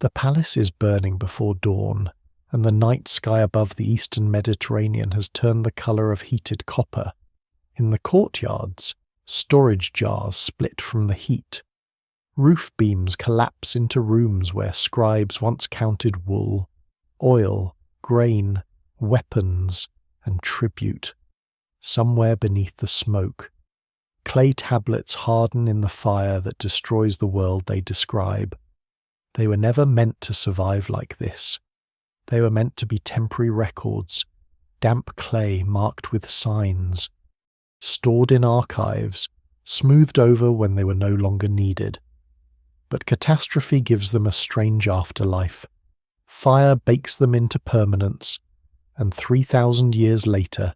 The palace is burning before dawn, and the night sky above the eastern Mediterranean has turned the colour of heated copper. In the courtyards, storage jars split from the heat. Roof beams collapse into rooms where scribes once counted wool, oil, grain, weapons, and tribute. Somewhere beneath the smoke, clay tablets harden in the fire that destroys the world they describe. They were never meant to survive like this. They were meant to be temporary records, damp clay marked with signs, stored in archives, smoothed over when they were no longer needed. But catastrophe gives them a strange afterlife. Fire bakes them into permanence, and 3,000 years later,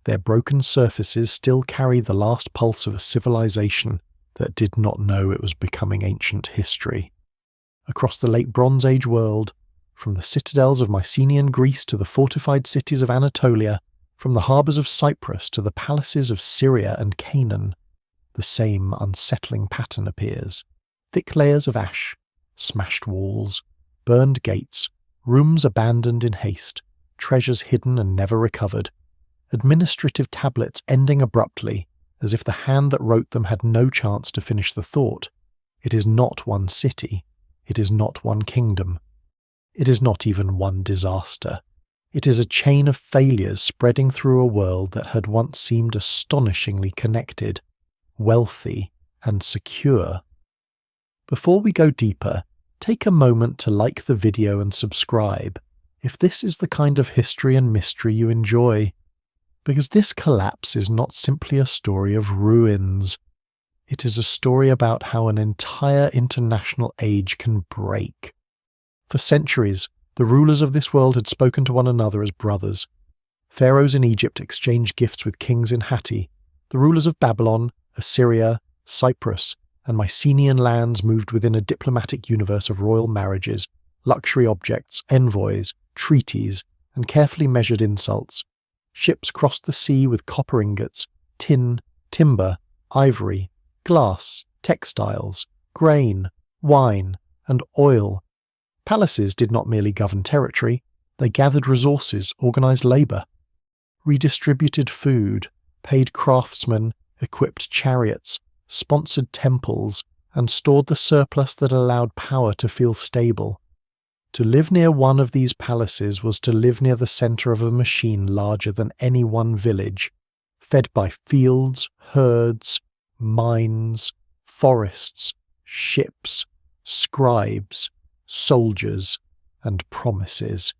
their broken surfaces still carry the last pulse of a civilization that did not know it was becoming ancient history. Across the late Bronze Age world, from the citadels of Mycenaean Greece to the fortified cities of Anatolia, from the harbours of Cyprus to the palaces of Syria and Canaan, the same unsettling pattern appears. Thick layers of ash, smashed walls, burned gates, rooms abandoned in haste, treasures hidden and never recovered, administrative tablets ending abruptly, as if the hand that wrote them had no chance to finish the thought. It is not one city. It is not one kingdom. It is not even one disaster. It is a chain of failures spreading through a world that had once seemed astonishingly connected, wealthy, and secure. Before we go deeper, take a moment to like the video and subscribe if this is the kind of history and mystery you enjoy, because this collapse is not simply a story of ruins. It is a story about how an entire international age can break. For centuries, the rulers of this world had spoken to one another as brothers. Pharaohs in Egypt exchanged gifts with kings in Hatti. The rulers of Babylon, Assyria, Cyprus, and Mycenaean lands moved within a diplomatic universe of royal marriages, luxury objects, envoys, treaties, and carefully measured insults. Ships crossed the sea with copper ingots, tin, timber, ivory, glass, textiles, grain, wine, and oil. Palaces did not merely govern territory, they gathered resources, organized labor, redistributed food, paid craftsmen, equipped chariots, sponsored temples, and stored the surplus that allowed power to feel stable. To live near one of these palaces was to live near the center of a machine larger than any one village, fed by fields, herds, mines, forests, ships, scribes, soldiers, and promises.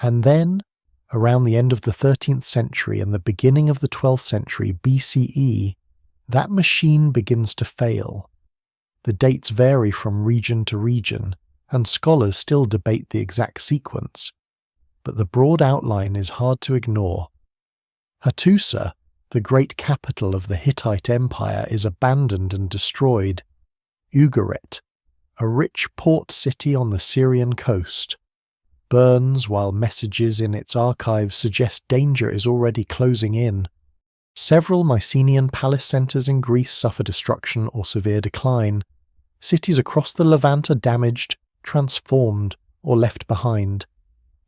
And then, around the end of the 13th century and the beginning of the 12th century BCE, that machine begins to fail. The dates vary from region to region, and scholars still debate the exact sequence, but the broad outline is hard to ignore. Hattusa, the great capital of the Hittite Empire, is abandoned and destroyed. Ugarit, a rich port city on the Syrian coast, burns while messages in its archives suggest danger is already closing in. Several Mycenaean palace centres in Greece suffer destruction or severe decline. Cities across the Levant are damaged, transformed, or left behind.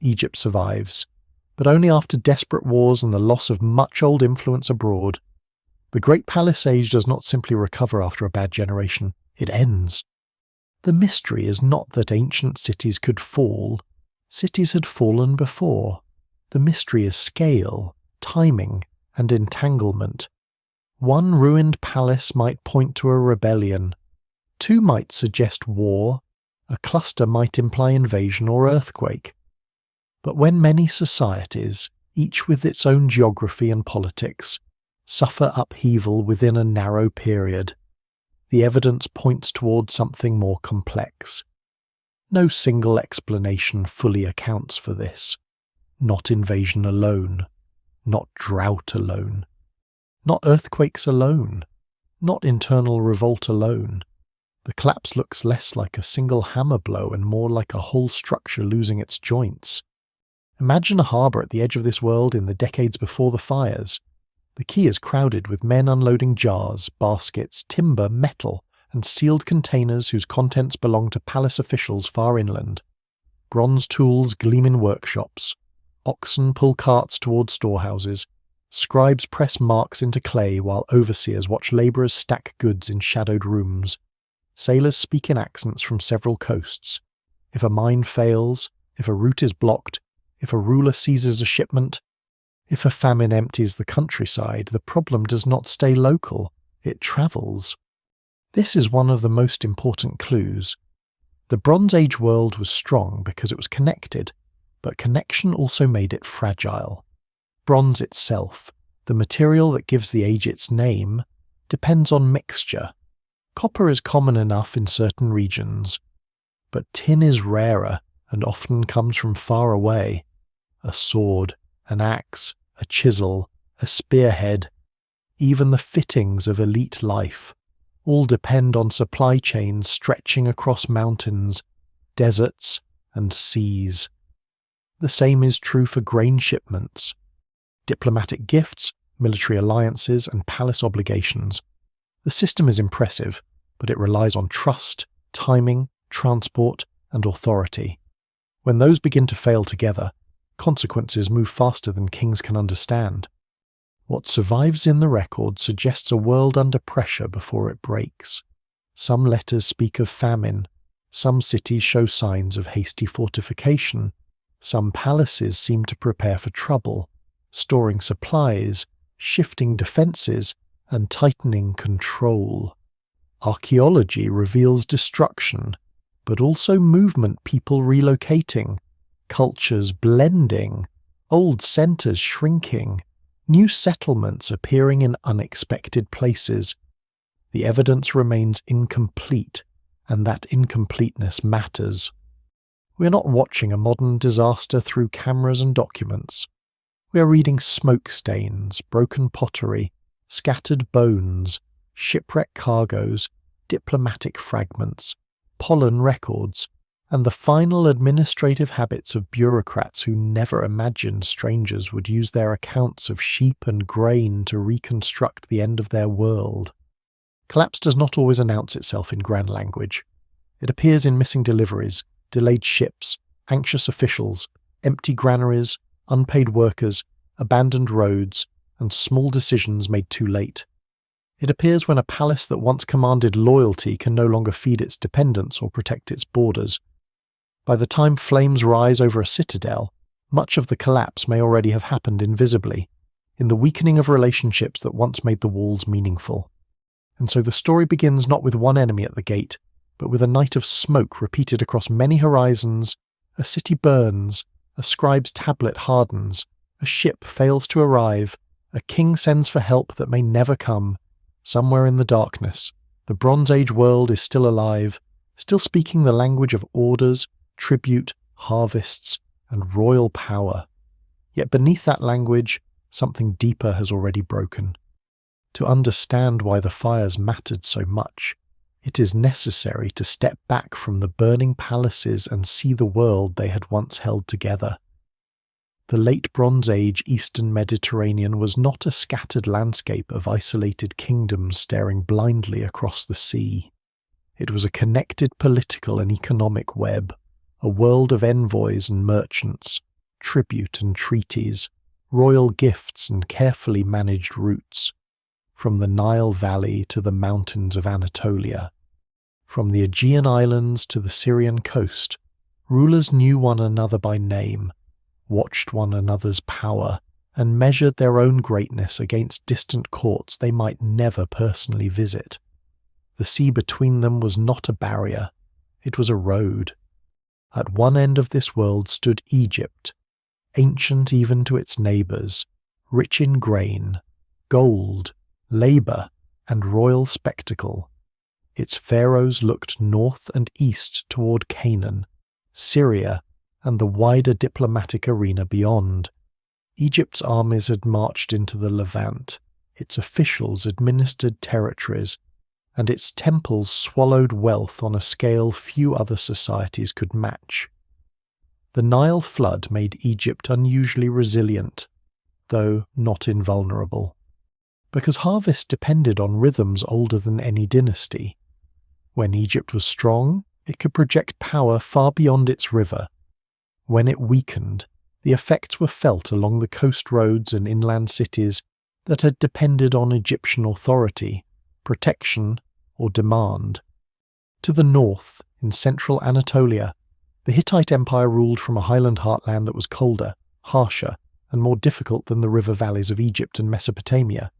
Egypt survives, but only after desperate wars and the loss of much old influence abroad. The Great Palace Age does not simply recover after a bad generation, it ends. The mystery is not that ancient cities could fall. Cities had fallen before. The mystery is scale, timing, and entanglement. One ruined palace might point to a rebellion. Two might suggest war. A cluster might imply invasion or earthquake. But when many societies, each with its own geography and politics, suffer upheaval within a narrow period, the evidence points toward something more complex. No single explanation fully accounts for this. Not invasion alone. Not drought alone. Not earthquakes alone. Not internal revolt alone. The collapse looks less like a single hammer blow and more like a whole structure losing its joints. Imagine a harbour at the edge of this world in the decades before the fires. The quay is crowded with men unloading jars, baskets, timber, metal, and sealed containers whose contents belong to palace officials far inland. Bronze tools gleam in workshops. Oxen pull carts toward storehouses. Scribes press marks into clay while overseers watch labourers stack goods in shadowed rooms. Sailors speak in accents from several coasts. If a mine fails, if a route is blocked, if a ruler seizes a shipment, if a famine empties the countryside, the problem does not stay local, it travels. This is one of the most important clues. The Bronze Age world was strong because it was connected, but connection also made it fragile. Bronze itself, the material that gives the age its name, depends on mixture. Copper is common enough in certain regions, but tin is rarer and often comes from far away. A sword, an axe, a chisel, a spearhead, even the fittings of elite life, all depend on supply chains stretching across mountains, deserts, and seas. The same is true for grain shipments, diplomatic gifts, military alliances, and palace obligations. The system is impressive, but it relies on trust, timing, transport, and authority. When those begin to fail together, consequences move faster than kings can understand. What survives in the record suggests a world under pressure before it breaks. Some letters speak of famine, some cities show signs of hasty fortification, some palaces seem to prepare for trouble, storing supplies, shifting defences, and tightening control. Archaeology reveals destruction, but also movement, people relocating, cultures blending, old centres shrinking, new settlements appearing in unexpected places. The evidence remains incomplete, and that incompleteness matters. We're not watching a modern disaster through cameras and documents. We are reading smoke stains, broken pottery, scattered bones, shipwreck cargoes, diplomatic fragments, pollen records, and the final administrative habits of bureaucrats who never imagined strangers would use their accounts of sheep and grain to reconstruct the end of their world. Collapse does not always announce itself in grand language. It appears in missing deliveries, delayed ships, anxious officials, empty granaries, unpaid workers, abandoned roads, and small decisions made too late. It appears when a palace that once commanded loyalty can no longer feed its dependents or protect its borders. By the time flames rise over a citadel, much of the collapse may already have happened invisibly, in the weakening of relationships that once made the walls meaningful. And so the story begins not with one enemy at the gate, but with a night of smoke repeated across many horizons. A city burns, a scribe's tablet hardens, a ship fails to arrive, a king sends for help that may never come. Somewhere in the darkness, the Bronze Age world is still alive, still speaking the language of orders, tribute, harvests, and royal power. Yet beneath that language, something deeper has already broken. To understand why the fires mattered so much, it is necessary to step back from the burning palaces and see the world they had once held together. The late Bronze Age Eastern Mediterranean was not a scattered landscape of isolated kingdoms staring blindly across the sea. It was a connected political and economic web, a world of envoys and merchants, tribute and treaties, royal gifts and carefully managed routes, from the Nile Valley to the mountains of Anatolia. From the Aegean Islands to the Syrian coast, rulers knew one another by name, watched one another's power, and measured their own greatness against distant courts they might never personally visit. The sea between them was not a barrier, it was a road. At one end of this world stood Egypt, ancient even to its neighbours, rich in grain, gold, labour, and royal spectacle. Its pharaohs looked north and east toward Canaan, Syria, and the wider diplomatic arena beyond. Egypt's armies had marched into the Levant, its officials administered territories, and its temples swallowed wealth on a scale few other societies could match. The Nile flood made Egypt unusually resilient, though not invulnerable, because harvest depended on rhythms older than any dynasty. When Egypt was strong, it could project power far beyond its river. When it weakened, the effects were felt along the coast roads and inland cities that had depended on Egyptian authority, protection, or demand. To the north, in central Anatolia, the Hittite Empire ruled from a highland heartland that was colder, harsher, and more difficult than the river valleys of Egypt and Mesopotamia.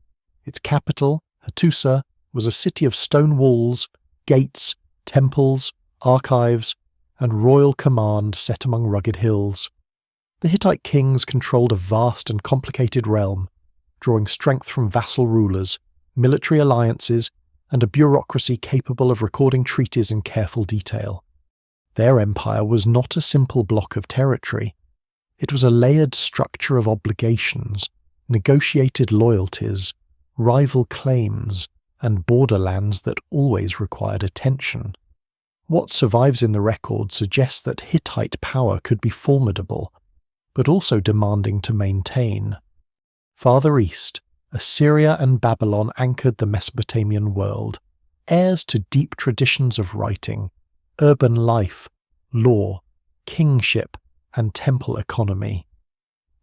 Its capital, Hattusa, was a city of stone walls, gates, temples, archives, and royal command set among rugged hills. The Hittite kings controlled a vast and complicated realm, drawing strength from vassal rulers, military alliances, and a bureaucracy capable of recording treaties in careful detail. Their empire was not a simple block of territory. It was a layered structure of obligations, negotiated loyalties, rival claims, and borderlands that always required attention. What survives in the record suggests that Hittite power could be formidable, but also demanding to maintain. Farther east, Assyria and Babylon anchored the Mesopotamian world, heirs to deep traditions of writing, urban life, law, kingship, and temple economy.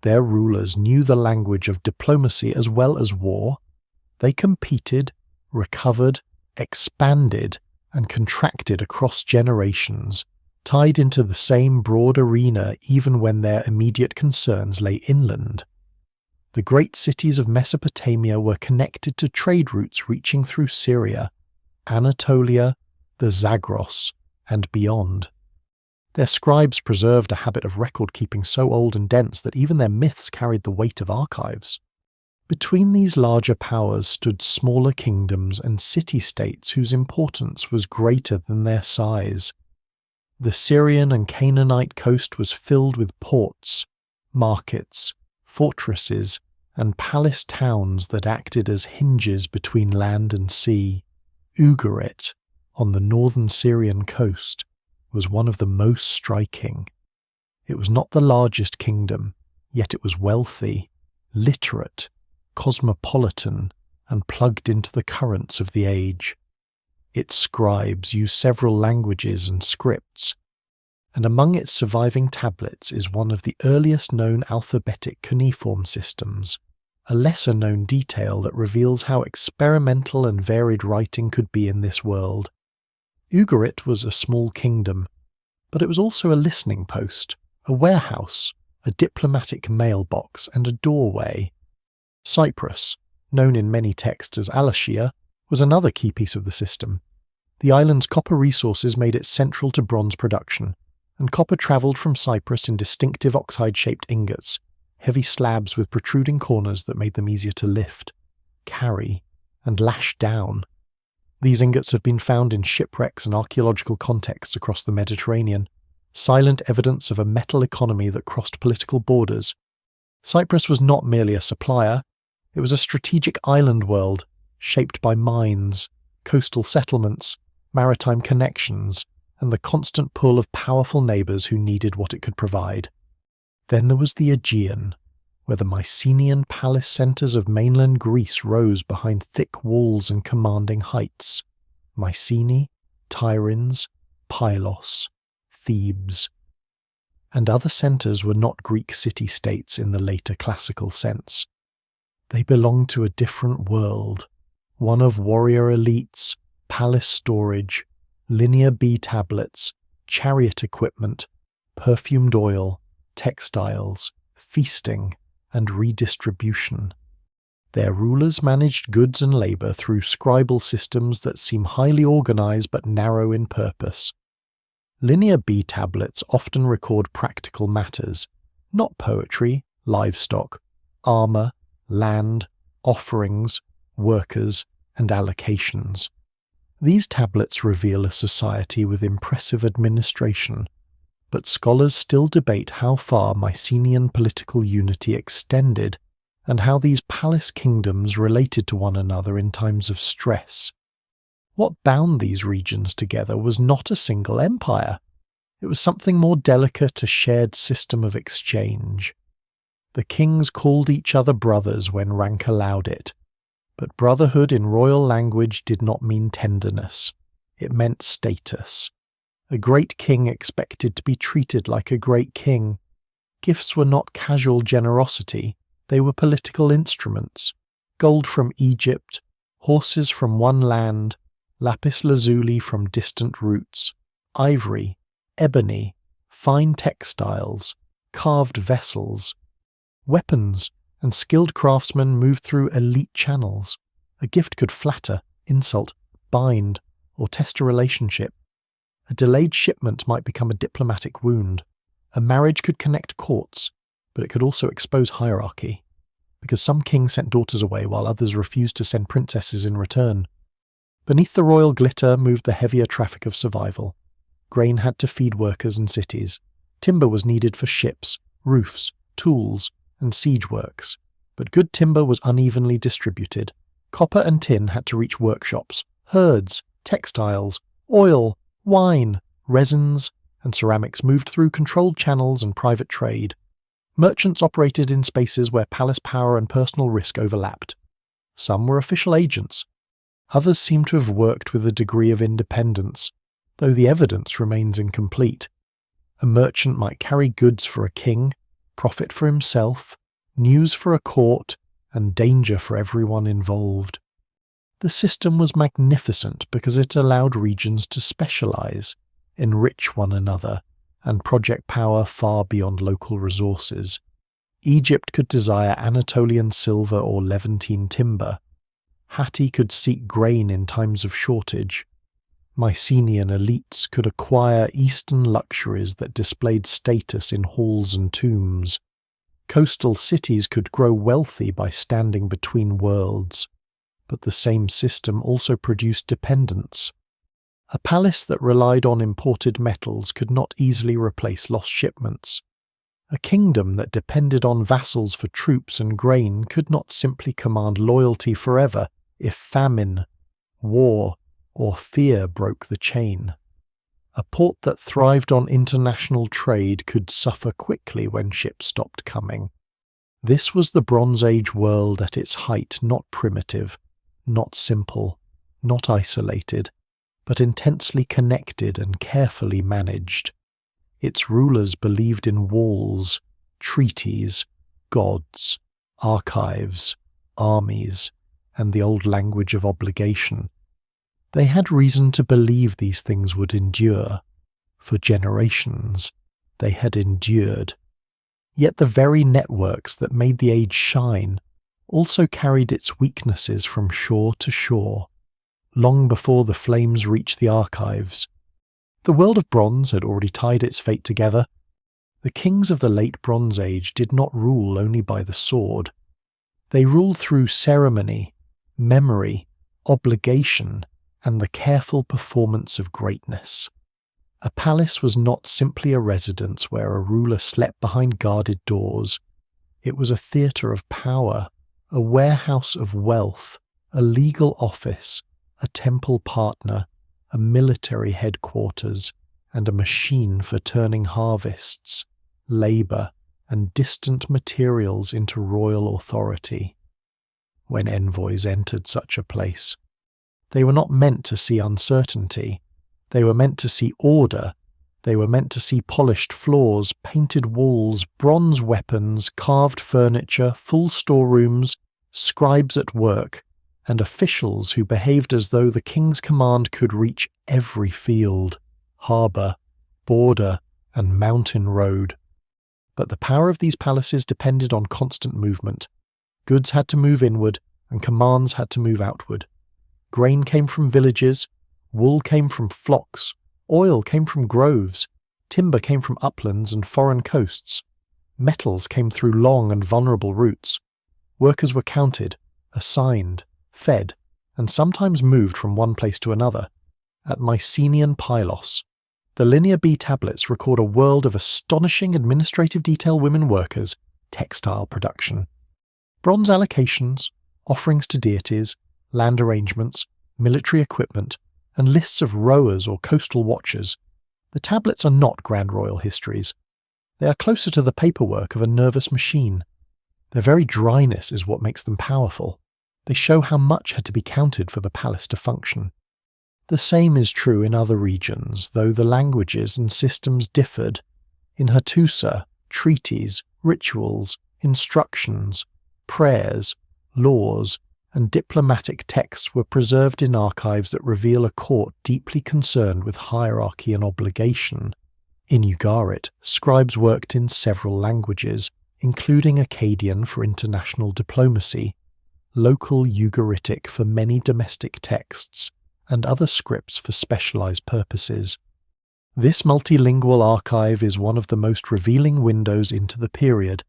Their rulers knew the language of diplomacy as well as war. They competed, recovered, expanded, and contracted across generations, tied into the same broad arena even when their immediate concerns lay inland. The great cities of Mesopotamia were connected to trade routes reaching through Syria, Anatolia, the Zagros, and beyond. Their scribes preserved a habit of record-keeping so old and dense that even their myths carried the weight of archives. Between these larger powers stood smaller kingdoms and city-states whose importance was greater than their size. The Syrian and Canaanite coast was filled with ports, markets, fortresses, and palace towns that acted as hinges between land and sea. Ugarit, on the northern Syrian coast, was one of the most striking. It was not the largest kingdom, yet it was wealthy, literate, cosmopolitan, and plugged into the currents of the age. Its scribes used several languages and scripts, and among its surviving tablets is one of the earliest known alphabetic cuneiform systems, a lesser-known detail that reveals how experimental and varied writing could be in this world. Ugarit was a small kingdom, but it was also a listening post, a warehouse, a diplomatic mailbox, and a doorway. Cyprus, known in many texts as Alaschia, was another key piece of the system. The island's copper resources made it central to bronze production, and copper travelled from Cyprus in distinctive oxide-shaped ingots, heavy slabs with protruding corners that made them easier to lift, carry, and lash down. These ingots have been found in shipwrecks and archaeological contexts across the Mediterranean, silent evidence of a metal economy that crossed political borders. Cyprus was not merely a supplier, it was a strategic island world, shaped by mines, coastal settlements, maritime connections, and the constant pull of powerful neighbours who needed what it could provide. Then there was the Aegean, where the Mycenaean palace centres of mainland Greece rose behind thick walls and commanding heights. Mycenae, Tiryns, Pylos, Thebes. And other centres were not Greek city-states in the later classical sense. They belonged to a different world, one of warrior elites, palace storage, linear B tablets, chariot equipment, perfumed oil, textiles, feasting, and redistribution. Their rulers managed goods and labour through scribal systems that seem highly organised but narrow in purpose. Linear B tablets often record practical matters, not poetry, livestock, armour, land, offerings, workers, and allocations. These tablets reveal a society with impressive administration, but scholars still debate how far Mycenaean political unity extended and how these palace kingdoms related to one another in times of stress. What bound these regions together was not a single empire. It was something more delicate, a shared system of exchange. The kings called each other brothers when rank allowed it, but brotherhood in royal language did not mean tenderness. It meant status. A great king expected to be treated like a great king. Gifts were not casual generosity, they were political instruments. Gold from Egypt, horses from one land, lapis lazuli from distant roots, ivory, ebony, fine textiles, carved vessels. Weapons and skilled craftsmen moved through elite channels. A gift could flatter, insult, bind, or test a relationship. A delayed shipment might become a diplomatic wound. A marriage could connect courts, but it could also expose hierarchy, because some kings sent daughters away while others refused to send princesses in return. Beneath the royal glitter moved the heavier traffic of survival. Grain had to feed workers and cities. Timber was needed for ships, roofs, tools, and siege works, but good timber was unevenly distributed. Copper and tin had to reach workshops, herds, textiles, oil, wine, resins, and ceramics moved through controlled channels and private trade. Merchants operated in spaces where palace power and personal risk overlapped. Some were official agents. Others seemed to have worked with a degree of independence, though the evidence remains incomplete. A merchant might carry goods for a king, profit for himself, news for a court, and danger for everyone involved. The system was magnificent because it allowed regions to specialize, enrich one another, and project power far beyond local resources. Egypt could desire Anatolian silver or Levantine timber. Hatti could seek grain in times of shortage. Mycenaean elites could acquire Eastern luxuries that displayed status in halls and tombs. Coastal cities could grow wealthy by standing between worlds. But the same system also produced dependence. A palace that relied on imported metals could not easily replace lost shipments. A kingdom that depended on vassals for troops and grain could not simply command loyalty forever if famine, war, or fear broke the chain. A port that thrived on international trade could suffer quickly when ships stopped coming. This was the Bronze Age world at its height, not primitive, not simple, not isolated, but intensely connected and carefully managed. Its rulers believed in walls, treaties, gods, archives, armies, and the old language of obligation. They had reason to believe these things would endure. For generations, they had endured. Yet the very networks that made the age shine also carried its weaknesses from shore to shore, long before the flames reached the archives. The world of bronze had already tied its fate together. The kings of the late Bronze Age did not rule only by the sword. They ruled through ceremony, memory, obligation, and the careful performance of greatness. A palace was not simply a residence where a ruler slept behind guarded doors. It was a theatre of power, a warehouse of wealth, a legal office, a temple partner, a military headquarters, and a machine for turning harvests, labour, and distant materials into royal authority. When envoys entered such a place, they were not meant to see uncertainty. They were meant to see order. They were meant to see polished floors, painted walls, bronze weapons, carved furniture, full storerooms, scribes at work, and officials who behaved as though the king's command could reach every field, harbour, border, and mountain road. But the power of these palaces depended on constant movement. Goods had to move inward, and commands had to move outward. Grain came from villages, wool came from flocks, oil came from groves, timber came from uplands and foreign coasts. Metals came through long and vulnerable routes. Workers were counted, assigned, fed, and sometimes moved from one place to another. At Mycenaean Pylos, the Linear B tablets record a world of astonishing administrative detail women workers, textile production. Bronze allocations, offerings to deities, land arrangements, military equipment, and lists of rowers or coastal watchers. The tablets are not grand royal histories. They are closer to the paperwork of a nervous machine. Their very dryness is what makes them powerful. They show how much had to be counted for the palace to function. The same is true in other regions, though the languages and systems differed. In Hattusa, treaties, rituals, instructions, prayers, laws, and diplomatic texts were preserved in archives that reveal a court deeply concerned with hierarchy and obligation. In Ugarit, scribes worked in several languages, including Akkadian for international diplomacy, local Ugaritic for many domestic texts, and other scripts for specialized purposes. This multilingual archive is one of the most revealing windows into the period,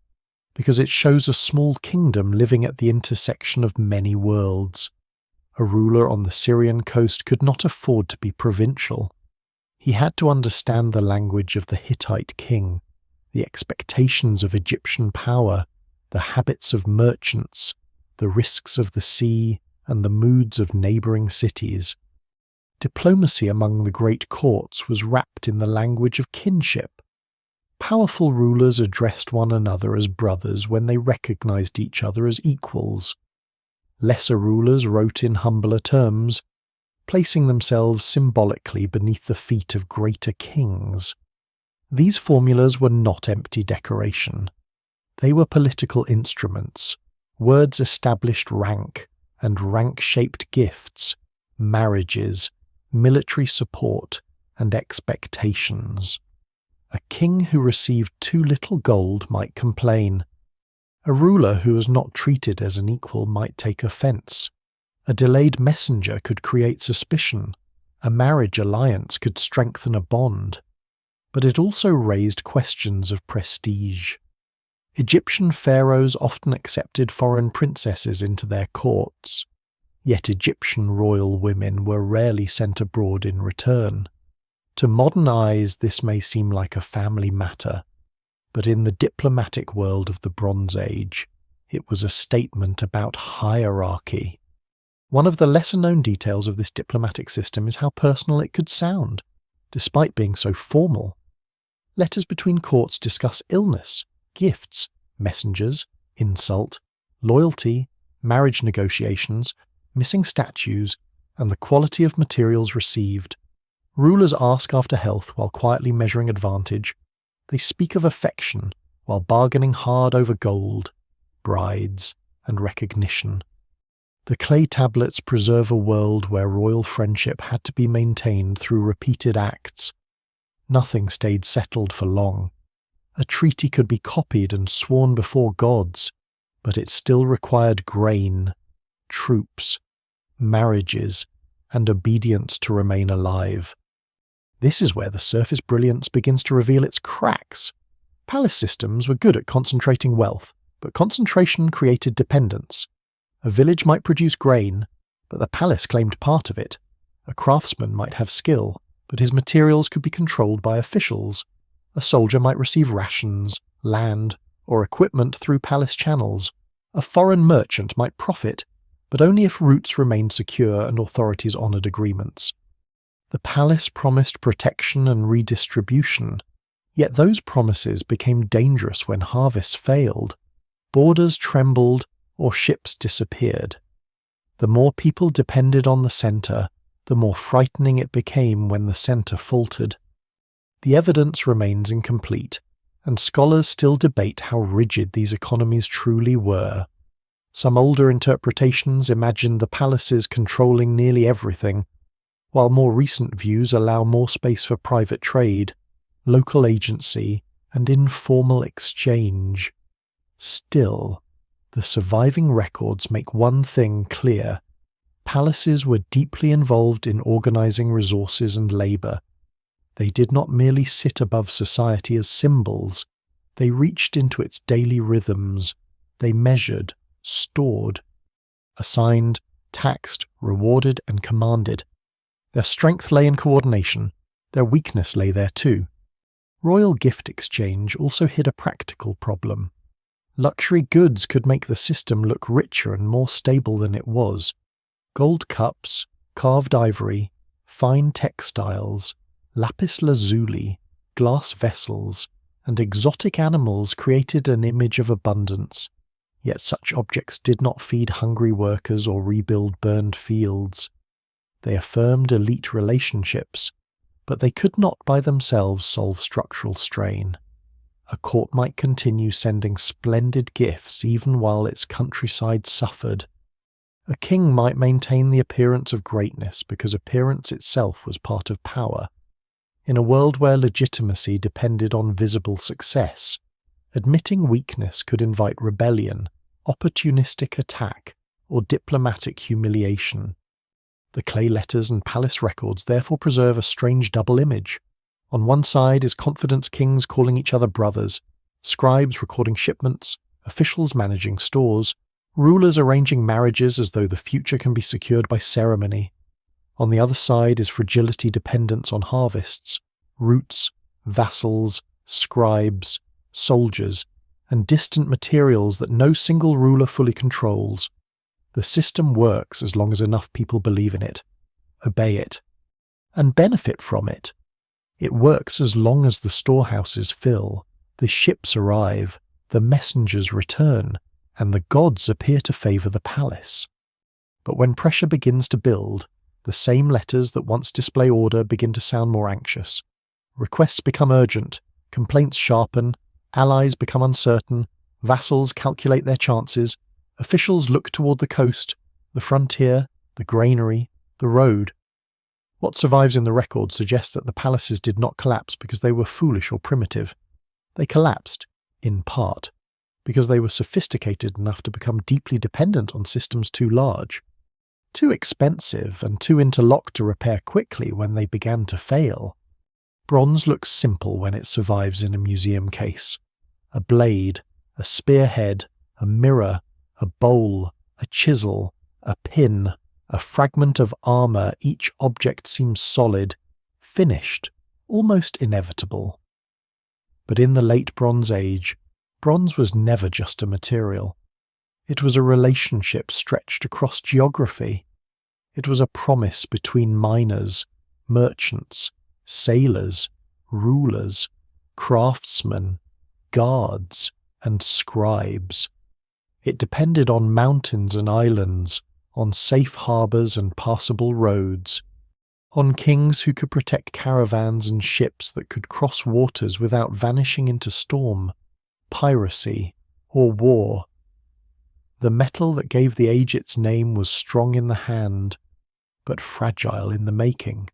because it shows a small kingdom living at the intersection of many worlds. A ruler on the Syrian coast could not afford to be provincial. He had to understand the language of the Hittite king, the expectations of Egyptian power, the habits of merchants, the risks of the sea, and the moods of neighbouring cities. Diplomacy among the great courts was wrapped in the language of kinship. Powerful rulers addressed one another as brothers when they recognized each other as equals. Lesser rulers wrote in humbler terms, placing themselves symbolically beneath the feet of greater kings. These formulas were not empty decoration. They were political instruments. Words established rank, and rank-shaped gifts, marriages, military support, and expectations. A king who received too little gold might complain. A ruler who was not treated as an equal might take offence. A delayed messenger could create suspicion. A marriage alliance could strengthen a bond. But it also raised questions of prestige. Egyptian pharaohs often accepted foreign princesses into their courts, yet Egyptian royal women were rarely sent abroad in return. To modern eyes, this may seem like a family matter, but in the diplomatic world of the Bronze Age, it was a statement about hierarchy. One of the lesser-known details of this diplomatic system is how personal it could sound, despite being so formal. Letters between courts discuss illness, gifts, messengers, insult, loyalty, marriage negotiations, missing statues, and the quality of materials received. Rulers ask after health while quietly measuring advantage. They speak of affection while bargaining hard over gold, brides, and recognition. The clay tablets preserve a world where royal friendship had to be maintained through repeated acts. Nothing stayed settled for long. A treaty could be copied and sworn before gods, but it still required grain, troops, marriages, and obedience to remain alive. This is where the surface brilliance begins to reveal its cracks. Palace systems were good at concentrating wealth, but concentration created dependence. A village might produce grain, but the palace claimed part of it. A craftsman might have skill, but his materials could be controlled by officials. A soldier might receive rations, land, or equipment through palace channels. A foreign merchant might profit, but only if routes remained secure and authorities honoured agreements. The palace promised protection and redistribution, yet those promises became dangerous when harvests failed. Borders trembled or ships disappeared. The more people depended on the centre, the more frightening it became when the centre faltered. The evidence remains incomplete, and scholars still debate how rigid these economies truly were. Some older interpretations imagined the palaces controlling nearly everything, while more recent views allow more space for private trade, local agency, and informal exchange. Still, the surviving records make one thing clear. Palaces were deeply involved in organizing resources and labor. They did not merely sit above society as symbols. They reached into its daily rhythms. They measured, stored, assigned, taxed, rewarded, and commanded. Their strength lay in coordination. Their weakness lay there too. Royal gift exchange also hid a practical problem. Luxury goods could make the system look richer and more stable than it was. Gold cups, carved ivory, fine textiles, lapis lazuli, glass vessels, and exotic animals created an image of abundance. Yet such objects did not feed hungry workers or rebuild burned fields. They affirmed elite relationships, but they could not by themselves solve structural strain. A court might continue sending splendid gifts even while its countryside suffered. A king might maintain the appearance of greatness because appearance itself was part of power. In a world where legitimacy depended on visible success, admitting weakness could invite rebellion, opportunistic attack, or diplomatic humiliation. The clay letters and palace records therefore preserve a strange double image. On one side is confidence kings calling each other brothers, scribes recording shipments, officials managing stores, rulers arranging marriages as though the future can be secured by ceremony. On the other side is fragility dependence on harvests, roots, vassals, scribes, soldiers, and distant materials that no single ruler fully controls. The system works as long as enough people believe in it, obey it, and benefit from it. It works as long as the storehouses fill, the ships arrive, the messengers return, and the gods appear to favour the palace. But when pressure begins to build, the same letters that once display order begin to sound more anxious. Requests become urgent, complaints sharpen, allies become uncertain, vassals calculate their chances, officials look toward the coast, the frontier, the granary, the road. What survives in the record suggests that the palaces did not collapse because they were foolish or primitive. They collapsed, in part, because they were sophisticated enough to become deeply dependent on systems too large, too expensive and too interlocked to repair quickly when they began to fail. Bronze looks simple when it survives in a museum case. A blade, a spearhead, a mirror, a bowl, a chisel, a pin, a fragment of armor, each object seems solid, finished, almost inevitable. But in the late Bronze Age, bronze was never just a material. It was a relationship stretched across geography. It was a promise between miners, merchants, sailors, rulers, craftsmen, guards, and scribes. It depended on mountains and islands, on safe harbours and passable roads, on kings who could protect caravans and ships that could cross waters without vanishing into storm, piracy, or war. The metal that gave the age its name was strong in the hand, but fragile in the making.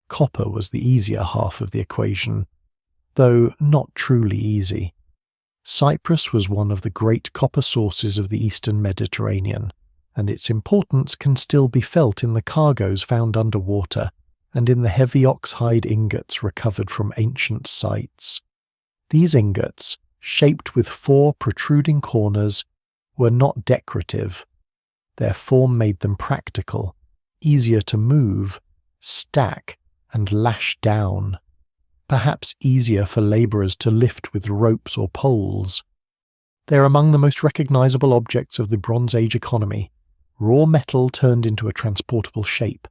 Copper was the easier half of the equation, though not truly easy. Cyprus was one of the great copper sources of the eastern Mediterranean, and its importance can still be felt in the cargoes found underwater and in the heavy oxhide ingots recovered from ancient sites. These ingots, shaped with 4 protruding corners, were not decorative. Their form made them practical, easier to move, stack, and lash down, perhaps easier for labourers to lift with ropes or poles. They are among the most recognisable objects of the Bronze Age economy, raw metal turned into a transportable shape,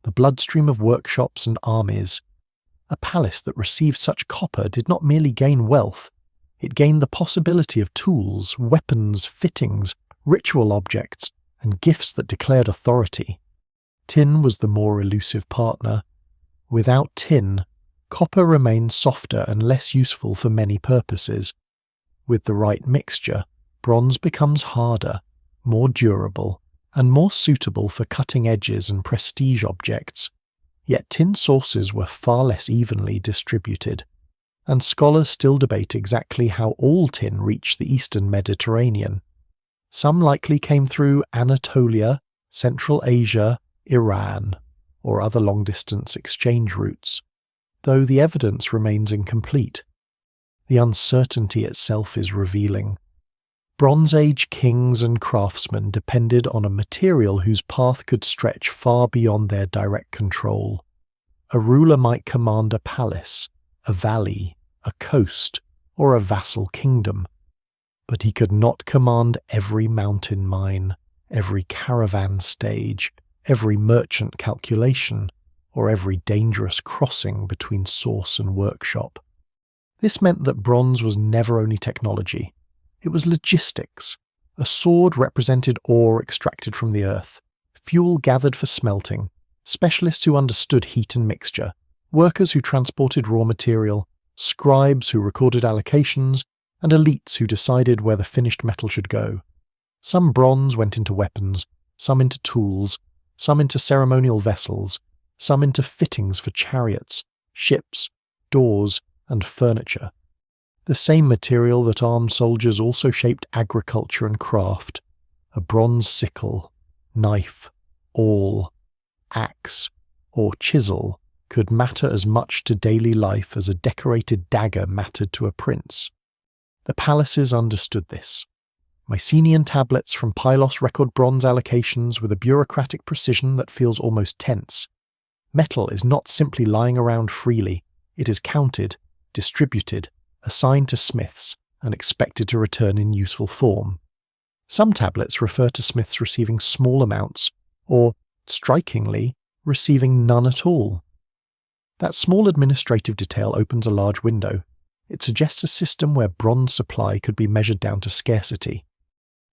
the bloodstream of workshops and armies. A palace that received such copper did not merely gain wealth, it gained the possibility of tools, weapons, fittings, ritual objects, and gifts that declared authority. Tin was the more elusive partner. Without tin, copper remained softer and less useful for many purposes. With the right mixture, bronze becomes harder, more durable, and more suitable for cutting edges and prestige objects. Yet tin sources were far less evenly distributed, and scholars still debate exactly how all tin reached the eastern Mediterranean. Some likely came through Anatolia, Central Asia, Iran, or other long-distance exchange routes, though the evidence remains incomplete. The uncertainty itself is revealing. Bronze Age kings and craftsmen depended on a material whose path could stretch far beyond their direct control. A ruler might command a palace, a valley, a coast, or a vassal kingdom, but he could not command every mountain mine, every caravan stage, every merchant calculation, or every dangerous crossing between source and workshop. This meant that bronze was never only technology. It was logistics. A sword represented ore extracted from the earth, fuel gathered for smelting, specialists who understood heat and mixture, workers who transported raw material, scribes who recorded allocations, and elites who decided where the finished metal should go. Some bronze went into weapons, some into tools, some into ceremonial vessels, some into fittings for chariots, ships, doors, and furniture. The same material that armed soldiers also shaped agriculture and craft: a bronze sickle, knife, awl, axe, or chisel could matter as much to daily life as a decorated dagger mattered to a prince. The palaces understood this. Mycenaean tablets from Pylos record bronze allocations with a bureaucratic precision that feels almost tense. Metal is not simply lying around freely, it is counted, distributed, assigned to smiths, and expected to return in useful form. Some tablets refer to smiths receiving small amounts, or, strikingly, receiving none at all. That small administrative detail opens a large window. It suggests a system where bronze supply could be measured down to scarcity,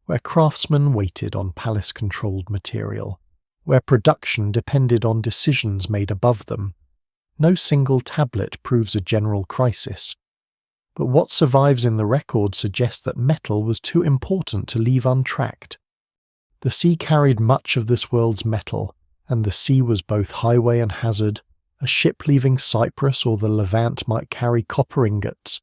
where craftsmen waited on palace-controlled material, where production depended on decisions made above them. No single tablet proves a general crisis. But what survives in the record suggests that metal was too important to leave untracked. The sea carried much of this world's metal, and the sea was both highway and hazard. A ship leaving Cyprus or the Levant might carry copper ingots,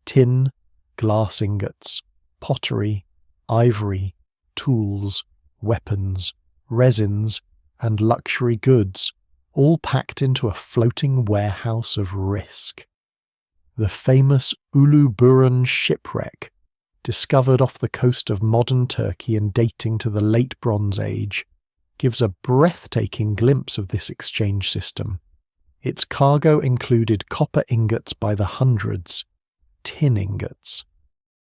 tin, glass ingots, pottery, ivory, tools, weapons, resins, and luxury goods, all packed into a floating warehouse of risk. The famous Uluburun shipwreck, discovered off the coast of modern Turkey and dating to the late Bronze Age, gives a breathtaking glimpse of this exchange system. Its cargo included copper ingots by the hundreds, tin ingots,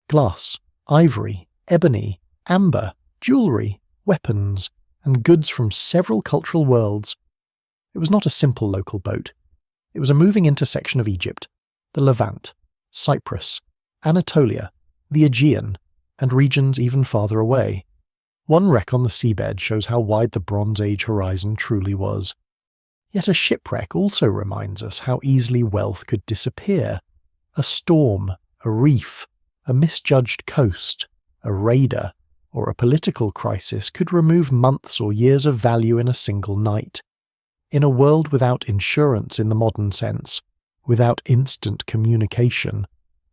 glass, ivory, ebony, amber, jewellery, weapons, and goods from several cultural worlds. It was not a simple local boat. It was a moving intersection of Egypt, the Levant, Cyprus, Anatolia, the Aegean, and regions even farther away. One wreck on the seabed shows how wide the Bronze Age horizon truly was. Yet a shipwreck also reminds us how easily wealth could disappear. A storm, a reef, a misjudged coast, a raider, or a political crisis could remove months or years of value in a single night. In a world without insurance in the modern sense, without instant communication,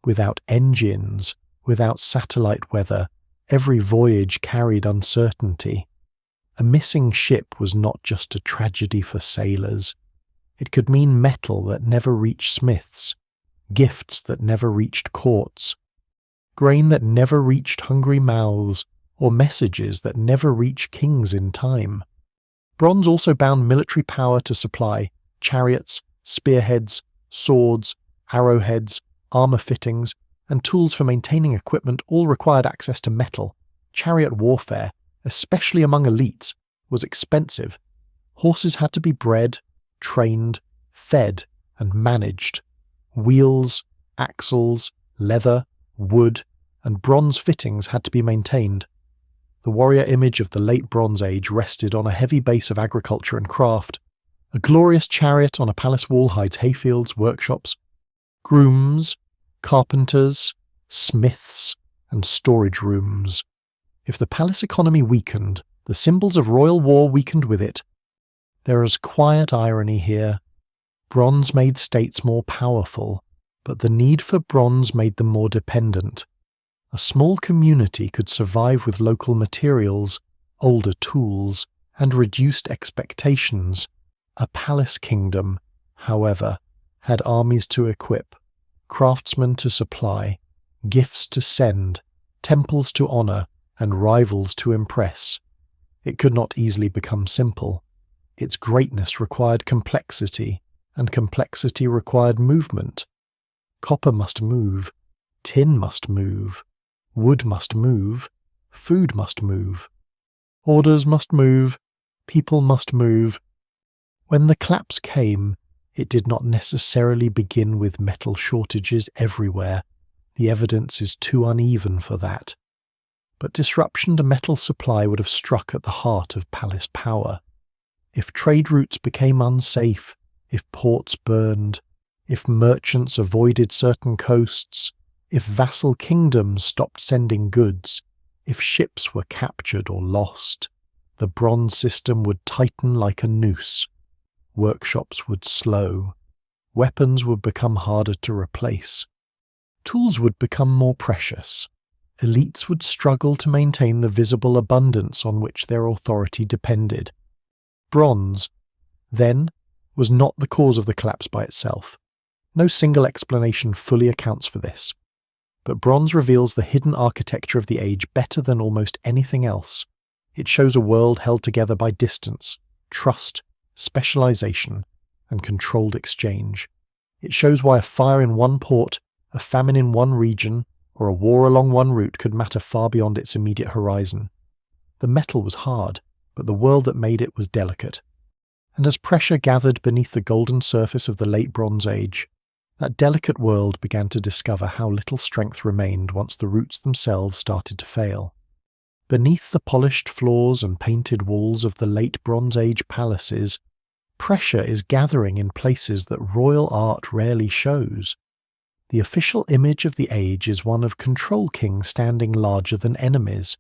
without engines, without satellite weather, every voyage carried uncertainty. A missing ship was not just a tragedy for sailors. It could mean metal that never reached smiths, gifts that never reached courts, grain that never reached hungry mouths, or messages that never reached kings in time. Bronze also bound military power to supply chariots, spearheads, swords, arrowheads, armor fittings, and tools for maintaining equipment all required access to metal. Chariot warfare, especially among elites, was expensive. Horses had to be bred, trained, fed, and managed. Wheels, axles, leather, wood, and bronze fittings had to be maintained. The warrior image of the late Bronze Age rested on a heavy base of agriculture and craft. A glorious chariot on a palace wall hides hayfields, workshops, grooms, carpenters, smiths, and storage rooms. If the palace economy weakened, the symbols of royal war weakened with it. There is quiet irony here. Bronze made states more powerful, but the need for bronze made them more dependent. A small community could survive with local materials, older tools, and reduced expectations. A palace kingdom, however, had armies to equip, craftsmen to supply, gifts to send, temples to honour, and rivals to impress. It could not easily become simple. Its greatness required complexity, and complexity required movement. Copper must move, tin must move, wood must move, food must move. Orders must move, people must move. When the collapse came, it did not necessarily begin with metal shortages everywhere. The evidence is too uneven for that. But disruption to metal supply would have struck at the heart of palace power. If trade routes became unsafe, if ports burned, if merchants avoided certain coasts, if vassal kingdoms stopped sending goods, if ships were captured or lost, the bronze system would tighten like a noose. Workshops would slow. Weapons would become harder to replace. Tools would become more precious. Elites would struggle to maintain the visible abundance on which their authority depended. Bronze, then, was not the cause of the collapse by itself. No single explanation fully accounts for this. But bronze reveals the hidden architecture of the age better than almost anything else. It shows a world held together by distance, trust, specialization, and controlled exchange. It shows why a fire in one port, a famine in one region, or a war along one route could matter far beyond its immediate horizon. The metal was hard, but the world that made it was delicate. And as pressure gathered beneath the golden surface of the late Bronze Age, that delicate world began to discover how little strength remained once the roots themselves started to fail. Beneath the polished floors and painted walls of the late Bronze Age palaces, pressure is gathering in places that royal art rarely shows. The official image of the age is one of control kings standing larger than enemies,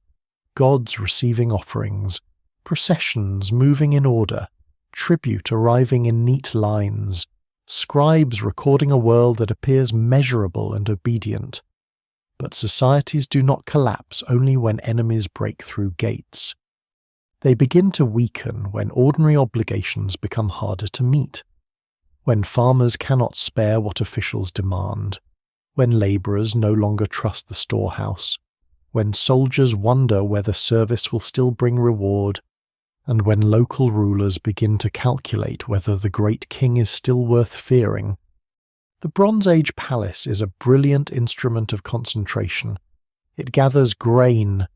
gods receiving offerings, processions moving in order, tribute arriving in neat lines, scribes recording a world that appears measurable and obedient. But societies do not collapse only when enemies break through gates. They begin to weaken when ordinary obligations become harder to meet, when farmers cannot spare what officials demand, when labourers no longer trust the storehouse, when soldiers wonder whether service will still bring reward, and when local rulers begin to calculate whether the great king is still worth fearing. The Bronze Age palace is a brilliant instrument of concentration. It gathers grain,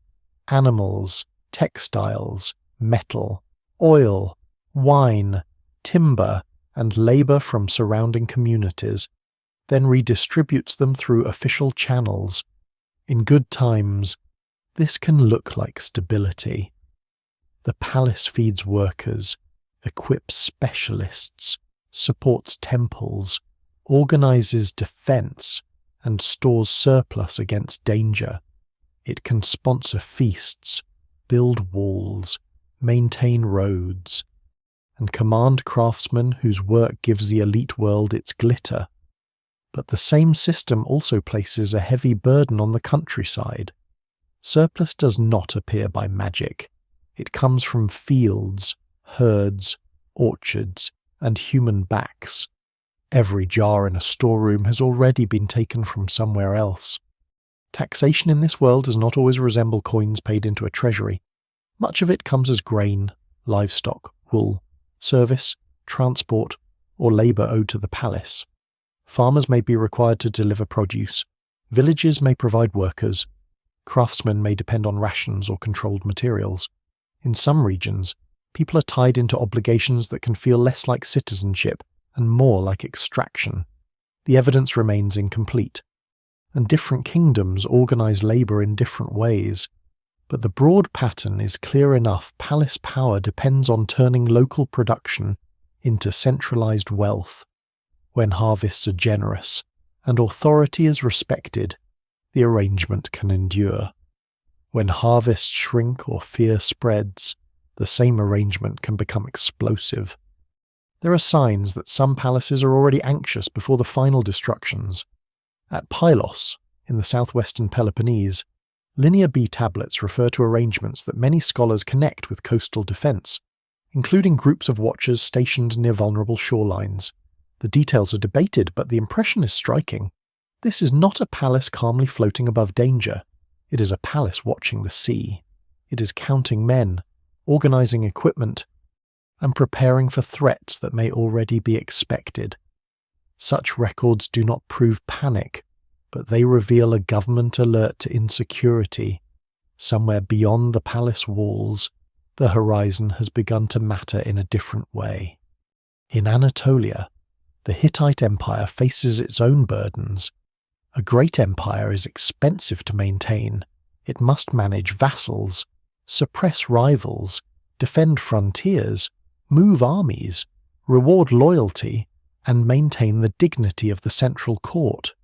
animals, textiles, metal, oil, wine, timber, and labour from surrounding communities, then redistributes them through official channels. In good times, this can look like stability. The palace feeds workers, equips specialists, supports temples, organizes defense, and stores surplus against danger. It can sponsor feasts, build walls, maintain roads, and command craftsmen whose work gives the elite world its glitter. But the same system also places a heavy burden on the countryside. Surplus does not appear by magic. It comes from fields, herds, orchards, and human backs. Every jar in a storeroom has already been taken from somewhere else. Taxation in this world does not always resemble coins paid into a treasury. Much of it comes as grain, livestock, wool, service, transport, or labour owed to the palace. Farmers may be required to deliver produce. Villages may provide workers. Craftsmen may depend on rations or controlled materials. In some regions, people are tied into obligations that can feel less like citizenship and more like extraction. The evidence remains incomplete, and different kingdoms organize labour in different ways. But the broad pattern is clear enough. Palace power depends on turning local production into centralized wealth. When harvests are generous and authority is respected, the arrangement can endure. When harvests shrink or fear spreads, the same arrangement can become explosive. There are signs that some palaces are already anxious before the final destructions. At Pylos, in the southwestern Peloponnese, Linear B tablets refer to arrangements that many scholars connect with coastal defence, including groups of watchers stationed near vulnerable shorelines. The details are debated, but the impression is striking. This is not a palace calmly floating above danger. It is a palace watching the sea. It is counting men, organising equipment, and preparing for threats that may already be expected. Such records do not prove panic, but they reveal a government alert to insecurity. Somewhere beyond the palace walls, the horizon has begun to matter in a different way. In Anatolia, the Hittite Empire faces its own burdens. A great empire is expensive to maintain. It must manage vassals, suppress rivals, defend frontiers, move armies, reward loyalty, and maintain the dignity of the central court.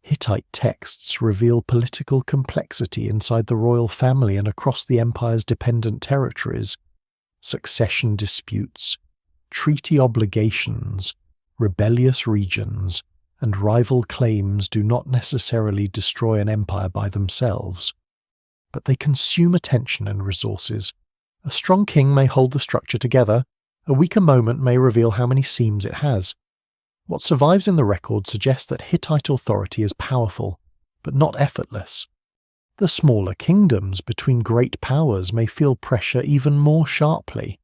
Hittite texts reveal political complexity inside the royal family and across the empire's dependent territories. Succession disputes, treaty obligations, rebellious regions, and rival claims do not necessarily destroy an empire by themselves, but they consume attention and resources. A strong king may hold the structure together, a weaker moment may reveal how many seams it has. What survives in the record suggests that Hittite authority is powerful, but not effortless. The smaller kingdoms between great powers may feel pressure even more sharply.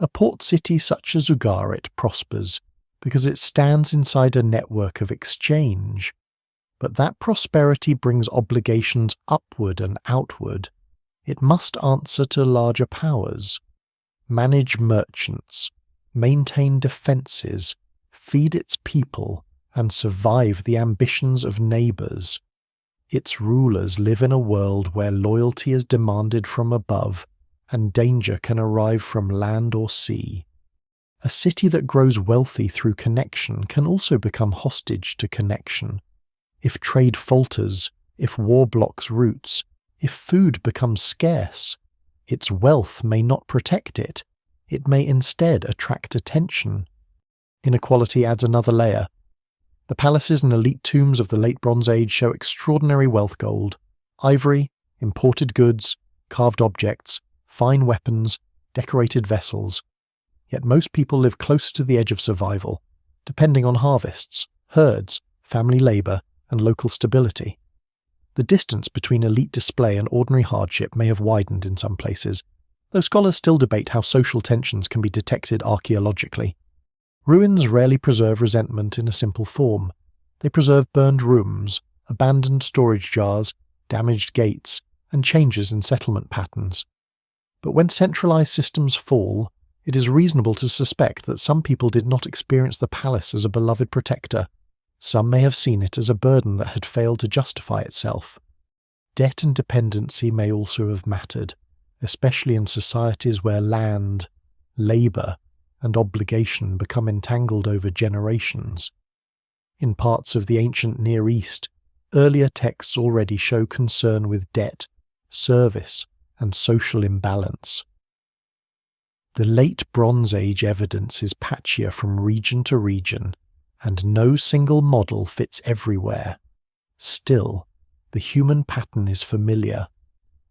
A port city such as Ugarit prospers because it stands inside a network of exchange, but that prosperity brings obligations upward and outward. It must answer to larger powers, manage merchants, maintain defences, feed its people, and survive the ambitions of neighbours. Its rulers live in a world where loyalty is demanded from above, and danger can arrive from land or sea. A city that grows wealthy through connection can also become hostage to connection. If trade falters, if war blocks routes, if food becomes scarce, its wealth may not protect it. It may instead attract attention. Inequality adds another layer. The palaces and elite tombs of the Late Bronze Age show extraordinary wealth: gold, ivory, imported goods, carved objects, fine weapons, decorated vessels. Yet most people live closer to the edge of survival, depending on harvests, herds, family labour, and local stability. The distance between elite display and ordinary hardship may have widened in some places, though scholars still debate how social tensions can be detected archaeologically. Ruins rarely preserve resentment in a simple form. They preserve burned rooms, abandoned storage jars, damaged gates, and changes in settlement patterns. But when centralized systems fall, it is reasonable to suspect that some people did not experience the palace as a beloved protector. Some may have seen it as a burden that had failed to justify itself. Debt and dependency may also have mattered, especially in societies where land, labour, and obligation become entangled over generations. In parts of the ancient Near East, earlier texts already show concern with debt, service, and social imbalance. The Late Bronze Age evidence is patchier from region to region, and no single model fits everywhere. Still, the human pattern is familiar.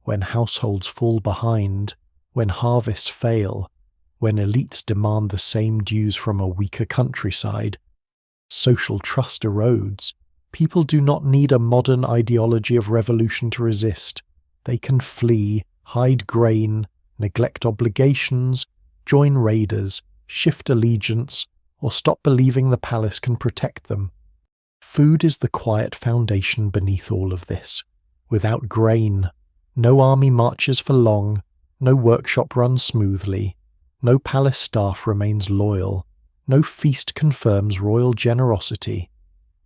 When households fall behind, when harvests fail, when elites demand the same dues from a weaker countryside, social trust erodes. People do not need a modern ideology of revolution to resist. They can flee, hide grain, neglect obligations, join raiders, shift allegiance, or stop believing the palace can protect them. Food is the quiet foundation beneath all of this. Without grain, no army marches for long, no workshop runs smoothly, no palace staff remains loyal, no feast confirms royal generosity.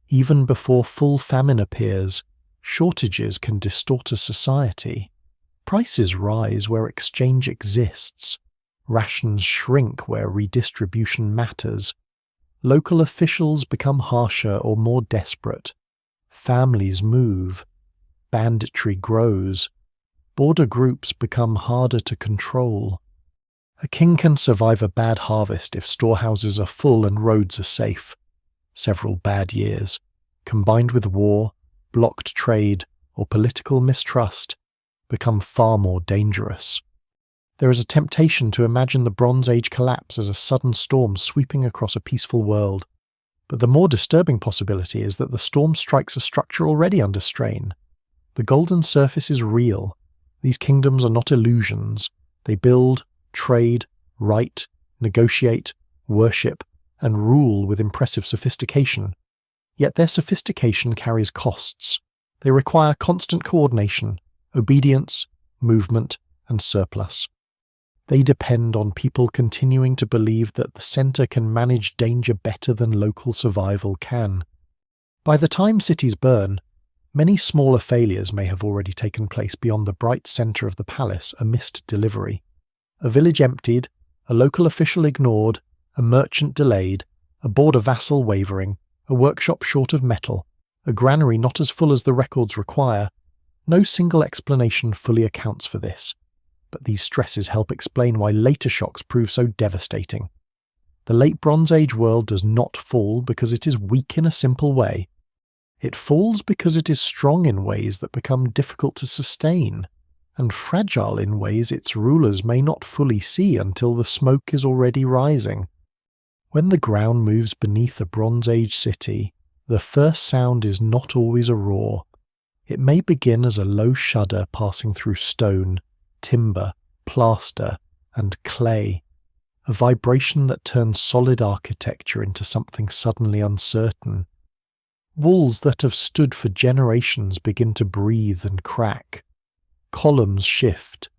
Even before full famine appears, shortages can distort a society. Prices rise where exchange exists. Rations shrink where redistribution matters. Local officials become harsher or more desperate. Families move. Banditry grows. Border groups become harder to control. A king can survive a bad harvest if storehouses are full and roads are safe. Several bad years, combined with war, blocked trade, or political mistrust, become far more dangerous. There is a temptation to imagine the Bronze Age collapse as a sudden storm sweeping across a peaceful world, but the more disturbing possibility is that the storm strikes a structure already under strain. The golden surface is real. These kingdoms are not illusions. They build, trade, write, negotiate, worship, and rule with impressive sophistication. Yet their sophistication carries costs. They require constant coordination, obedience, movement, and surplus. They depend on people continuing to believe that the centre can manage danger better than local survival can. By the time cities burn, many smaller failures may have already taken place beyond the bright centre of the palace, a missed delivery. A village emptied, a local official ignored, a merchant delayed, a border vassal wavering, a workshop short of metal, a granary not as full as the records require. No single explanation fully accounts for this, but these stresses help explain why later shocks prove so devastating. The Late Bronze Age world does not fall because it is weak in a simple way. It falls because it is strong in ways that become difficult to sustain, and fragile in ways its rulers may not fully see until the smoke is already rising. When the ground moves beneath a Bronze Age city, the first sound is not always a roar. It may begin as a low shudder passing through stone, timber, plaster, and clay, a vibration that turns solid architecture into something suddenly uncertain. Walls that have stood for generations begin to breathe and crack. Columns shift,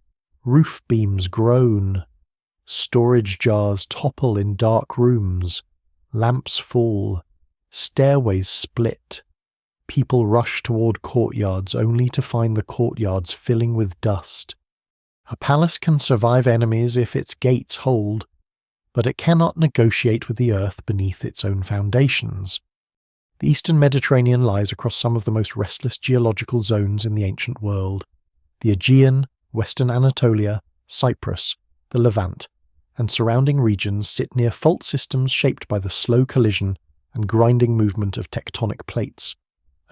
roof beams groan, storage jars topple in dark rooms, lamps fall, stairways split. People rush toward courtyards only to find the courtyards filling with dust. A palace can survive enemies if its gates hold, but it cannot negotiate with the earth beneath its own foundations. The eastern Mediterranean lies across some of the most restless geological zones in the ancient world. The Aegean, western Anatolia, Cyprus, the Levant, and surrounding regions sit near fault systems shaped by the slow collision and grinding movement of tectonic plates.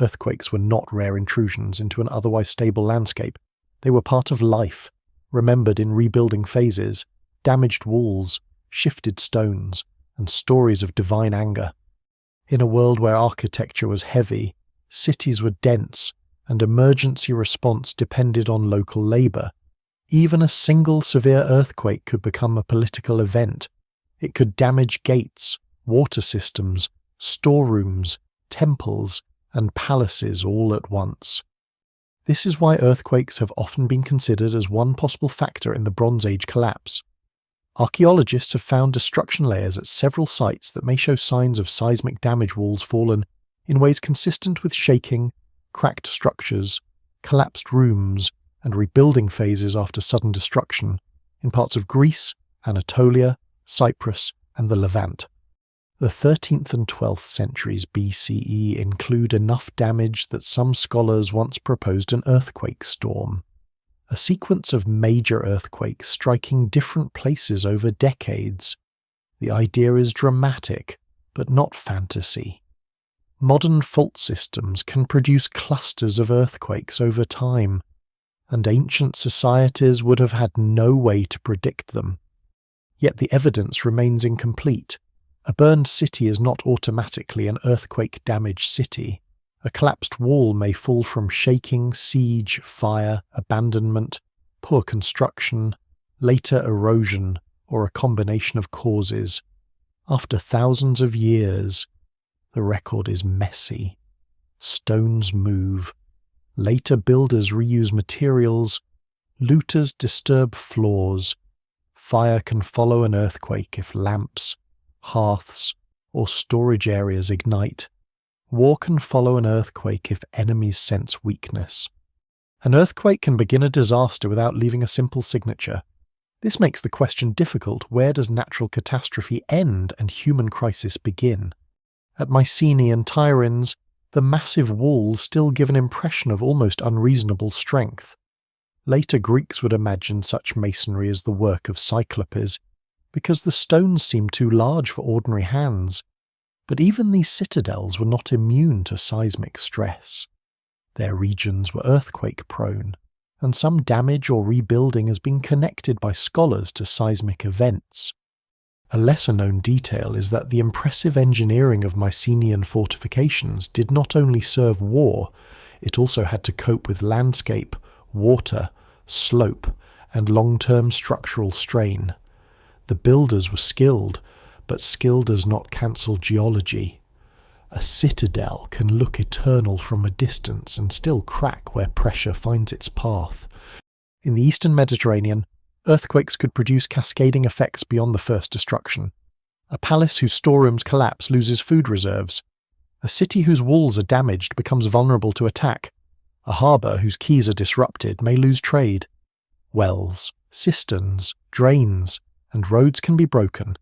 Earthquakes were not rare intrusions into an otherwise stable landscape. They were part of life, remembered in rebuilding phases, damaged walls, shifted stones, and stories of divine anger. In a world where architecture was heavy, cities were dense, and emergency response depended on local labour. Even a single severe earthquake could become a political event. It could damage gates, water systems, storerooms, temples, and palaces all at once. This is why earthquakes have often been considered as one possible factor in the Bronze Age collapse. Archaeologists have found destruction layers at several sites that may show signs of seismic damage walls fallen in ways consistent with shaking, cracked structures, collapsed rooms, and rebuilding phases after sudden destruction in parts of Greece, Anatolia, Cyprus, and the Levant. The 13th and 12th centuries BCE include enough damage that some scholars once proposed an earthquake storm, a sequence of major earthquakes striking different places over decades. The idea is dramatic, but not fantasy. Modern fault systems can produce clusters of earthquakes over time, and ancient societies would have had no way to predict them. Yet the evidence remains incomplete. A burned city is not automatically an earthquake-damaged city. A collapsed wall may fall from shaking, siege, fire, abandonment, poor construction, later erosion, or a combination of causes. After thousands of years, the record is messy. Stones move. Later builders reuse materials. Looters disturb floors. Fire can follow an earthquake if lamps, hearths, or storage areas ignite. War can follow an earthquake if enemies sense weakness. An earthquake can begin a disaster without leaving a simple signature. This makes the question difficult: where does natural catastrophe end and human crisis begin? At Mycenaean Tiryns, the massive walls still give an impression of almost unreasonable strength. Later Greeks would imagine such masonry as the work of cyclopes, because the stones seemed too large for ordinary hands. But even these citadels were not immune to seismic stress. Their regions were earthquake-prone, and some damage or rebuilding has been connected by scholars to seismic events. A lesser-known detail is that the impressive engineering of Mycenaean fortifications did not only serve war, it also had to cope with landscape, water, slope, and long-term structural strain. The builders were skilled, but skill does not cancel geology. A citadel can look eternal from a distance and still crack where pressure finds its path. In the eastern Mediterranean, earthquakes could produce cascading effects beyond the first destruction. A palace whose storerooms collapse loses food reserves. A city whose walls are damaged becomes vulnerable to attack. A harbour whose quays are disrupted may lose trade. Wells, cisterns, drains, and roads can be broken.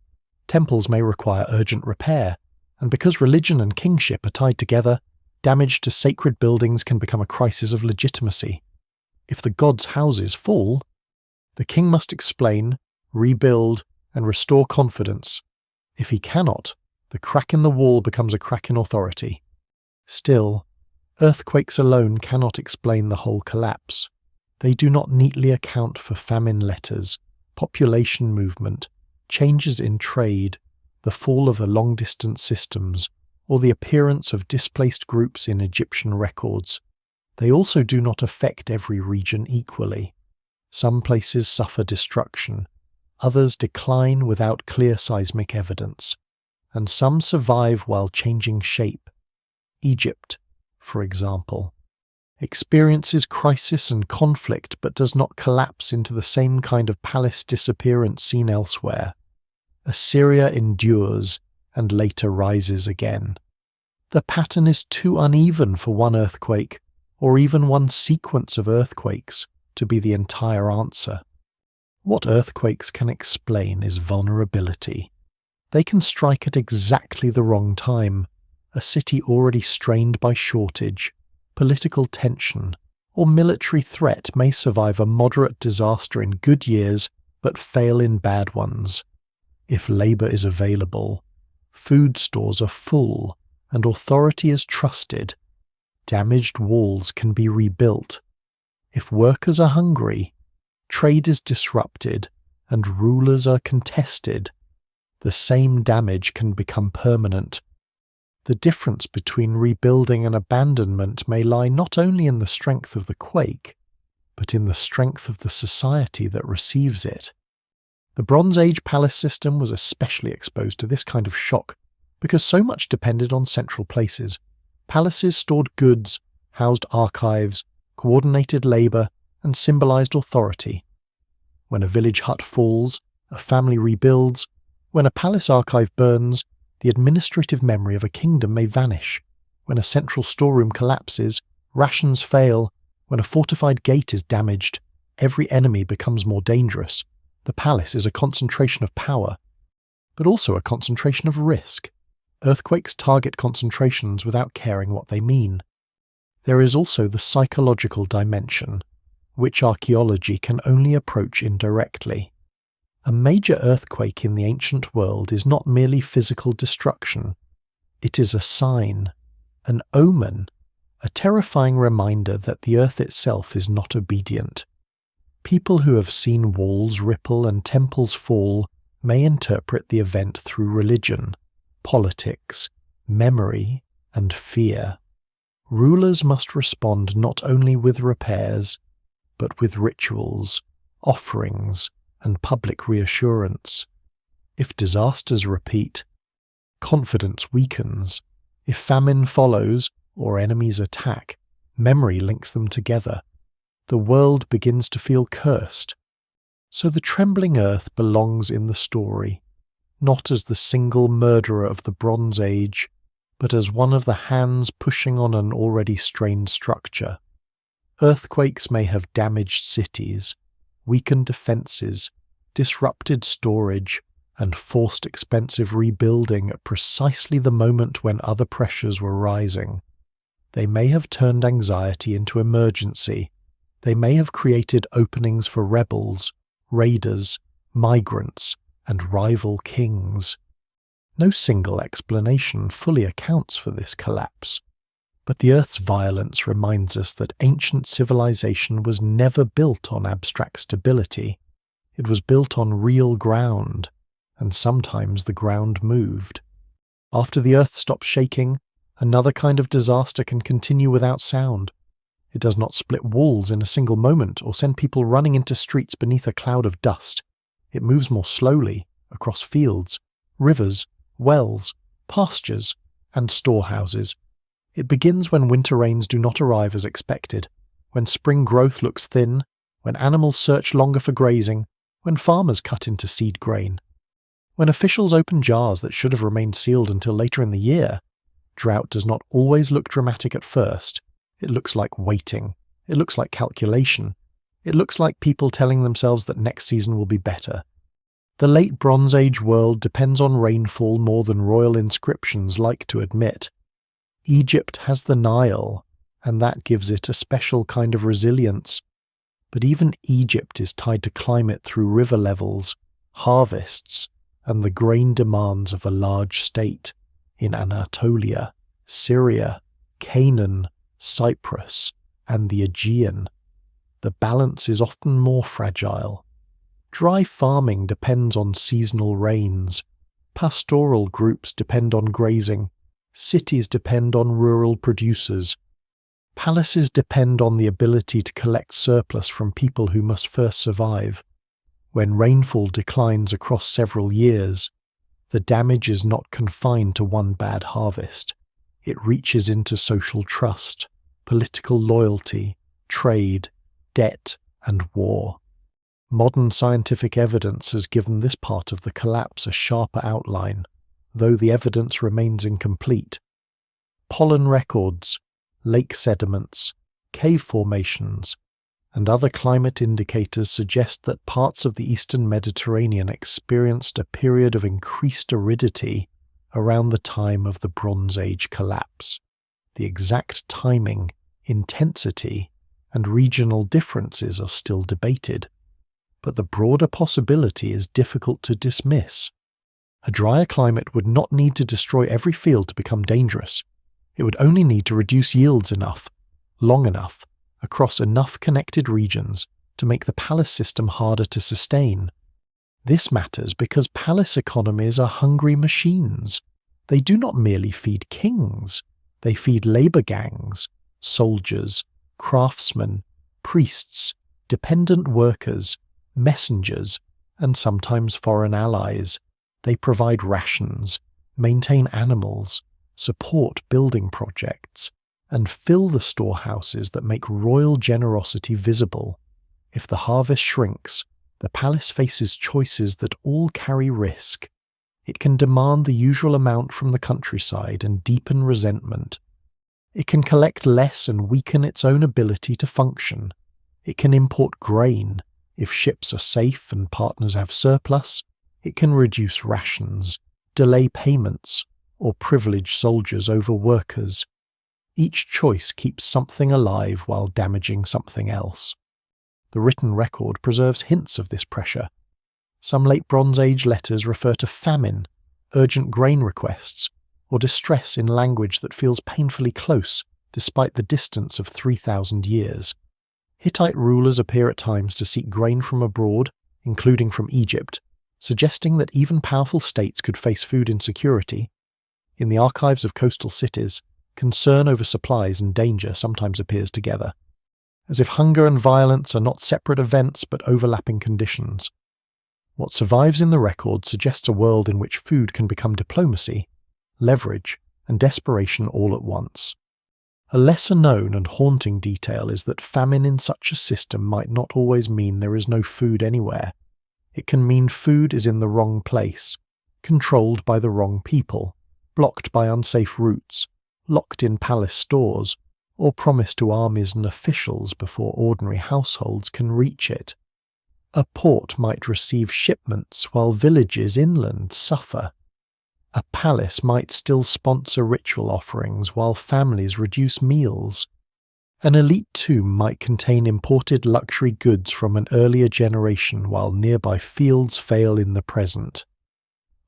Temples may require urgent repair, and because religion and kingship are tied together, damage to sacred buildings can become a crisis of legitimacy. If the gods' houses fall, the king must explain, rebuild, and restore confidence. If he cannot, the crack in the wall becomes a crack in authority. Still, earthquakes alone cannot explain the whole collapse. They do not neatly account for famine letters, population movement, changes in trade, the fall of long-distance systems, or the appearance of displaced groups in Egyptian records. They also do not affect every region equally. Some places suffer destruction, others decline without clear seismic evidence, and some survive while changing shape. Egypt, for example, experiences crisis and conflict but does not collapse into the same kind of palace disappearance seen elsewhere. Assyria endures and later rises again. The pattern is too uneven for one earthquake, or even one sequence of earthquakes, to be the entire answer. What earthquakes can explain is vulnerability. They can strike at exactly the wrong time, a city already strained by shortage, political tension, or military threat may survive a moderate disaster in good years but fail in bad ones. If labor is available, food stores are full, and authority is trusted, damaged walls can be rebuilt. If workers are hungry, trade is disrupted, and rulers are contested, the same damage can become permanent. The difference between rebuilding and abandonment may lie not only in the strength of the quake, but in the strength of the society that receives it. The Bronze Age palace system was especially exposed to this kind of shock because so much depended on central places. Palaces stored goods, housed archives, coordinated labor, and symbolized authority. When a village hut falls, a family rebuilds. When a palace archive burns, the administrative memory of a kingdom may vanish. When a central storeroom collapses, rations fail. When a fortified gate is damaged, every enemy becomes more dangerous. The palace is a concentration of power, but also a concentration of risk. Earthquakes target concentrations without caring what they mean. There is also the psychological dimension, which archaeology can only approach indirectly. A major earthquake in the ancient world is not merely physical destruction. It is a sign, an omen, a terrifying reminder that the earth itself is not obedient. People who have seen walls ripple and temples fall may interpret the event through religion, politics, memory, and fear. Rulers must respond not only with repairs, but with rituals, offerings, and public reassurance. If disasters repeat, confidence weakens. If famine follows, or enemies attack, memory links them together. The world begins to feel cursed. So the trembling earth belongs in the story, not as the single murderer of the Bronze Age, but as one of the hands pushing on an already strained structure. Earthquakes may have damaged cities, weakened defences, disrupted storage, and forced expensive rebuilding at precisely the moment when other pressures were rising. They may have turned anxiety into emergency. They may have created openings for rebels, raiders, migrants, and rival kings. No single explanation fully accounts for this collapse, but the Earth's violence reminds us that ancient civilization was never built on abstract stability. It was built on real ground, and sometimes the ground moved. After the Earth stops shaking, another kind of disaster can continue without sound. It does not split walls in a single moment or send people running into streets beneath a cloud of dust. It moves more slowly, across fields, rivers, wells, pastures, and storehouses. It begins when winter rains do not arrive as expected, when spring growth looks thin, when animals search longer for grazing, when farmers cut into seed grain. When officials open jars that should have remained sealed until later in the year, drought does not always look dramatic at first. It looks like waiting. It looks like calculation. It looks like people telling themselves that next season will be better. The late Bronze Age world depends on rainfall more than royal inscriptions like to admit. Egypt has the Nile, and that gives it a special kind of resilience. But even Egypt is tied to climate through river levels, harvests, and the grain demands of a large state in Anatolia, Syria, Canaan, Cyprus, and the Aegean. The balance is often more fragile. Dry farming depends on seasonal rains. Pastoral groups depend on grazing. Cities depend on rural producers. Palaces depend on the ability to collect surplus from people who must first survive. When rainfall declines across several years, the damage is not confined to one bad harvest. It reaches into social trust, political loyalty, trade, debt, and war. Modern scientific evidence has given this part of the collapse a sharper outline, though the evidence remains incomplete. Pollen records, lake sediments, cave formations, and other climate indicators suggest that parts of the eastern Mediterranean experienced a period of increased aridity around the time of the Bronze Age collapse. The exact timing, intensity, and regional differences are still debated, but the broader possibility is difficult to dismiss. A drier climate would not need to destroy every field to become dangerous. It would only need to reduce yields enough, long enough, across enough connected regions to make the palace system harder to sustain. This matters because palace economies are hungry machines. They do not merely feed kings, they feed labor gangs, soldiers, craftsmen, priests, dependent workers, messengers, and sometimes foreign allies. They provide rations, maintain animals, support building projects, and fill the storehouses that make royal generosity visible. If the harvest shrinks, the palace faces choices that all carry risk. It can demand the usual amount from the countryside and deepen resentment. It can collect less and weaken its own ability to function. It can import grain. If ships are safe and partners have surplus, it can reduce rations, delay payments, or privilege soldiers over workers. Each choice keeps something alive while damaging something else. The written record preserves hints of this pressure. Some late Bronze Age letters refer to famine, urgent grain requests, or distress in language that feels painfully close despite the distance of 3,000 years. Hittite rulers appear at times to seek grain from abroad, including from Egypt, suggesting that even powerful states could face food insecurity. In the archives of coastal cities, concern over supplies and danger sometimes appears together, as if hunger and violence are not separate events but overlapping conditions. What survives in the record suggests a world in which food can become diplomacy, leverage, and desperation all at once. A lesser-known and haunting detail is that famine in such a system might not always mean there is no food anywhere. It can mean food is in the wrong place, controlled by the wrong people, blocked by unsafe routes, locked in palace stores, or promised to armies and officials before ordinary households can reach it. A port might receive shipments while villages inland suffer. A palace might still sponsor ritual offerings while families reduce meals. An elite tomb might contain imported luxury goods from an earlier generation while nearby fields fail in the present.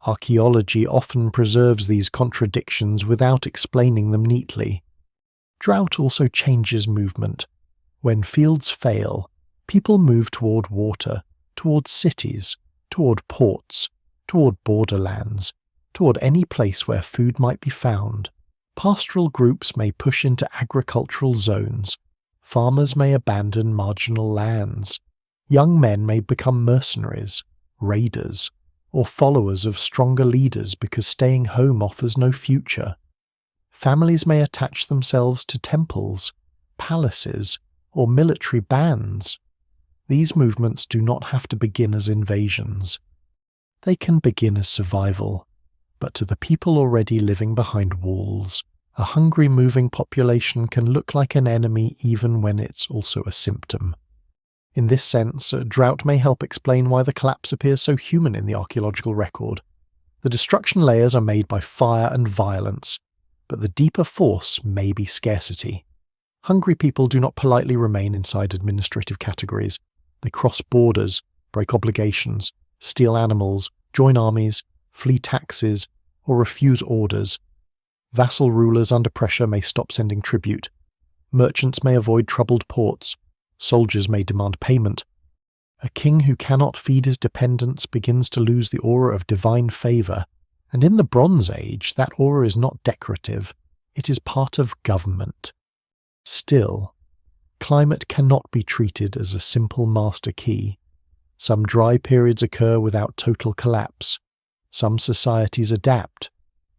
Archaeology often preserves these contradictions without explaining them neatly. Drought also changes movement. When fields fail, people move toward water, toward cities, toward ports, toward borderlands, toward any place where food might be found. Pastoral groups may push into agricultural zones. Farmers may abandon marginal lands. Young men may become mercenaries, raiders, or followers of stronger leaders because staying home offers no future. Families may attach themselves to temples, palaces, or military bands. These movements do not have to begin as invasions. They can begin as survival. But to the people already living behind walls, a hungry moving population can look like an enemy even when it's also a symptom. In this sense, drought may help explain why the collapse appears so human in the archaeological record. The destruction layers are made by fire and violence, but the deeper force may be scarcity. Hungry people do not politely remain inside administrative categories. They cross borders, break obligations, steal animals, join armies, flee taxes, or refuse orders. Vassal rulers under pressure may stop sending tribute. Merchants may avoid troubled ports. Soldiers may demand payment. A king who cannot feed his dependents begins to lose the aura of divine favour, and in the Bronze Age that aura is not decorative, it is part of government. Still, climate cannot be treated as a simple master key. Some dry periods occur without total collapse. Some societies adapt.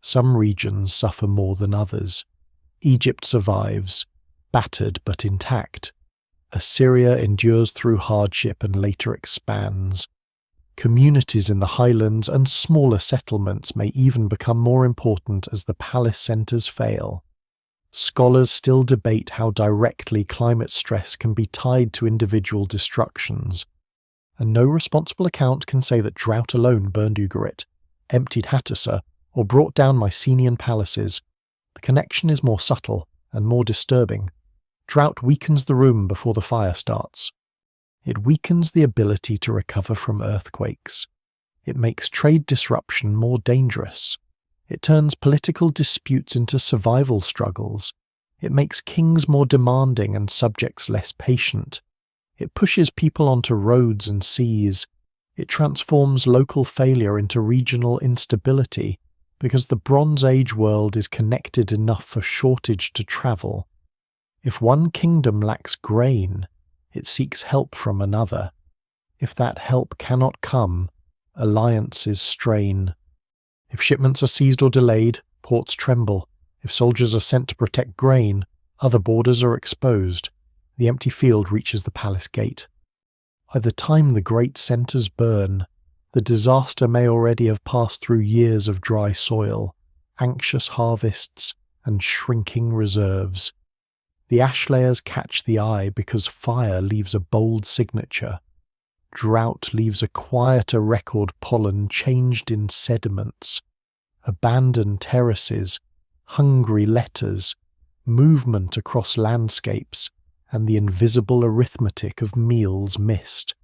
Some regions suffer more than others. Egypt survives, battered but intact. Assyria endures through hardship and later expands. Communities in the highlands and smaller settlements may even become more important as the palace centres fail. Scholars still debate how directly climate stress can be tied to individual destructions, and no responsible account can say that drought alone burned Ugarit, emptied Hattusa, or brought down Mycenaean palaces. The connection is more subtle and more disturbing. Drought weakens the room before the fire starts. It weakens the ability to recover from earthquakes. It makes trade disruption more dangerous. It turns political disputes into survival struggles. It makes kings more demanding and subjects less patient. It pushes people onto roads and seas. It transforms local failure into regional instability because the Bronze Age world is connected enough for shortage to travel. If one kingdom lacks grain, it seeks help from another. If that help cannot come, alliances strain. If shipments are seized or delayed, ports tremble. If soldiers are sent to protect grain, other borders are exposed. The empty field reaches the palace gate. By the time the great centres burn, the disaster may already have passed through years of dry soil, anxious harvests, and shrinking reserves. The ash layers catch the eye because fire leaves a bold signature. Drought leaves a quieter record, pollen changed in sediments. Abandoned terraces, hungry letters, movement across landscapes, and the invisible arithmetic of meals missed.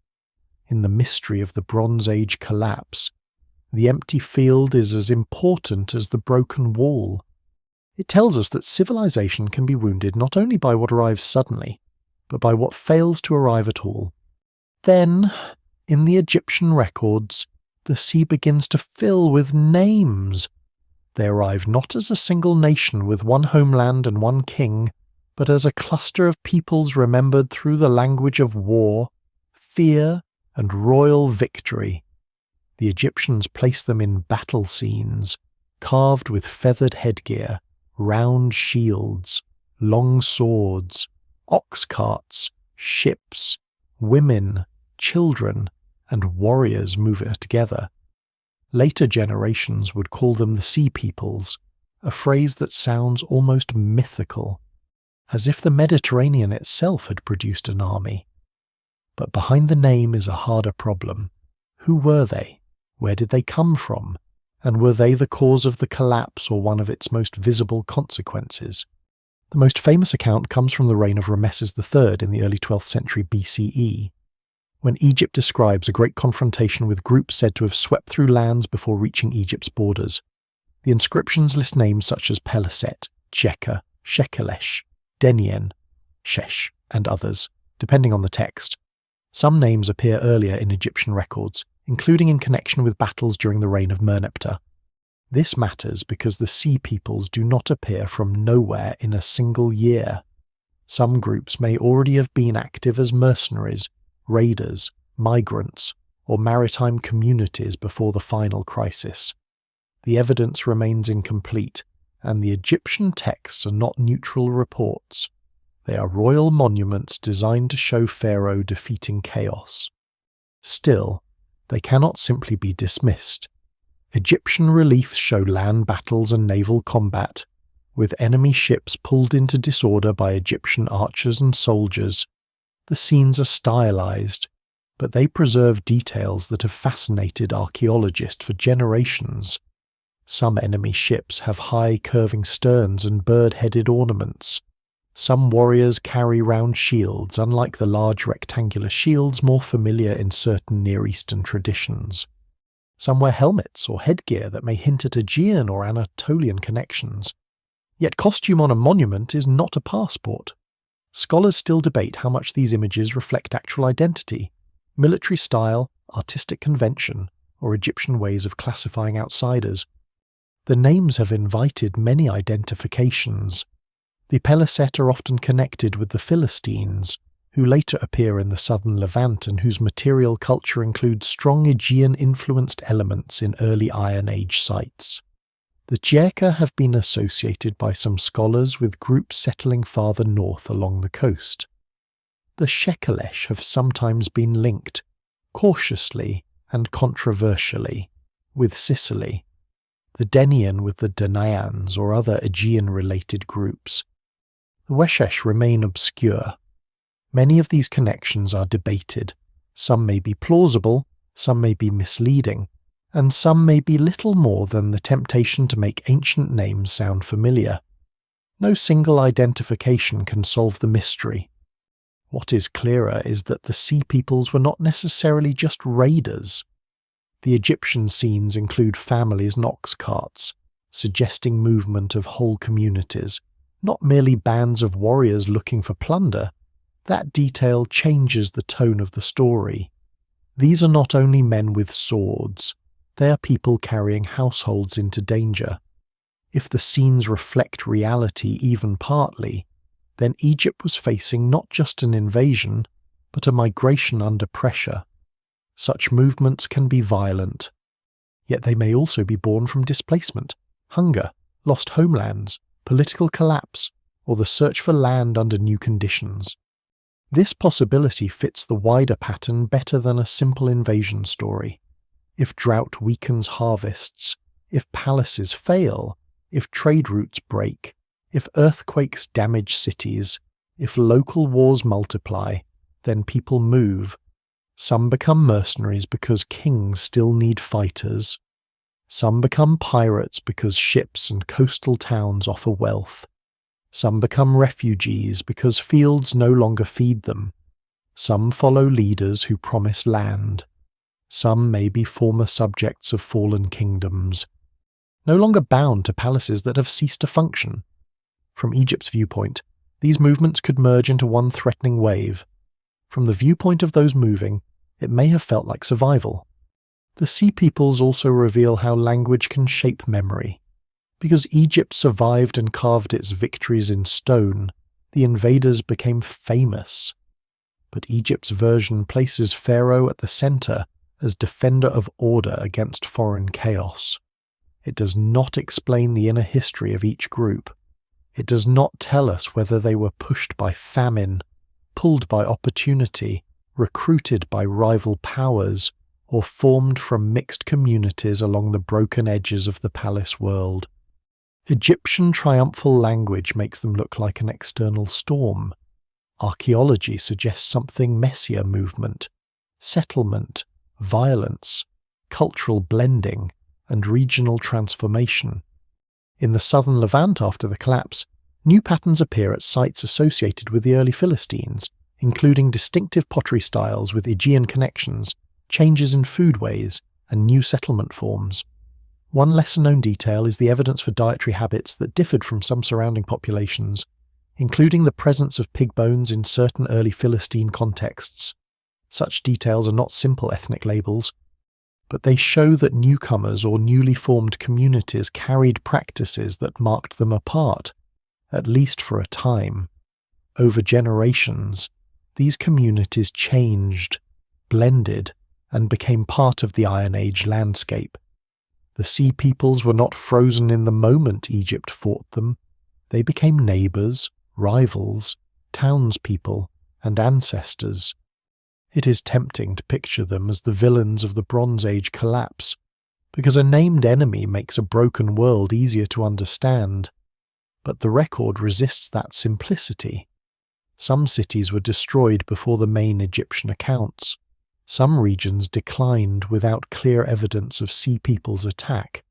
In the mystery of the Bronze Age collapse, the empty field is as important as the broken wall. It tells us that civilization can be wounded not only by what arrives suddenly, but by what fails to arrive at all. Then, in the Egyptian records, the sea begins to fill with names. They arrive not as a single nation with one homeland and one king, but as a cluster of peoples remembered through the language of war, fear, and royal victory. The Egyptians place them in battle scenes, carved with feathered headgear, round shields, long swords, ox carts, ships, women, children, and warriors move together. Later generations would call them the Sea Peoples, a phrase that sounds almost mythical, as if the Mediterranean itself had produced an army. But behind the name is a harder problem. Who were they? Where did they come from? And were they the cause of the collapse or one of its most visible consequences? The most famous account comes from the reign of Rameses III in the early 12th century BCE, when Egypt describes a great confrontation with groups said to have swept through lands before reaching Egypt's borders. The inscriptions list names such as Peliset, Cheka, Shekelesh, Denien, Shesh, and others, depending on the text. Some names appear earlier in Egyptian records, including in connection with battles during the reign of Merneptah. This matters because the Sea Peoples do not appear from nowhere in a single year. Some groups may already have been active as mercenaries, raiders, migrants, or maritime communities before the final crisis. The evidence remains incomplete, and the Egyptian texts are not neutral reports. They are royal monuments designed to show Pharaoh defeating chaos. Still, they cannot simply be dismissed. Egyptian reliefs show land battles and naval combat, with enemy ships pulled into disorder by Egyptian archers and soldiers. The scenes are stylized, but they preserve details that have fascinated archaeologists for generations. Some enemy ships have high curving sterns and bird-headed ornaments. Some warriors carry round shields, unlike the large rectangular shields more familiar in certain Near Eastern traditions. Some wear helmets or headgear that may hint at Aegean or Anatolian connections. Yet costume on a monument is not a passport. Scholars still debate how much these images reflect actual identity, military style, artistic convention, or Egyptian ways of classifying outsiders. The names have invited many identifications. The Peliset are often connected with the Philistines, who later appear in the southern Levant and whose material culture includes strong Aegean-influenced elements in early Iron Age sites. The Djerka have been associated by some scholars with groups settling farther north along the coast. The Shekelesh have sometimes been linked, cautiously and controversially, with Sicily, the Denian with the Danayans or other Aegean-related groups. The Weshesh remain obscure. Many of these connections are debated. Some may be plausible, some may be misleading, and some may be little more than the temptation to make ancient names sound familiar. No single identification can solve the mystery. What is clearer is that the Sea Peoples were not necessarily just raiders. The Egyptian scenes include families and ox carts, suggesting movement of whole communities, not merely bands of warriors looking for plunder. That detail changes the tone of the story. These are not only men with swords, they are people carrying households into danger. If the scenes reflect reality even partly, then Egypt was facing not just an invasion, but a migration under pressure. Such movements can be violent, yet they may also be born from displacement, hunger, lost homelands, political collapse, or the search for land under new conditions. This possibility fits the wider pattern better than a simple invasion story. If drought weakens harvests, if palaces fail, if trade routes break, if earthquakes damage cities, if local wars multiply, then people move. Some become mercenaries because kings still need fighters. Some become pirates because ships and coastal towns offer wealth. Some become refugees because fields no longer feed them. Some follow leaders who promise land. Some may be former subjects of fallen kingdoms, no longer bound to palaces that have ceased to function. From Egypt's viewpoint, these movements could merge into one threatening wave. From the viewpoint of those moving, it may have felt like survival. The Sea Peoples also reveal how language can shape memory. Because Egypt survived and carved its victories in stone, the invaders became famous. But Egypt's version places Pharaoh at the center as defender of order against foreign chaos. It does not explain the inner history of each group. It does not tell us whether they were pushed by famine, pulled by opportunity, recruited by rival powers, or formed from mixed communities along the broken edges of the palace world. Egyptian triumphal language makes them look like an external storm. Archaeology suggests something messier: movement, settlement, violence, cultural blending, and regional transformation. In the southern Levant after the collapse, new patterns appear at sites associated with the early Philistines, including distinctive pottery styles with Aegean connections, changes in foodways, and new settlement forms. One lesser-known detail is the evidence for dietary habits that differed from some surrounding populations, including the presence of pig bones in certain early Philistine contexts. Such details are not simple ethnic labels, but they show that newcomers or newly formed communities carried practices that marked them apart, at least for a time. Over generations, these communities changed, blended, and became part of the Iron Age landscape. The Sea Peoples were not frozen in the moment Egypt fought them. They became neighbours, rivals, townspeople, and ancestors. It is tempting to picture them as the villains of the Bronze Age collapse, because a named enemy makes a broken world easier to understand. But the record resists that simplicity. Some cities were destroyed before the main Egyptian accounts. Some regions declined without clear evidence of Sea People's attack.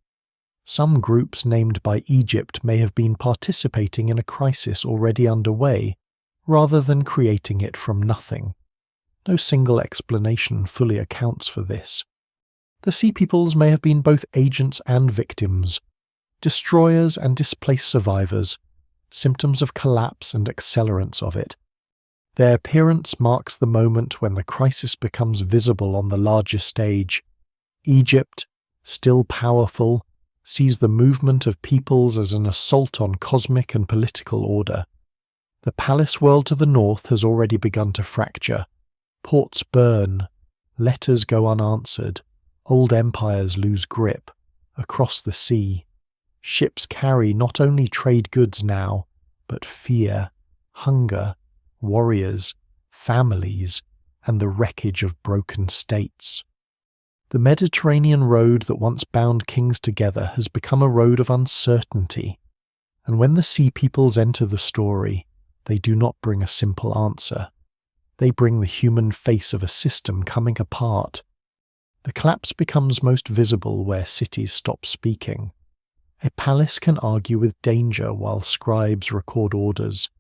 Some groups named by Egypt may have been participating in a crisis already underway, rather than creating it from nothing. No single explanation fully accounts for this. The Sea Peoples may have been both agents and victims, destroyers and displaced survivors, symptoms of collapse and accelerants of it. Their appearance marks the moment when the crisis becomes visible on the larger stage. Egypt, still powerful, sees the movement of peoples as an assault on cosmic and political order. The palace world to the north has already begun to fracture. Ports burn, letters go unanswered, old empires lose grip. Across the sea, ships carry not only trade goods now, but fear, hunger, warriors, families, and the wreckage of broken states. The Mediterranean road that once bound kings together has become a road of uncertainty, and when the Sea Peoples enter the story, they do not bring a simple answer. They bring the human face of a system coming apart. The collapse becomes most visible where cities stop speaking. A palace can argue with danger while scribes record orders,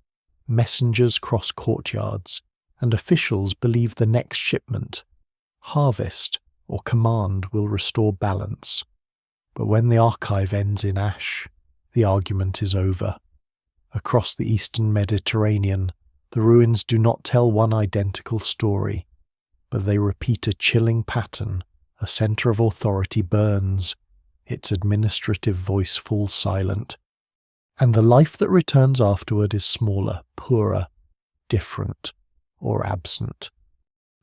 messengers cross courtyards, and officials believe the next shipment, harvest, or command will restore balance. But when the archive ends in ash, the argument is over. Across the eastern Mediterranean, the ruins do not tell one identical story, but they repeat a chilling pattern. A centre of authority burns, its administrative voice falls silent, and the life that returns afterward is smaller, poorer, different, or absent.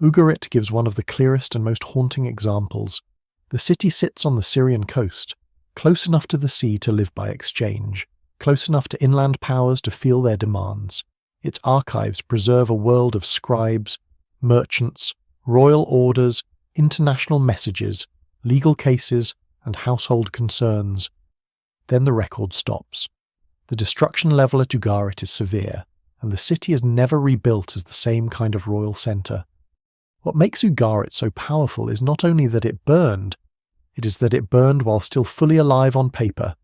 Ugarit gives one of the clearest and most haunting examples. The city sits on the Syrian coast, close enough to the sea to live by exchange, close enough to inland powers to feel their demands. Its archives preserve a world of scribes, merchants, royal orders, international messages, legal cases, and household concerns. Then the record stops. The destruction level at Ugarit is severe, and the city is never rebuilt as the same kind of royal centre. What makes Ugarit so powerful is not only that it burned, it is that it burned while still fully alive on paper.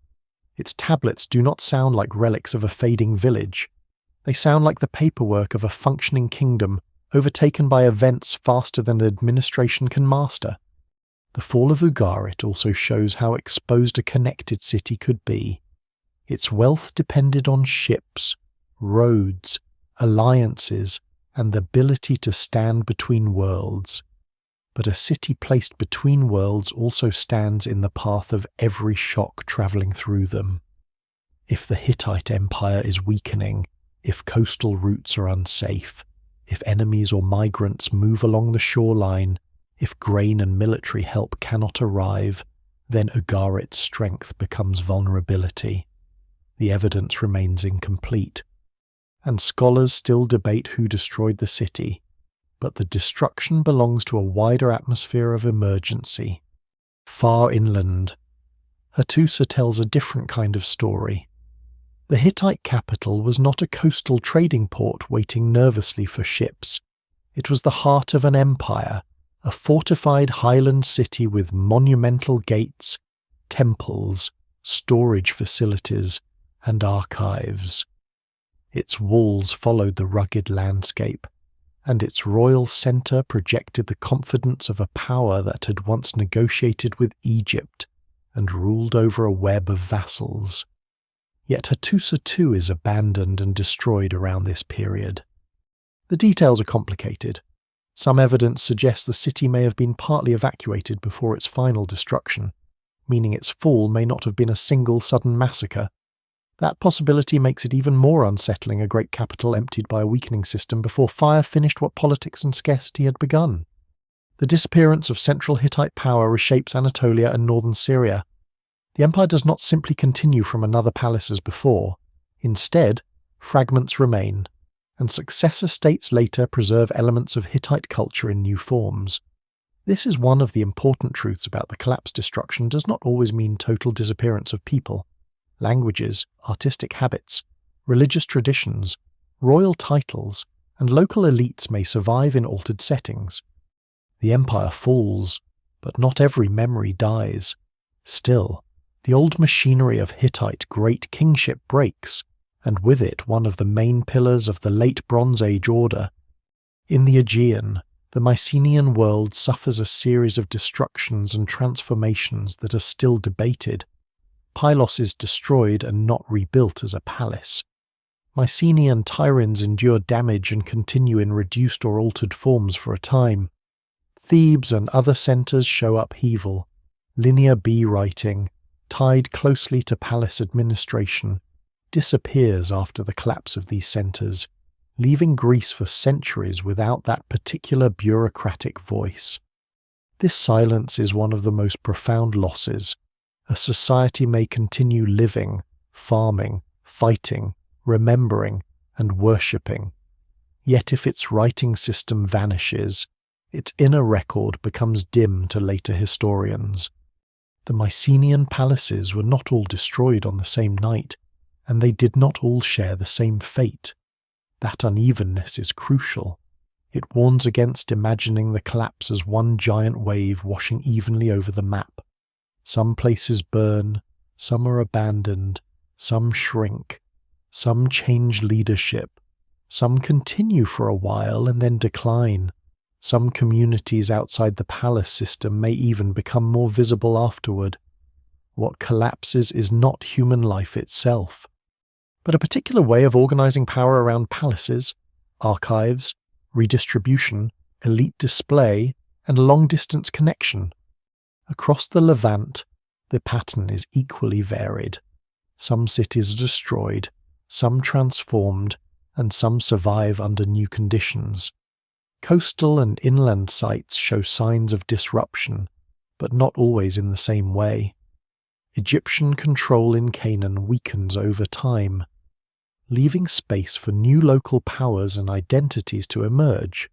Its tablets do not sound like relics of a fading village. They sound like the paperwork of a functioning kingdom overtaken by events faster than the administration can master. The fall of Ugarit also shows how exposed a connected city could be. Its wealth depended on ships, roads, alliances, and the ability to stand between worlds. But a city placed between worlds also stands in the path of every shock travelling through them. If the Hittite Empire is weakening, if coastal routes are unsafe, if enemies or migrants move along the shoreline, if grain and military help cannot arrive, then Ugarit's strength becomes vulnerability. The evidence remains incomplete, and scholars still debate who destroyed the city, but the destruction belongs to a wider atmosphere of emergency. Far inland, Hattusa tells a different kind of story. The Hittite capital was not a coastal trading port waiting nervously for ships. It was the heart of an empire, a fortified highland city with monumental gates, temples, storage facilities, and archives. Its walls followed the rugged landscape, and its royal centre projected the confidence of a power that had once negotiated with Egypt and ruled over a web of vassals. Yet Hattusa too is abandoned and destroyed around this period. The details are complicated. Some evidence suggests the city may have been partly evacuated before its final destruction, meaning its fall may not have been a single sudden massacre. That possibility makes it even more unsettling, a great capital emptied by a weakening system before fire finished what politics and scarcity had begun. The disappearance of central Hittite power reshapes Anatolia and northern Syria. The empire does not simply continue from another palace as before. Instead, fragments remain, and successor states later preserve elements of Hittite culture in new forms. This is one of the important truths about the collapse. Destruction does not always mean total disappearance of people. Languages, artistic habits, religious traditions, royal titles, and local elites may survive in altered settings. The empire falls, but not every memory dies. Still, the old machinery of Hittite great kingship breaks, and with it one of the main pillars of the late Bronze Age order. In the Aegean, the Mycenaean world suffers a series of destructions and transformations that are still debated. Pylos is destroyed and not rebuilt as a palace. Mycenaean Tyrians endure damage and continue in reduced or altered forms for a time. Thebes and other centres show upheaval. Linear B writing, tied closely to palace administration, disappears after the collapse of these centres, leaving Greece for centuries without that particular bureaucratic voice. This silence is one of the most profound losses. A society may continue living, farming, fighting, remembering, and worshipping. Yet if its writing system vanishes, its inner record becomes dim to later historians. The Mycenaean palaces were not all destroyed on the same night, and they did not all share the same fate. That unevenness is crucial. It warns against imagining the collapse as one giant wave washing evenly over the map. Some places burn, some are abandoned, some shrink, some change leadership, some continue for a while and then decline. Some communities outside the palace system may even become more visible afterward. What collapses is not human life itself, but a particular way of organizing power around palaces, archives, redistribution, elite display, and long-distance connection. Across the Levant, the pattern is equally varied. Some cities are destroyed, some transformed, and some survive under new conditions. Coastal and inland sites show signs of disruption, but not always in the same way. Egyptian control in Canaan weakens over time, leaving space for new local powers and identities to emerge.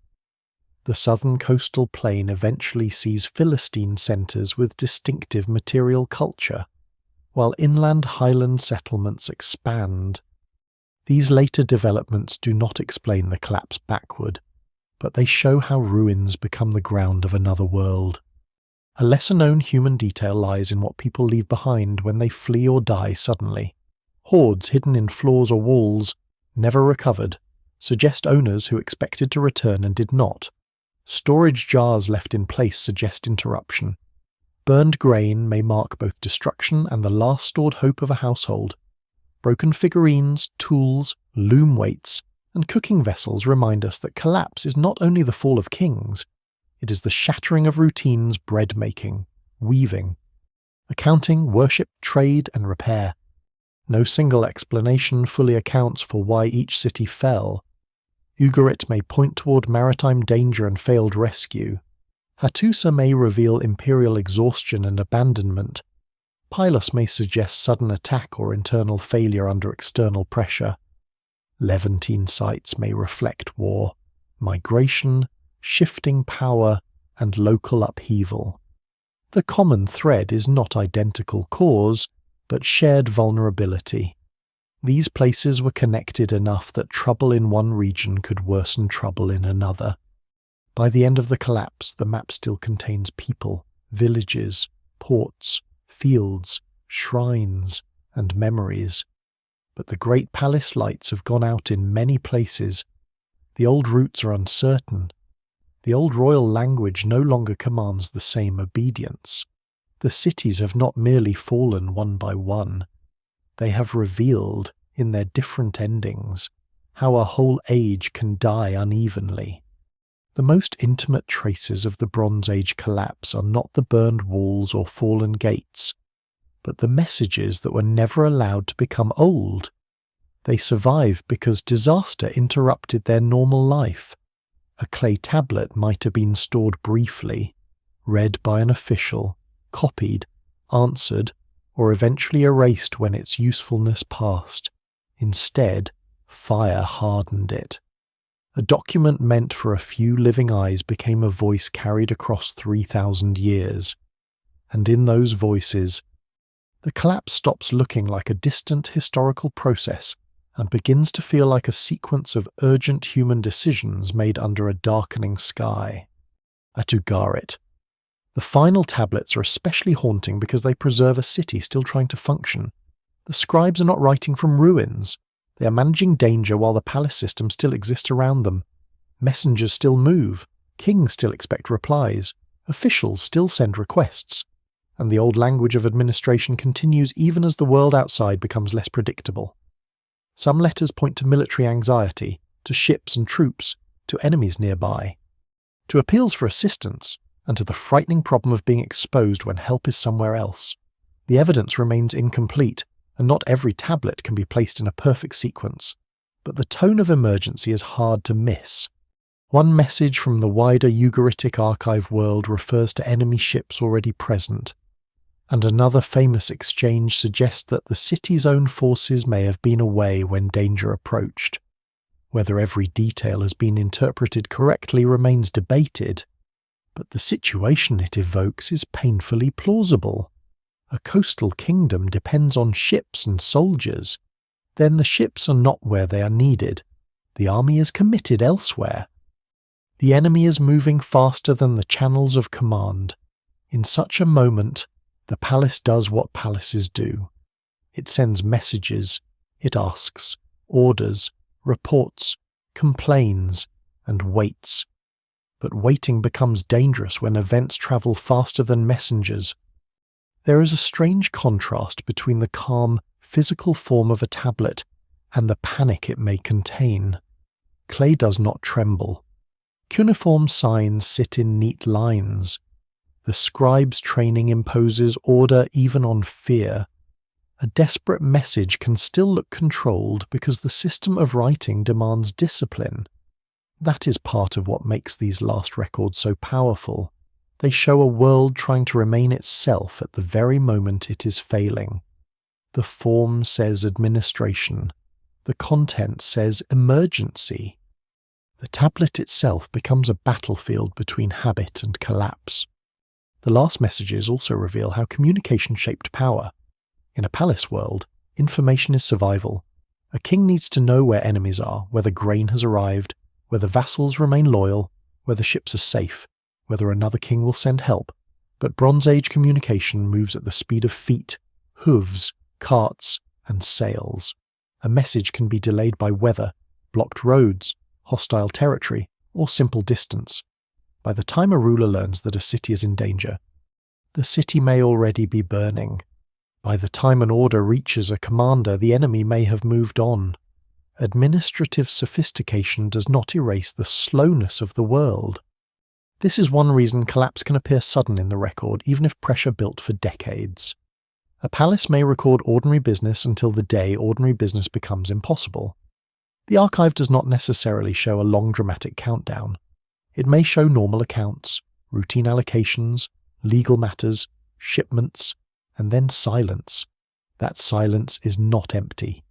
The southern coastal plain eventually sees Philistine centres with distinctive material culture, while inland highland settlements expand. These later developments do not explain the collapse backward, but they show how ruins become the ground of another world. A lesser-known human detail lies in what people leave behind when they flee or die suddenly. Hoards hidden in floors or walls, never recovered, suggest owners who expected to return and did not. Storage jars left in place suggest interruption. Burned grain may mark both destruction and the last stored hope of a household. Broken figurines, tools, loom weights, and cooking vessels remind us that collapse is not only the fall of kings, it is the shattering of routines, bread-making, weaving, accounting, worship, trade, and repair. No single explanation fully accounts for why each city fell. Ugarit may point toward maritime danger and failed rescue. Hattusa may reveal imperial exhaustion and abandonment. Pylos may suggest sudden attack or internal failure under external pressure. Levantine sites may reflect war, migration, shifting power, and local upheaval. The common thread is not identical cause, but shared vulnerability. These places were connected enough that trouble in one region could worsen trouble in another. By the end of the collapse, the map still contains people, villages, ports, fields, shrines, and memories. But the great palace lights have gone out in many places. The old routes are uncertain. The old royal language no longer commands the same obedience. The cities have not merely fallen one by one. They have revealed, in their different endings, how a whole age can die unevenly. The most intimate traces of the Bronze Age collapse are not the burned walls or fallen gates, but the messages that were never allowed to become old. They survive because disaster interrupted their normal life. A clay tablet might have been stored briefly, read by an official, copied, answered, or eventually erased when its usefulness passed. Instead, fire hardened it. A document meant for a few living eyes became a voice carried across 3,000 years. And in those voices, the collapse stops looking like a distant historical process and begins to feel like a sequence of urgent human decisions made under a darkening sky. Atugarit. The final tablets are especially haunting because they preserve a city still trying to function. The scribes are not writing from ruins. They are managing danger while the palace system still exists around them. Messengers still move. Kings still expect replies. Officials still send requests. And the old language of administration continues even as the world outside becomes less predictable. Some letters point to military anxiety, to ships and troops, to enemies nearby, to appeals for assistance, and to the frightening problem of being exposed when help is somewhere else. The evidence remains incomplete, and not every tablet can be placed in a perfect sequence, but the tone of emergency is hard to miss. One message from the wider Ugaritic archive world refers to enemy ships already present, and another famous exchange suggests that the city's own forces may have been away when danger approached. Whether every detail has been interpreted correctly remains debated, but the situation it evokes is painfully plausible. A coastal kingdom depends on ships and soldiers. Then the ships are not where they are needed. The army is committed elsewhere. The enemy is moving faster than the channels of command. In such a moment, the palace does what palaces do. It sends messages, it asks, orders, reports, complains, and waits. But waiting becomes dangerous when events travel faster than messengers. There is a strange contrast between the calm, physical form of a tablet and the panic it may contain. Clay does not tremble. Cuneiform signs sit in neat lines. The scribe's training imposes order even on fear. A desperate message can still look controlled because the system of writing demands discipline. That is part of what makes these last records so powerful. They show a world trying to remain itself at the very moment it is failing. The form says administration. The content says emergency. The tablet itself becomes a battlefield between habit and collapse. The last messages also reveal how communication shaped power. In a palace world, information is survival. A king needs to know where enemies are, whether grain has arrived, whether vassals remain loyal, whether ships are safe, whether another king will send help. But Bronze Age communication moves at the speed of feet, hooves, carts, and sails. A message can be delayed by weather, blocked roads, hostile territory, or simple distance. By the time a ruler learns that a city is in danger, the city may already be burning. By the time an order reaches a commander, the enemy may have moved on. Administrative sophistication does not erase the slowness of the world. This is one reason collapse can appear sudden in the record, even if pressure built for decades. A palace may record ordinary business until the day ordinary business becomes impossible. The archive does not necessarily show a long dramatic countdown. It may show normal accounts, routine allocations, legal matters, shipments, and then silence. That silence is not empty.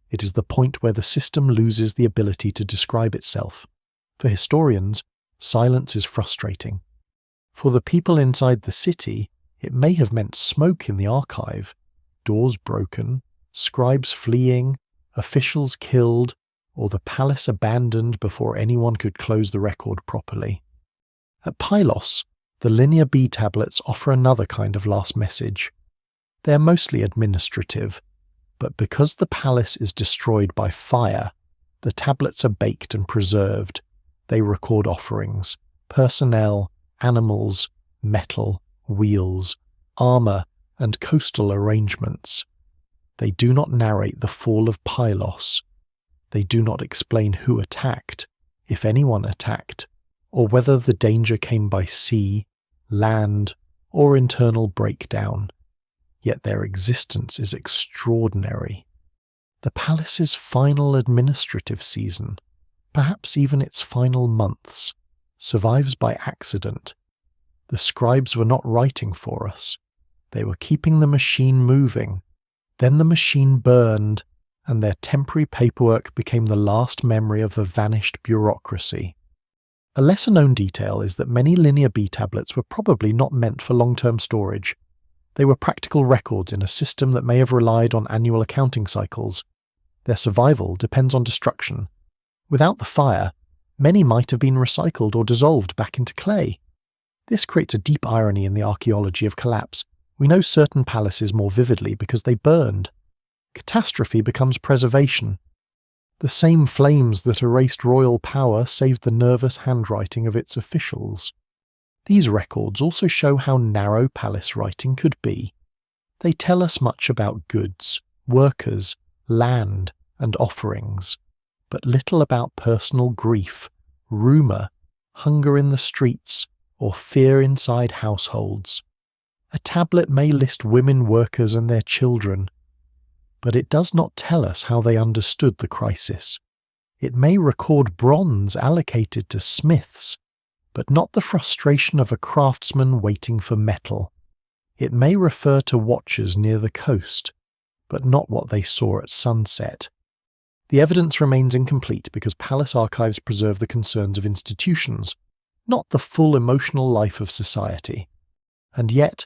It is the point where the system loses the ability to describe itself. For historians, silence is frustrating. For the people inside the city, it may have meant smoke in the archive, doors broken, scribes fleeing, officials killed, or the palace abandoned before anyone could close the record properly. At Pylos, the Linear B tablets offer another kind of last message. They are mostly administrative, but because the palace is destroyed by fire, the tablets are baked and preserved. They record offerings, personnel, animals, metal, wheels, armor, and coastal arrangements. They do not narrate the fall of Pylos. They do not explain who attacked, if anyone attacked, or whether the danger came by sea, land, or internal breakdown. Yet their existence is extraordinary. The palace's final administrative season, perhaps even its final months, survives by accident. The scribes were not writing for us. They were keeping the machine moving. Then the machine burned, and their temporary paperwork became the last memory of a vanished bureaucracy. A lesser-known detail is that many Linear B tablets were probably not meant for long-term storage. They were practical records in a system that may have relied on annual accounting cycles. Their survival depends on destruction. Without the fire, many might have been recycled or dissolved back into clay. This creates a deep irony in the archaeology of collapse. We know certain palaces more vividly because they burned. Catastrophe becomes preservation. The same flames that erased royal power saved the nervous handwriting of its officials. These records also show how narrow palace writing could be. They tell us much about goods, workers, land, and offerings, but little about personal grief, rumour, hunger in the streets, or fear inside households. A tablet may list women workers and their children, but it does not tell us how they understood the crisis. It may record bronze allocated to smiths, but not the frustration of a craftsman waiting for metal. It may refer to watchers near the coast, but not what they saw at sunset. The evidence remains incomplete because palace archives preserve the concerns of institutions, not the full emotional life of society. And yet,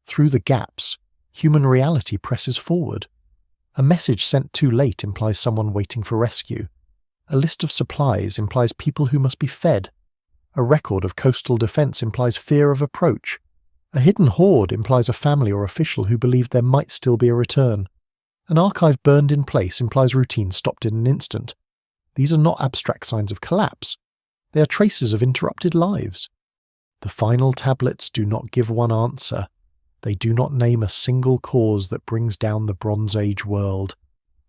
through the gaps, human reality presses forward. A message sent too late implies someone waiting for rescue. A list of supplies implies people who must be fed. A record of coastal defence implies fear of approach. A hidden hoard implies a family or official who believed there might still be a return. An archive burned in place implies routine stopped in an instant. These are not abstract signs of collapse. They are traces of interrupted lives. The final tablets do not give one answer. They do not name a single cause that brings down the Bronze Age world.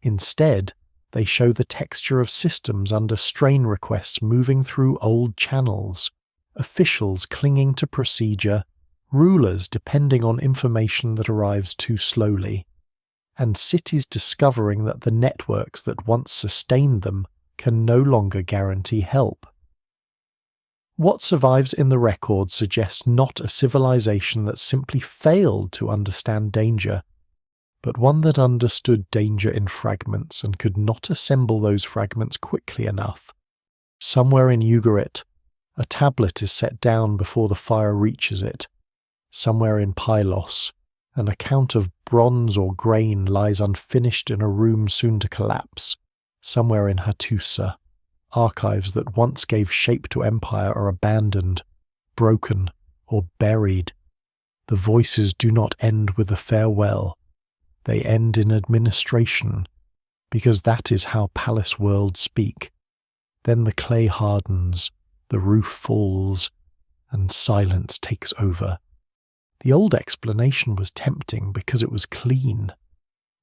Instead, they show the texture of systems under strain requests moving through old channels, officials clinging to procedure, rulers depending on information that arrives too slowly, and cities discovering that the networks that once sustained them can no longer guarantee help. What survives in the record suggests not a civilization that simply failed to understand danger, but one that understood danger in fragments and could not assemble those fragments quickly enough. Somewhere in Ugarit, a tablet is set down before the fire reaches it. Somewhere in Pylos, an account of bronze or grain lies unfinished in a room soon to collapse. Somewhere in Hattusa, archives that once gave shape to empire are abandoned, broken, or buried. The voices do not end with a farewell. They end in administration, because that is how palace worlds speak. Then the clay hardens, the roof falls, and silence takes over. The old explanation was tempting because it was clean.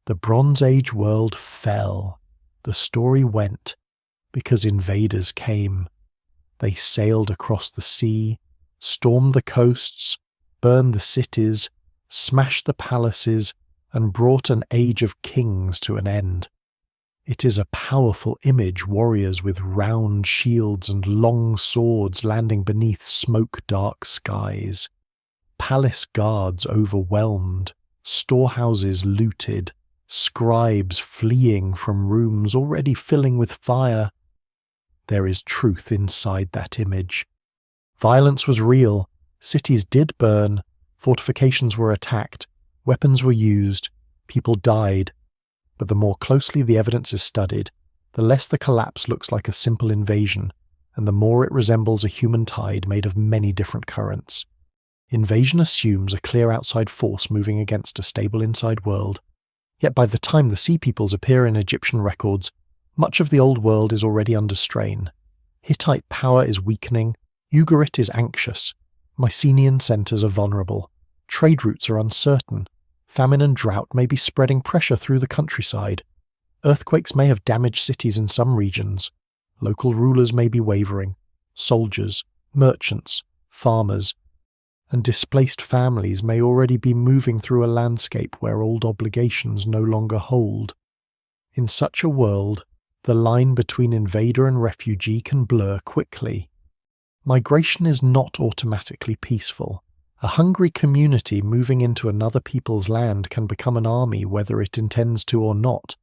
The Bronze Age world fell. The story went, because invaders came. They sailed across the sea, stormed the coasts, burned the cities, smashed the palaces, and brought an age of kings to an end. It is a powerful image, warriors with round shields and long swords landing beneath smoke-dark skies. Palace guards overwhelmed, storehouses looted, scribes fleeing from rooms already filling with fire. There is truth inside that image. Violence was real, cities did burn, fortifications were attacked, weapons were used, people died. But the more closely the evidence is studied, the less the collapse looks like a simple invasion, and the more it resembles a human tide made of many different currents. Invasion assumes a clear outside force moving against a stable inside world. Yet by the time the Sea Peoples appear in Egyptian records, much of the old world is already under strain. Hittite power is weakening, Ugarit is anxious, Mycenaean centres are vulnerable, trade routes are uncertain, famine and drought may be spreading pressure through the countryside, earthquakes may have damaged cities in some regions, local rulers may be wavering, soldiers, merchants, farmers, and displaced families may already be moving through a landscape where old obligations no longer hold. In such a world, the line between invader and refugee can blur quickly. Migration is not automatically peaceful. A hungry community moving into another people's land can become an army whether it intends to or not.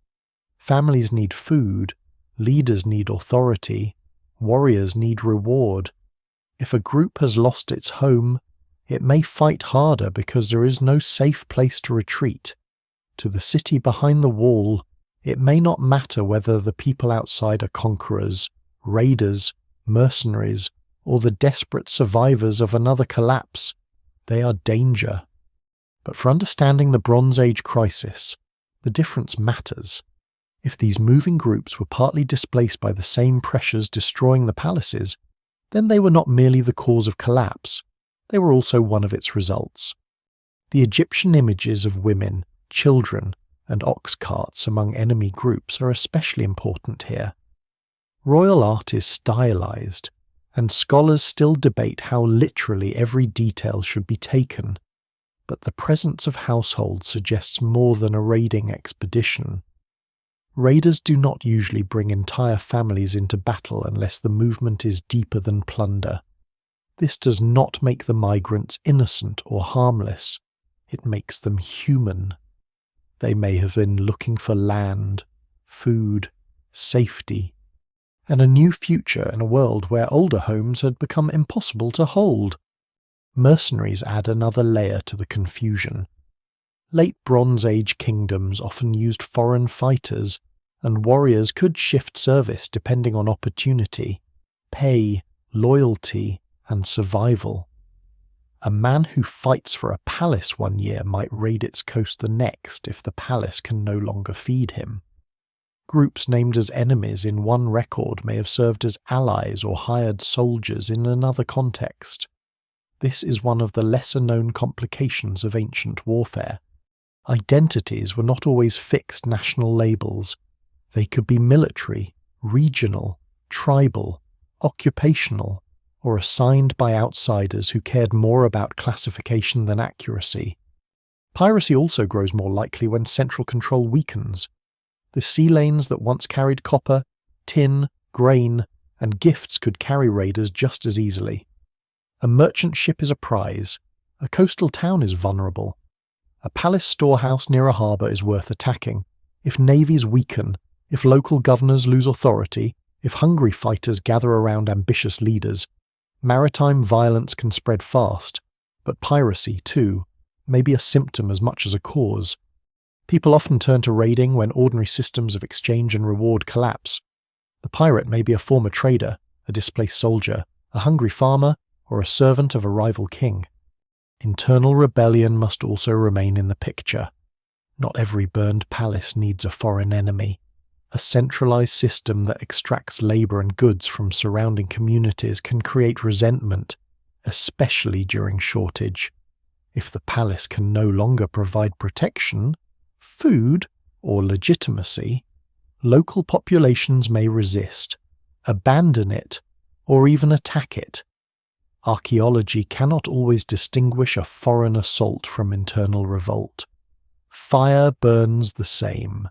Families need food, leaders need authority, warriors need reward. If a group has lost its home, it may fight harder because there is no safe place to retreat. To the city behind the wall, It may not matter whether the people outside are conquerors, raiders, mercenaries, or the desperate survivors of another collapse. They are danger. But for understanding the Bronze Age crisis, the difference matters. If these moving groups were partly displaced by the same pressures destroying the palaces, then they were not merely the cause of collapse, they were also one of its results. The Egyptian images of women, children, and ox carts among enemy groups are especially important here. Royal art is stylized, and scholars still debate how literally every detail should be taken, but the presence of households suggests more than a raiding expedition. Raiders do not usually bring entire families into battle unless the movement is deeper than plunder. This does not make the migrants innocent or harmless. It makes them human. They may have been looking for land, food, safety, and a new future in a world where older homes had become impossible to hold. Mercenaries add another layer to the confusion. Late Bronze Age kingdoms often used foreign fighters, and warriors could shift service depending on opportunity, pay, loyalty, and survival. A man who fights for a palace one year might raid its coast the next if the palace can no longer feed him. Groups named as enemies in one record may have served as allies or hired soldiers in another context. This is one of the lesser-known complications of ancient warfare. Identities were not always fixed national labels. They could be military, regional, tribal, occupational, or assigned by outsiders who cared more about classification than accuracy. Piracy also grows more likely when central control weakens. The sea lanes that once carried copper, tin, grain, and gifts could carry raiders just as easily. A merchant ship is a prize. A coastal town is vulnerable. A palace storehouse near a harbour is worth attacking. If navies weaken, if local governors lose authority, if hungry fighters gather around ambitious leaders, maritime violence can spread fast, but piracy, too, may be a symptom as much as a cause. People often turn to raiding when ordinary systems of exchange and reward collapse. The pirate may be a former trader, a displaced soldier, a hungry farmer, or a servant of a rival king. Internal rebellion must also remain in the picture. Not every burned palace needs a foreign enemy. A centralized system that extracts labor and goods from surrounding communities can create resentment, especially during shortage. If the palace can no longer provide protection, food, or legitimacy, local populations may resist, abandon it, or even attack it. Archaeology cannot always distinguish a foreign assault from internal revolt. Fire burns the same.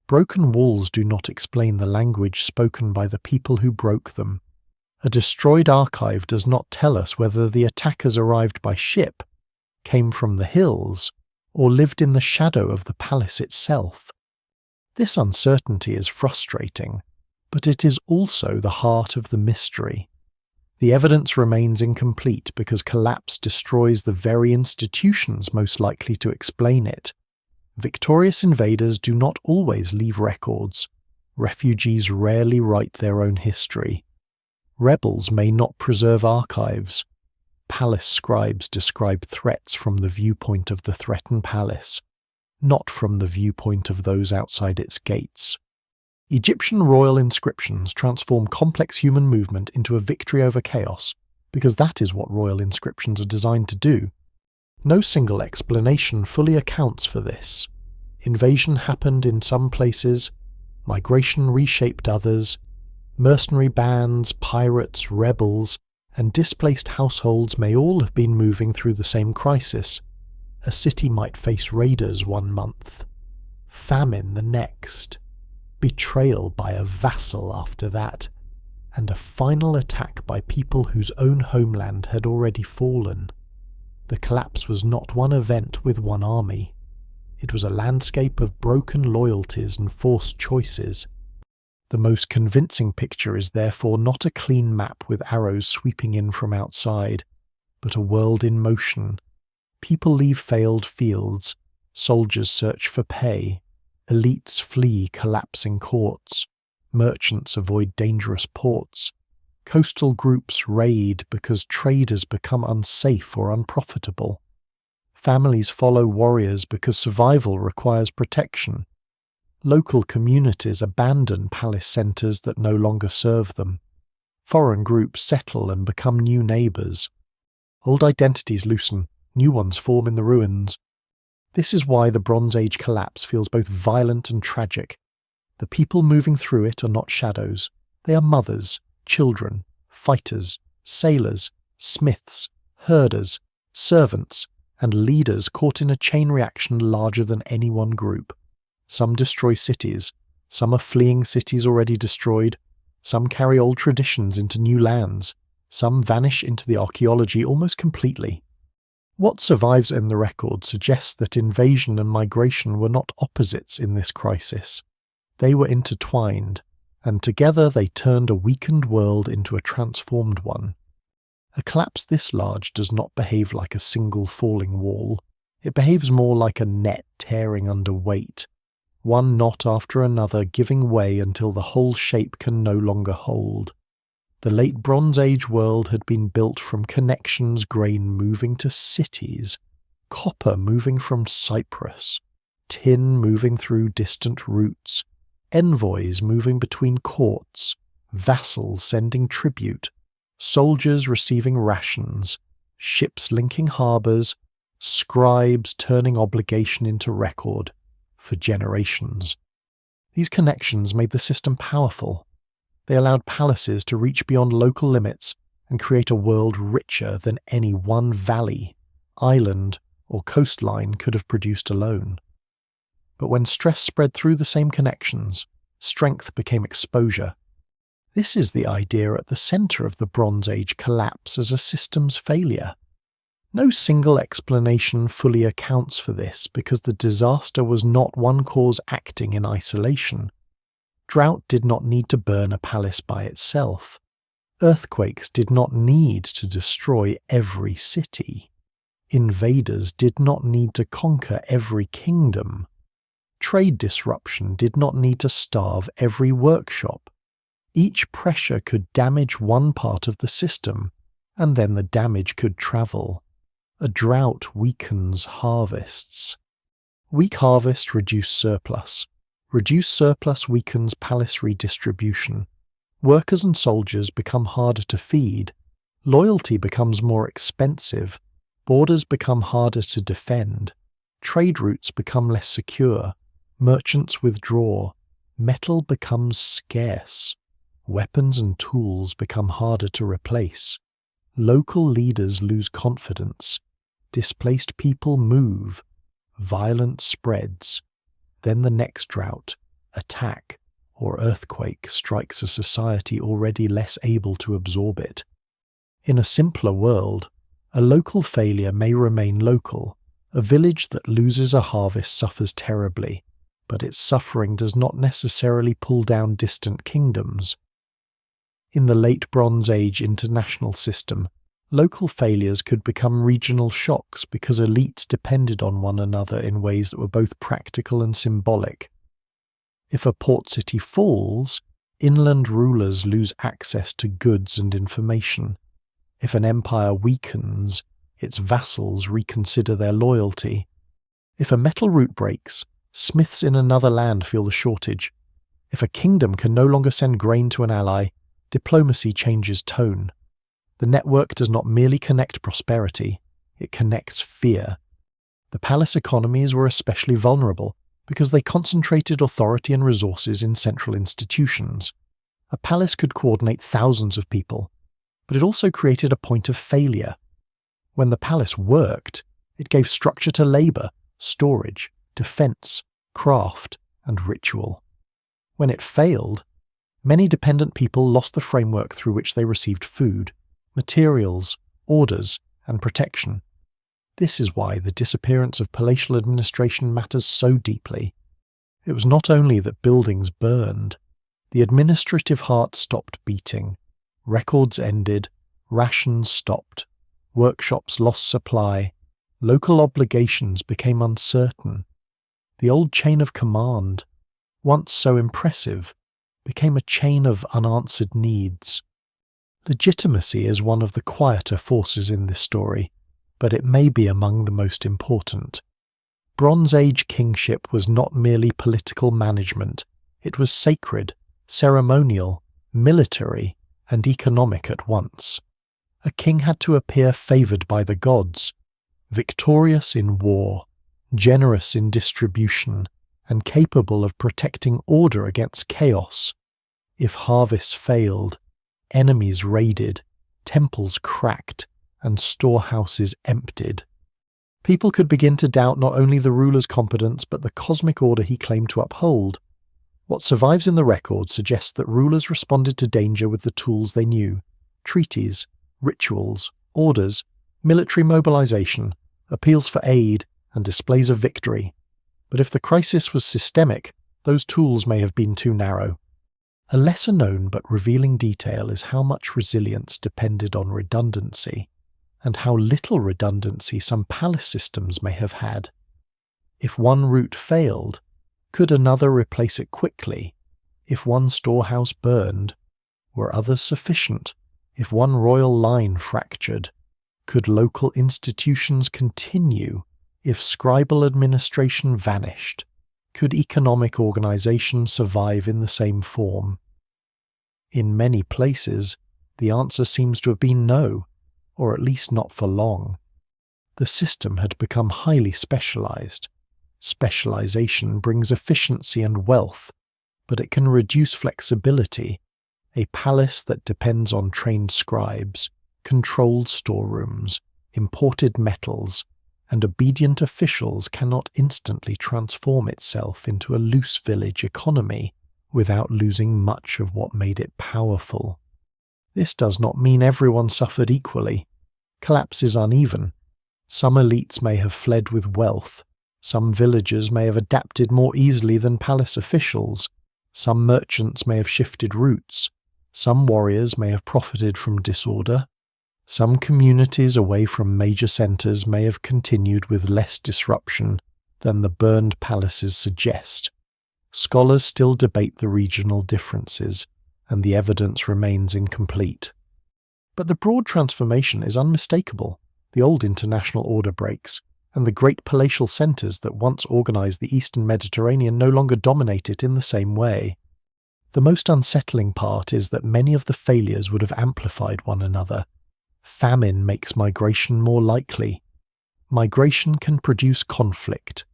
Broken walls do not explain the language spoken by the people who broke them. A destroyed archive does not tell us whether the attackers arrived by ship, came from the hills, or lived in the shadow of the palace itself. This uncertainty is frustrating, but it is also the heart of the mystery. The evidence remains incomplete because collapse destroys the very institutions most likely to explain it. Victorious invaders do not always leave records. Refugees rarely write their own history. Rebels may not preserve archives. Palace scribes describe threats from the viewpoint of the threatened palace, not from the viewpoint of those outside its gates. Egyptian royal inscriptions transform complex human movement into a victory over chaos, because that is what royal inscriptions are designed to do. No single explanation fully accounts for this. Invasion happened in some places, migration reshaped others, mercenary bands, pirates, rebels, and displaced households may all have been moving through the same crisis. A city might face raiders one month, famine the next, betrayal by a vassal after that, and a final attack by people whose own homeland had already fallen. The collapse was not one event with one army. It was a landscape of broken loyalties and forced choices. The most convincing picture is therefore not a clean map with arrows sweeping in from outside, but a world in motion. People leave failed fields, soldiers search for pay, Elites flee collapsing courts. Merchants avoid dangerous ports. Coastal groups raid because traders become unsafe or unprofitable. Families follow warriors because survival requires protection. Local communities abandon palace centres that no longer serve them. Foreign groups settle and become new neighbours. Old identities loosen, new ones form in the ruins. This is why the Bronze Age collapse feels both violent and tragic. The people moving through it are not shadows. They are mothers, children, fighters, sailors, smiths, herders, servants, and leaders caught in a chain reaction larger than any one group. Some destroy cities, some are fleeing cities already destroyed, some carry old traditions into new lands, some vanish into the archaeology almost completely. What survives in the record suggests that invasion and migration were not opposites in this crisis. They were intertwined, and together they turned a weakened world into a transformed one. A collapse this large does not behave like a single falling wall. It behaves more like a net tearing under weight, one knot after another giving way until the whole shape can no longer hold. The late Bronze Age world had been built from connections, grain moving to cities, copper moving from Cyprus, tin moving through distant routes, envoys moving between courts, vassals sending tribute, soldiers receiving rations, ships linking harbours, scribes turning obligation into record, for generations. These connections made the system powerful. They allowed palaces to reach beyond local limits and create a world richer than any one valley, island, or coastline could have produced alone. But when stress spread through the same connections, strength became exposure. This is the idea at the centre of the Bronze Age collapse as a system's failure. No single explanation fully accounts for this because the disaster was not one cause acting in isolation. Drought did not need to burn a palace by itself. Earthquakes did not need to destroy every city. Invaders did not need to conquer every kingdom. Trade disruption did not need to starve every workshop. Each pressure could damage one part of the system, and then the damage could travel. A drought weakens harvests. Weak harvest reduce surplus. Reduced surplus weakens palace redistribution. Workers and soldiers become harder to feed. Loyalty becomes more expensive. Borders become harder to defend. Trade routes become less secure. Merchants withdraw. Metal becomes scarce. Weapons and tools become harder to replace. Local leaders lose confidence. Displaced people move. Violence spreads. Then the next drought, attack, or earthquake strikes a society already less able to absorb it. In a simpler world, a local failure may remain local. A village that loses a harvest suffers terribly, but its suffering does not necessarily pull down distant kingdoms. In the late Bronze Age international system, local failures could become regional shocks because elites depended on one another in ways that were both practical and symbolic. If a port city falls, inland rulers lose access to goods and information. If an empire weakens, its vassals reconsider their loyalty. If a metal route breaks, smiths in another land feel the shortage. If a kingdom can no longer send grain to an ally, diplomacy changes tone. The network does not merely connect prosperity, it connects fear. The palace economies were especially vulnerable because they concentrated authority and resources in central institutions. A palace could coordinate thousands of people, but it also created a point of failure. When the palace worked, it gave structure to labour, storage, defence, craft, and ritual. When it failed, many dependent people lost the framework through which they received food, materials, orders, and protection. This is why the disappearance of palatial administration matters so deeply. It was not only that buildings burned, the administrative heart stopped beating, records ended, rations stopped, workshops lost supply, local obligations became uncertain. The old chain of command, once so impressive, became a chain of unanswered needs. Legitimacy is one of the quieter forces in this story, but it may be among the most important. Bronze Age kingship was not merely political management, it was sacred, ceremonial, military, and economic at once. A king had to appear favoured by the gods, victorious in war, generous in distribution, and capable of protecting order against chaos. If harvests failed, enemies raided, temples cracked, and storehouses emptied, people could begin to doubt not only the ruler's competence but the cosmic order he claimed to uphold. What survives in the record suggests that rulers responded to danger with the tools they knew: treaties, rituals, orders, military mobilization, appeals for aid, and displays of victory. But if the crisis was systemic, those tools may have been too narrow. A lesser known but revealing detail is how much resilience depended on redundancy, and how little redundancy some palace systems may have had. If one route failed, could another replace it quickly? If one storehouse burned, were others sufficient? If one royal line fractured, could local institutions continue? If scribal administration vanished, could economic organization survive in the same form? In many places, the answer seems to have been no, or at least not for long. The system had become highly specialized. Specialization brings efficiency and wealth, but it can reduce flexibility. A palace that depends on trained scribes, controlled storerooms, imported metals, and obedient officials cannot instantly transform itself into a loose village economy without losing much of what made it powerful. This does not mean everyone suffered equally. Collapse is uneven. Some elites may have fled with wealth. Some villagers may have adapted more easily than palace officials. Some merchants may have shifted routes. Some warriors may have profited from disorder. Some communities away from major centres may have continued with less disruption than the burned palaces suggest. Scholars still debate the regional differences, and the evidence remains incomplete. But the broad transformation is unmistakable. The old international order breaks, and the great palatial centres that once organised the eastern Mediterranean no longer dominate it in the same way. The most unsettling part is that many of the failures would have amplified one another. Famine makes migration more likely. Migration can produce conflict.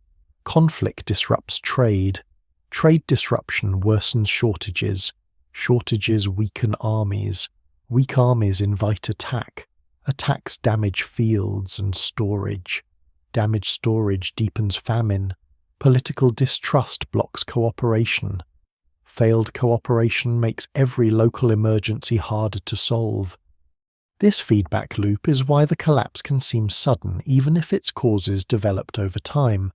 Conflict disrupts trade. Trade disruption worsens shortages. Shortages weaken armies. Weak armies invite attack. Attacks damage fields and storage. Damaged storage deepens famine. Political distrust blocks cooperation. Failed cooperation makes every local emergency harder to solve. This feedback loop is why the collapse can seem sudden even if its causes developed over time.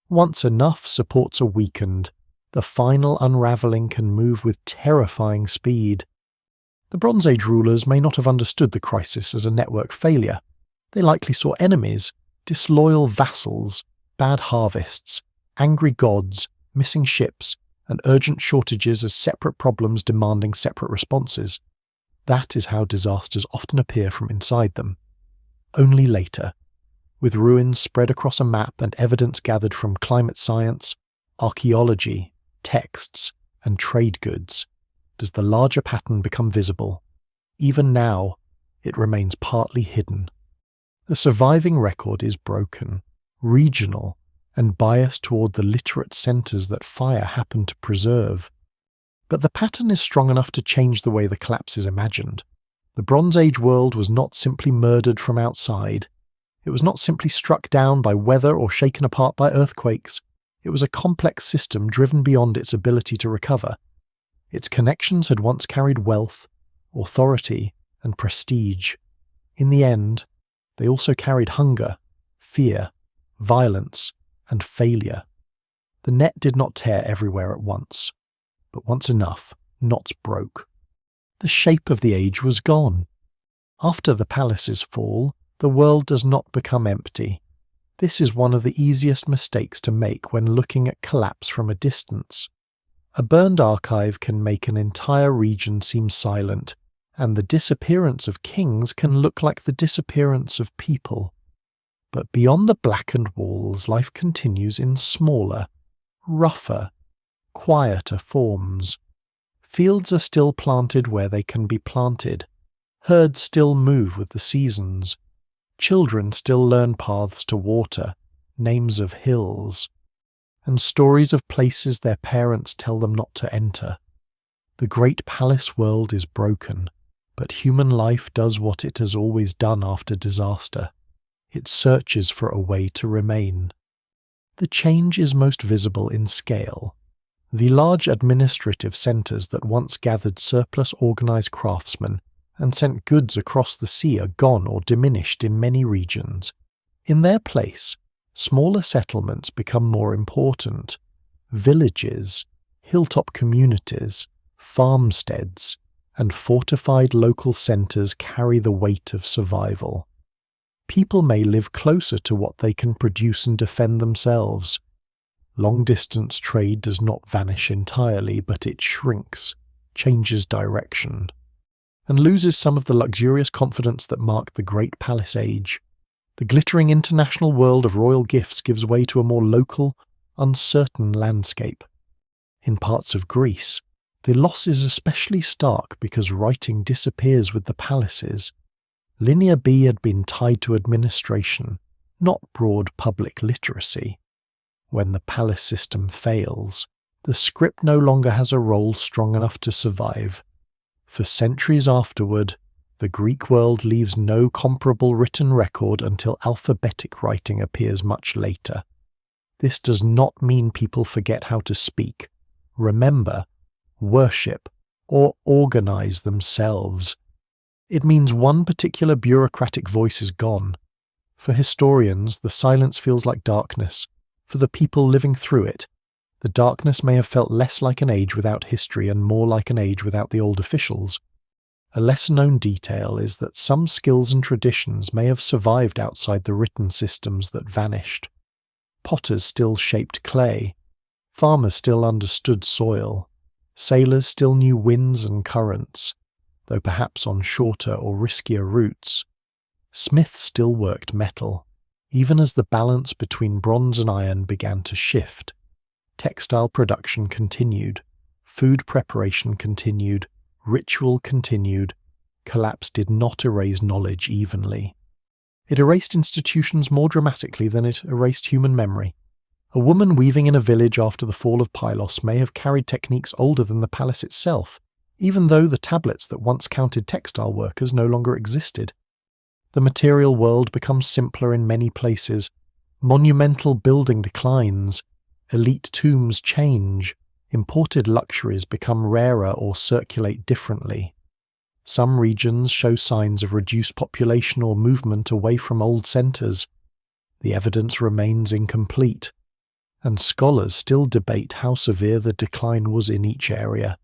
Once enough supports are weakened, the final unravelling can move with terrifying speed. The Bronze Age rulers may not have understood the crisis as a network failure. They likely saw enemies, disloyal vassals, bad harvests, angry gods, missing ships, and urgent shortages as separate problems demanding separate responses. That is how disasters often appear from inside them. Only later, with ruins spread across a map and evidence gathered from climate science, archaeology, texts, and trade goods, does the larger pattern become visible. Even now, it remains partly hidden. The surviving record is broken, regional, and biased toward the literate centres that fire happened to preserve. But the pattern is strong enough to change the way the collapse is imagined. The Bronze Age world was not simply murdered from outside. It was not simply struck down by weather or shaken apart by earthquakes. It was a complex system driven beyond its ability to recover. Its connections had once carried wealth, authority, and prestige. In the end, they also carried hunger, fear, violence, and failure. The net did not tear everywhere at once. But once enough, knots broke. The shape of the age was gone. After the palace's fall, the world does not become empty. This is one of the easiest mistakes to make when looking at collapse from a distance. A burned archive can make an entire region seem silent, and the disappearance of kings can look like the disappearance of people. But beyond the blackened walls, life continues in smaller, rougher, quieter forms. Fields are still planted where they can be planted. Herds still move with the seasons. Children still learn paths to water, names of hills, and stories of places their parents tell them not to enter. The great palace world is broken, but human life does what it has always done after disaster. It searches for a way to remain. The change is most visible in scale. The large administrative centres that once gathered surplus organised craftsmen and sent goods across the sea are gone or diminished in many regions. In their place, smaller settlements become more important. Villages, hilltop communities, farmsteads, and fortified local centres carry the weight of survival. People may live closer to what they can produce and defend themselves. Long-distance trade does not vanish entirely, but it shrinks, changes direction, and loses some of the luxurious confidence that marked the Great Palace Age. The glittering international world of royal gifts gives way to a more local, uncertain landscape. In parts of Greece, the loss is especially stark because writing disappears with the palaces. Linear B had been tied to administration, not broad public literacy. When the palace system fails, the script no longer has a role strong enough to survive. For centuries afterward, the Greek world leaves no comparable written record until alphabetic writing appears much later. This does not mean people forget how to speak, remember, worship, or organize themselves. It means one particular bureaucratic voice is gone. For historians, the silence feels like darkness. For the people living through it, the darkness may have felt less like an age without history and more like an age without the old officials. A lesser-known detail is that some skills and traditions may have survived outside the written systems that vanished. Potters still shaped clay. Farmers still understood soil. Sailors still knew winds and currents, though perhaps on shorter or riskier routes. Smiths still worked metal, even as the balance between bronze and iron began to shift. Textile production continued, food preparation continued, ritual continued. Collapse did not erase knowledge evenly. It erased institutions more dramatically than it erased human memory. A woman weaving in a village after the fall of Pylos may have carried techniques older than the palace itself, even though the tablets that once counted textile workers no longer existed. The material world becomes simpler in many places. Monumental building declines. Elite tombs change. Imported luxuries become rarer or circulate differently. Some regions show signs of reduced population or movement away from old centres. The evidence remains incomplete, and scholars still debate how severe the decline was in each area.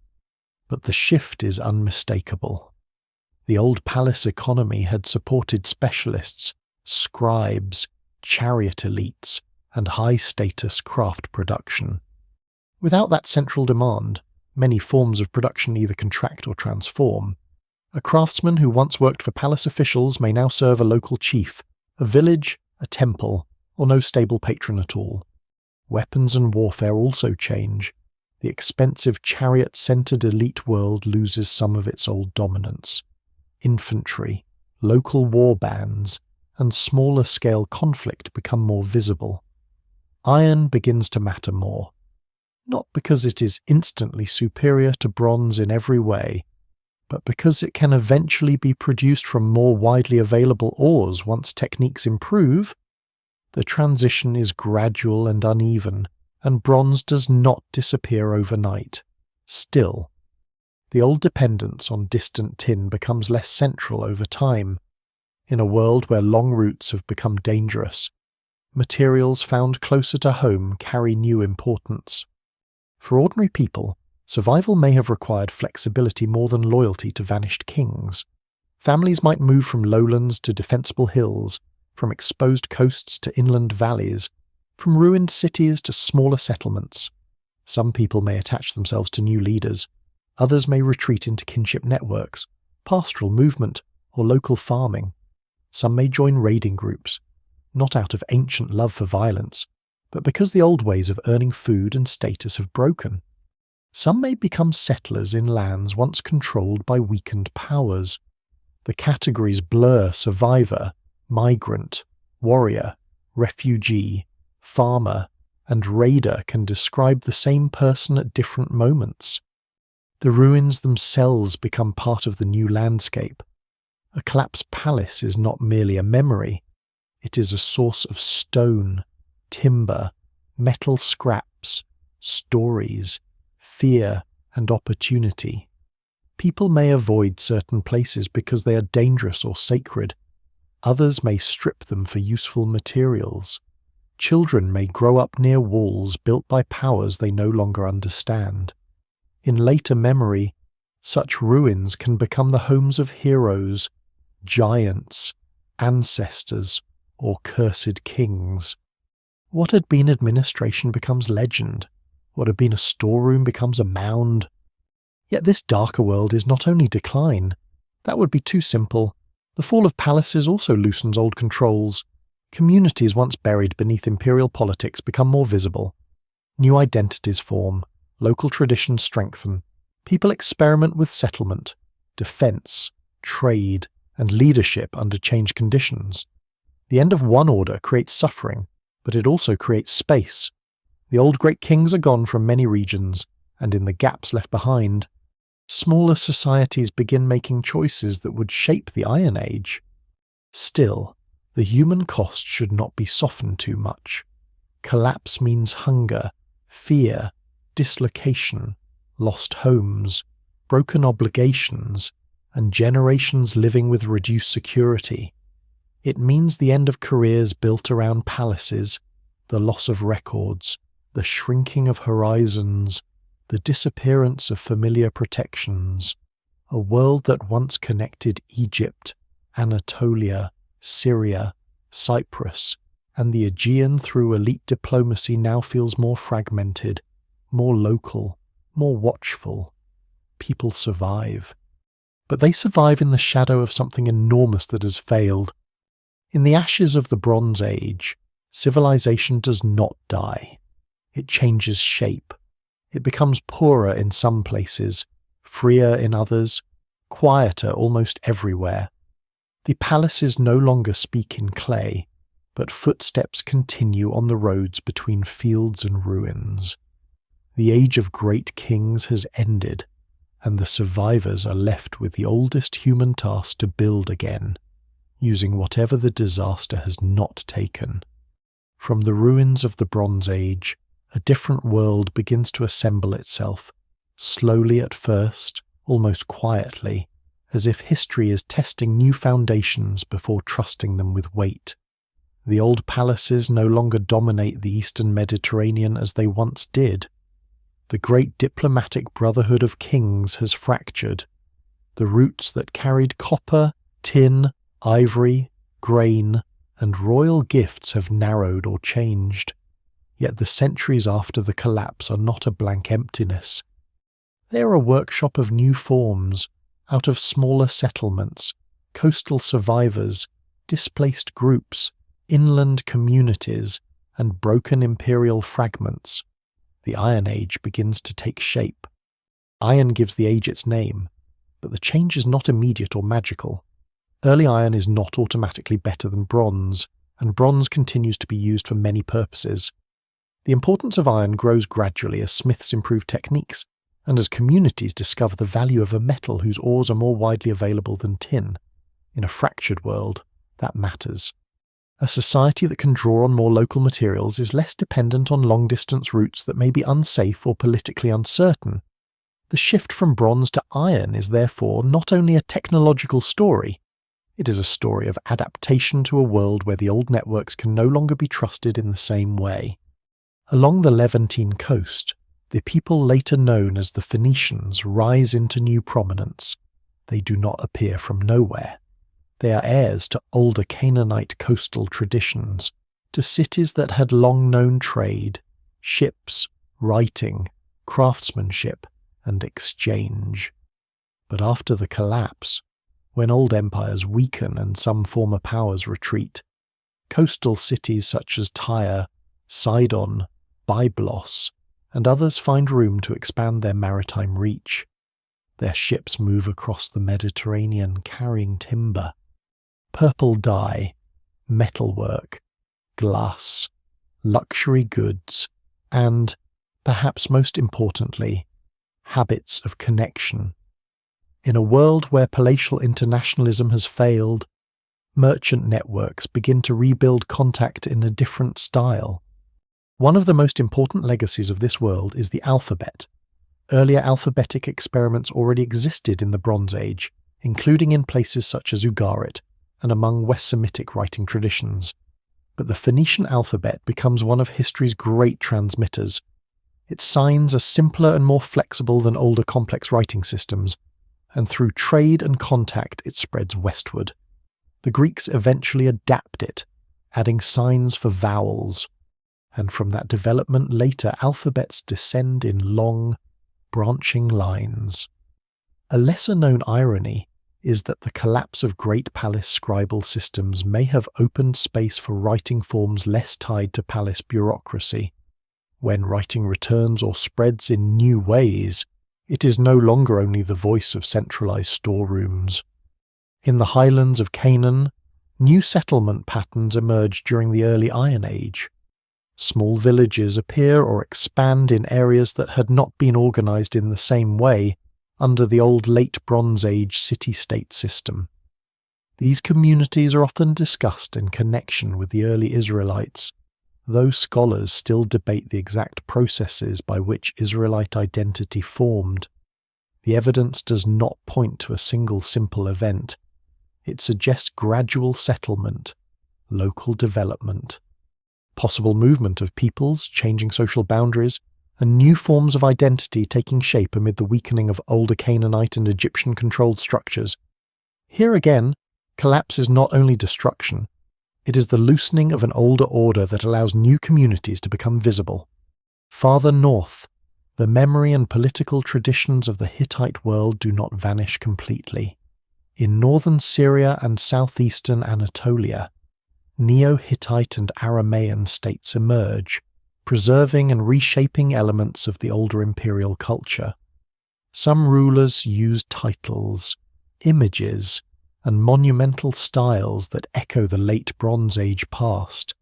But the shift is unmistakable. The old palace economy had supported specialists, scribes, chariot elites, and high-status craft production. Without that central demand, many forms of production either contract or transform. A craftsman who once worked for palace officials may now serve a local chief, a village, a temple, or no stable patron at all. Weapons and warfare also change. The expensive chariot-centered elite world loses some of its old dominance. Infantry, local war bands, and smaller-scale conflict become more visible. Iron begins to matter more. Not because it is instantly superior to bronze in every way, but because it can eventually be produced from more widely available ores once techniques improve. The transition is gradual and uneven, and bronze does not disappear overnight. Still, the old dependence on distant tin becomes less central over time. In a world where long routes have become dangerous, materials found closer to home carry new importance. For ordinary people, survival may have required flexibility more than loyalty to vanished kings. Families might move from lowlands to defensible hills, from exposed coasts to inland valleys, from ruined cities to smaller settlements. Some people may attach themselves to new leaders, others may retreat into kinship networks, pastoral movement, or local farming. Some may join raiding groups, not out of ancient love for violence, but because the old ways of earning food and status have broken. Some may become settlers in lands once controlled by weakened powers. The categories blur: survivor, migrant, warrior, refugee, farmer, and raider can describe the same person at different moments. The ruins themselves become part of the new landscape. A collapsed palace is not merely a memory, it is a source of stone, timber, metal scraps, stories, fear, and opportunity. People may avoid certain places because they are dangerous or sacred. Others may strip them for useful materials. Children may grow up near walls built by powers they no longer understand. In later memory, such ruins can become the homes of heroes, giants, ancestors, or cursed kings. What had been administration becomes legend. What had been a storeroom becomes a mound. Yet this darker world is not only decline. That would be too simple. The fall of palaces also loosens old controls. Communities once buried beneath imperial politics become more visible. New identities form. Local traditions strengthen. People experiment with settlement, defense, trade, and leadership under changed conditions. The end of one order creates suffering, but it also creates space. The old great kings are gone from many regions, and in the gaps left behind, smaller societies begin making choices that would shape the Iron Age. Still, the human cost should not be softened too much. Collapse means hunger, fear, dislocation, lost homes, broken obligations, and generations living with reduced security. It means the end of careers built around palaces, the loss of records, the shrinking of horizons, the disappearance of familiar protections. A world that once connected Egypt, Anatolia, Syria, Cyprus, and the Aegean through elite diplomacy now feels more fragmented, more local, more watchful. People survive. But they survive in the shadow of something enormous that has failed. In the ashes of the Bronze Age, civilization does not die. It changes shape. It becomes poorer in some places, freer in others, quieter almost everywhere. The palaces no longer speak in clay, but footsteps continue on the roads between fields and ruins. The age of great kings has ended, and the survivors are left with the oldest human task to build again, using whatever the disaster has not taken. From the ruins of the Bronze Age, a different world begins to assemble itself, slowly at first, almost quietly, as if history is testing new foundations before trusting them with weight. The old palaces no longer dominate the eastern Mediterranean as they once did. The great diplomatic brotherhood of kings has fractured. The routes that carried copper, tin, ivory, grain, and royal gifts have narrowed or changed. Yet the centuries after the collapse are not a blank emptiness. They are a workshop of new forms, out of smaller settlements, coastal survivors, displaced groups, inland communities, and broken imperial fragments. The Iron Age begins to take shape. Iron gives the age its name, but the change is not immediate or magical. Early iron is not automatically better than bronze, and bronze continues to be used for many purposes. The importance of iron grows gradually as smiths improve techniques, and as communities discover the value of a metal whose ores are more widely available than tin. In a fractured world, that matters. A society that can draw on more local materials is less dependent on long-distance routes that may be unsafe or politically uncertain. The shift from bronze to iron is therefore not only a technological story, it is a story of adaptation to a world where the old networks can no longer be trusted in the same way. Along the Levantine coast, the people later known as the Phoenicians rise into new prominence. They do not appear from nowhere. They are heirs to older Canaanite coastal traditions, to cities that had long known trade, ships, writing, craftsmanship, and exchange. But after the collapse, when old empires weaken and some former powers retreat, coastal cities such as Tyre, Sidon, Byblos, and others find room to expand their maritime reach. Their ships move across the Mediterranean carrying timber, purple dye, metalwork, glass, luxury goods, and, perhaps most importantly, habits of connection. In a world where palatial internationalism has failed, merchant networks begin to rebuild contact in a different style. One of the most important legacies of this world is the alphabet. Earlier alphabetic experiments already existed in the Bronze Age, including in places such as Ugarit and among West Semitic writing traditions. But the Phoenician alphabet becomes one of history's great transmitters. Its signs are simpler and more flexible than older complex writing systems, and through trade and contact it spreads westward. The Greeks eventually adapt it, adding signs for vowels, and from that development later alphabets descend in long, branching lines. A lesser-known irony is that the collapse of Great Palace scribal systems may have opened space for writing forms less tied to palace bureaucracy. When writing returns or spreads in new ways, it is no longer only the voice of centralized storerooms. In the highlands of Canaan, new settlement patterns emerge during the early Iron Age. Small villages appear or expand in areas that had not been organized in the same way under the old Late Bronze Age city-state system. These communities are often discussed in connection with the early Israelites, though scholars still debate the exact processes by which Israelite identity formed. The evidence does not point to a single simple event. It suggests gradual settlement, local development, possible movement of peoples, changing social boundaries, and new forms of identity taking shape amid the weakening of older Canaanite and Egyptian-controlled structures. Here again, collapse is not only destruction, it is the loosening of an older order that allows new communities to become visible. Farther north, the memory and political traditions of the Hittite world do not vanish completely. In northern Syria and southeastern Anatolia, Neo-Hittite and Aramaean states emerge, preserving and reshaping elements of the older imperial culture. Some rulers used titles, images, and monumental styles that echo the late Bronze Age past.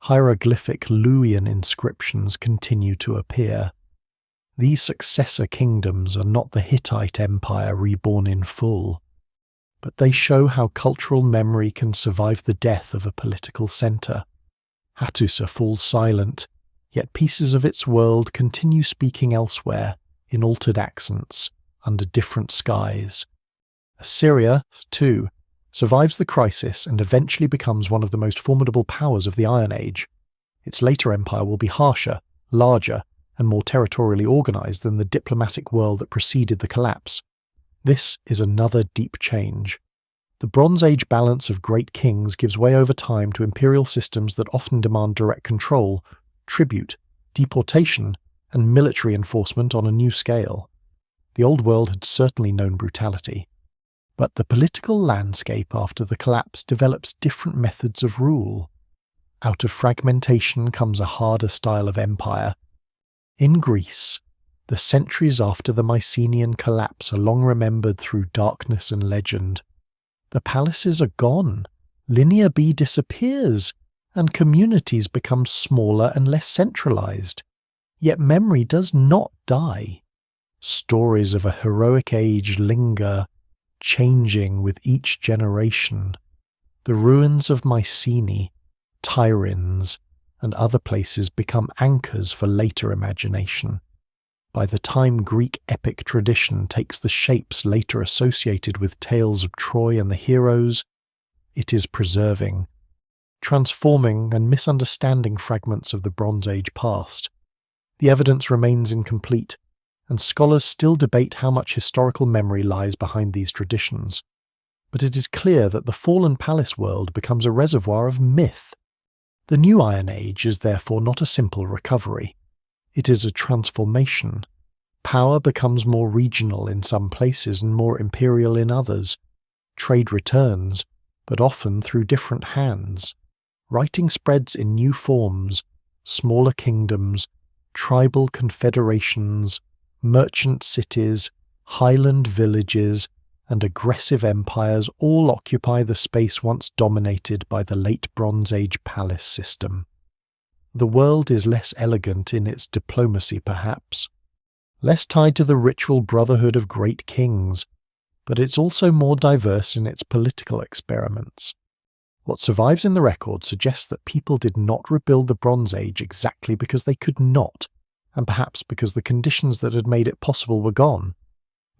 Hieroglyphic Luwian inscriptions continue to appear. These successor kingdoms are not the Hittite Empire reborn in full, but they show how cultural memory can survive the death of a political centre. Hattusa falls silent, yet pieces of its world continue speaking elsewhere, in altered accents, under different skies. Assyria, too, survives the crisis and eventually becomes one of the most formidable powers of the Iron Age. Its later empire will be harsher, larger, and more territorially organized than the diplomatic world that preceded the collapse. This is another deep change. The Bronze Age balance of great kings gives way over time to imperial systems that often demand direct control, tribute, deportation, and military enforcement on a new scale. The Old World had certainly known brutality, but the political landscape after the collapse develops different methods of rule. Out of fragmentation comes a harder style of empire. In Greece, the centuries after the Mycenaean collapse are long remembered through darkness and legend. The palaces are gone, Linear B disappears, and communities become smaller and less centralized. Yet memory does not die. Stories of a heroic age linger, changing with each generation. The ruins of Mycenae, Tiryns, and other places become anchors for later imagination. By the time Greek epic tradition takes the shapes later associated with tales of Troy and the heroes, it is preserving, transforming and misunderstanding fragments of the Bronze Age past. The evidence remains incomplete, and scholars still debate how much historical memory lies behind these traditions. but it is clear that the fallen palace world becomes a reservoir of myth. The new Iron Age is therefore not a simple recovery. It is a transformation. Power becomes more regional in some places and more imperial in others. Trade returns, but often through different hands. Writing spreads in new forms, smaller kingdoms, tribal confederations, merchant cities, highland villages, and aggressive empires all occupy the space once dominated by the late Bronze Age palace system. The world is less elegant in its diplomacy perhaps, less tied to the ritual brotherhood of great kings, but it's also more diverse in its political experiments. What survives in the record suggests that people did not rebuild the Bronze Age exactly because they could not, and perhaps because the conditions that had made it possible were gone.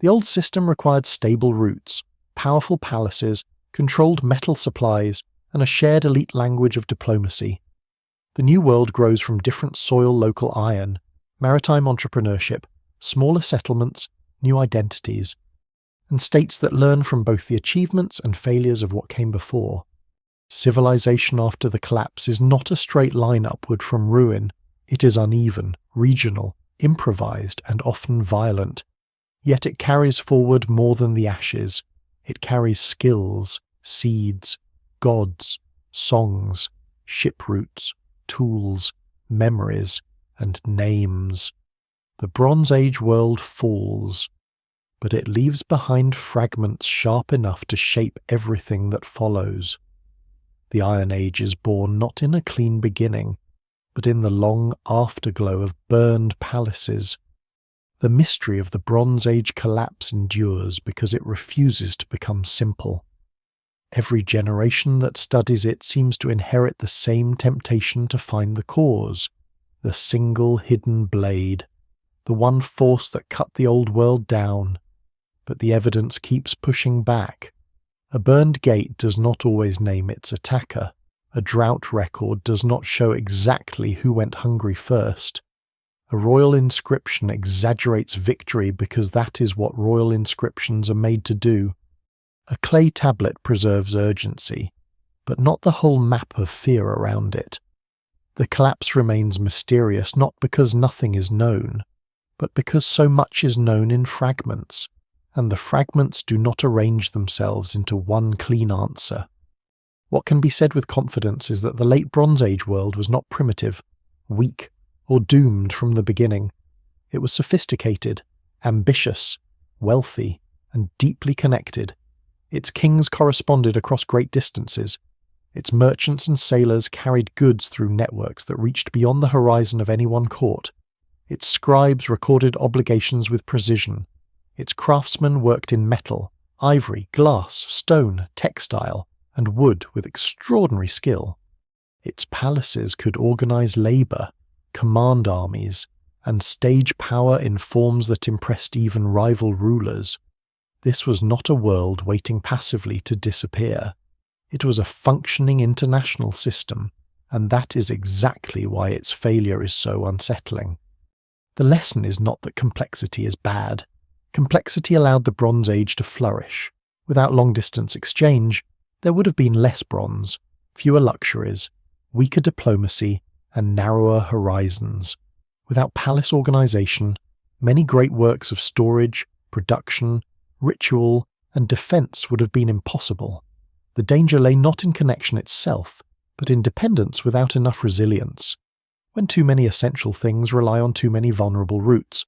The old system required stable roots, powerful palaces, controlled metal supplies, and a shared elite language of diplomacy. The new world grows from different soil local iron, maritime entrepreneurship, smaller settlements, new identities, and states that learn from both the achievements and failures of what came before. Civilization after the collapse is not a straight line upward from ruin. It is uneven, regional, improvised, and often violent. Yet it carries forward more than the ashes. It carries skills, seeds, gods, songs, ship routes, tools, memories, and names. The Bronze Age world falls, but it leaves behind fragments sharp enough to shape everything that follows. The Iron Age is born not in a clean beginning, but in the long afterglow of burned palaces. The mystery of the Bronze Age collapse endures because it refuses to become simple. Every generation that studies it seems to inherit the same temptation to find the cause, the single hidden blade, the one force that cut the old world down. But the evidence keeps pushing back. A burned gate does not always name its attacker. A drought record does not show exactly who went hungry first. A royal inscription exaggerates victory because that is what royal inscriptions are made to do. A clay tablet preserves urgency, but not the whole map of fear around it. The collapse remains mysterious not because nothing is known, but because so much is known in fragments, and the fragments do not arrange themselves into one clean answer. What can be said with confidence is that the late Bronze Age world was not primitive, weak, or doomed from the beginning. It was sophisticated, ambitious, wealthy, and deeply connected. Its kings corresponded across great distances. Its merchants and sailors carried goods through networks that reached beyond the horizon of any one court. Its scribes recorded obligations with precision. Its craftsmen worked in metal, ivory, glass, stone, textile, and wood with extraordinary skill. Its palaces could organize labor, command armies, and stage power in forms that impressed even rival rulers. This was not a world waiting passively to disappear. It was a functioning international system, and that is exactly why its failure is so unsettling. The lesson is not that complexity is bad. Complexity allowed the Bronze Age to flourish. Without long-distance exchange, there would have been less bronze, fewer luxuries, weaker diplomacy, and narrower horizons. Without palace organization, many great works of storage, production, ritual, and defense would have been impossible. The danger lay not in connection itself, but in dependence without enough resilience. When too many essential things rely on too many vulnerable roots,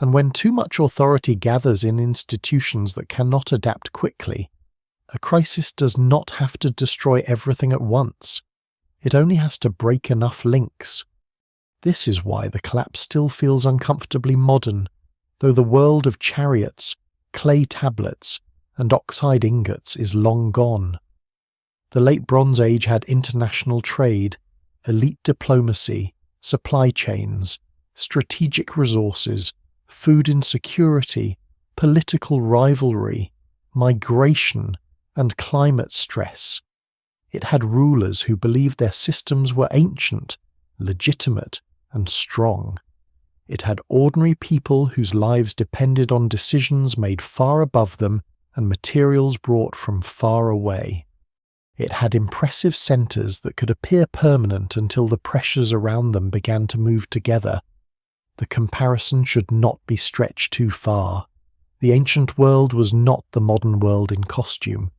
and when too much authority gathers in institutions that cannot adapt quickly, a crisis does not have to destroy everything at once. It only has to break enough links. This is why the collapse still feels uncomfortably modern, though the world of chariots, clay tablets, and oxide ingots is long gone. The late Bronze Age had international trade, elite diplomacy, supply chains, strategic resources, food insecurity, political rivalry, migration, and climate stress. It had rulers who believed their systems were ancient, legitimate, and strong. It had ordinary people whose lives depended on decisions made far above them and materials brought from far away. It had impressive centres that could appear permanent until the pressures around them began to move together. The comparison should not be stretched too far. The ancient world was not the modern world in costume,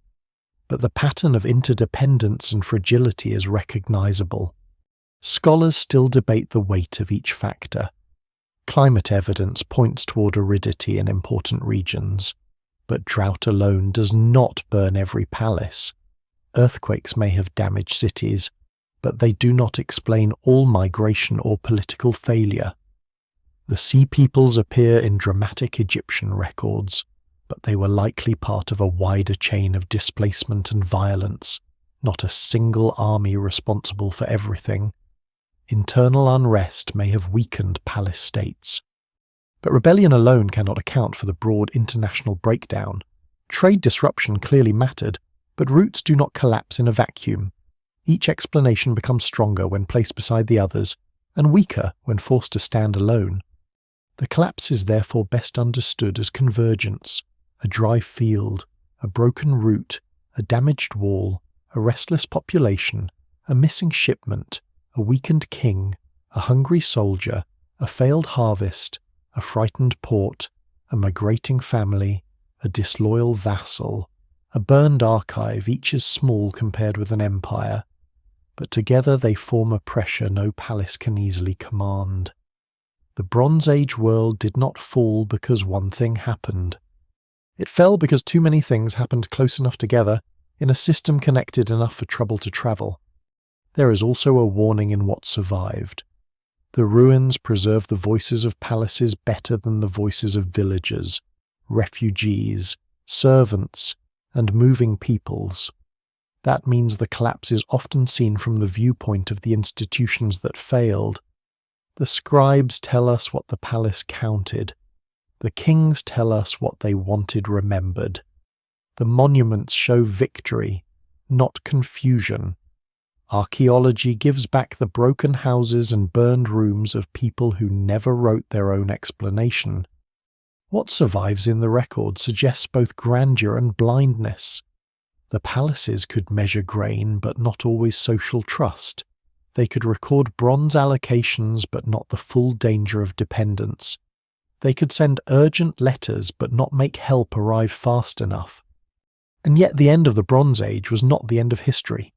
but the pattern of interdependence and fragility is recognisable. Scholars still debate the weight of each factor. Climate evidence points toward aridity in important regions, but drought alone does not burn every palace. Earthquakes may have damaged cities, but they do not explain all migration or political failure. The Sea Peoples appear in dramatic Egyptian records, but they were likely part of a wider chain of displacement and violence, not a single army responsible for everything. Internal unrest may have weakened palace states. But rebellion alone cannot account for the broad international breakdown. Trade disruption clearly mattered, but routes do not collapse in a vacuum. Each explanation becomes stronger when placed beside the others, and weaker when forced to stand alone. The collapse is therefore best understood as convergence: a dry field, a broken route, a damaged wall, a restless population, a missing shipment, a weakened king, a hungry soldier, a failed harvest, a frightened port, a migrating family, a disloyal vassal, a burned archive. Each is small compared with an empire, but together they form a pressure no palace can easily command. The Bronze Age world did not fall because one thing happened. It fell because too many things happened close enough together, in a system connected enough for trouble to travel. There is also a warning in what survived. The ruins preserve the voices of palaces better than the voices of villagers, refugees, servants, and moving peoples. That means the collapse is often seen from the viewpoint of the institutions that failed. The scribes tell us what the palace counted. The kings tell us what they wanted remembered. The monuments show victory, not confusion. Archaeology gives back the broken houses and burned rooms of people who never wrote their own explanation. What survives in the record suggests both grandeur and blindness. The palaces could measure grain, but not always social trust. They could record bronze allocations, but not the full danger of dependence. They could send urgent letters, but not make help arrive fast enough. And yet the end of the Bronze Age was not the end of history.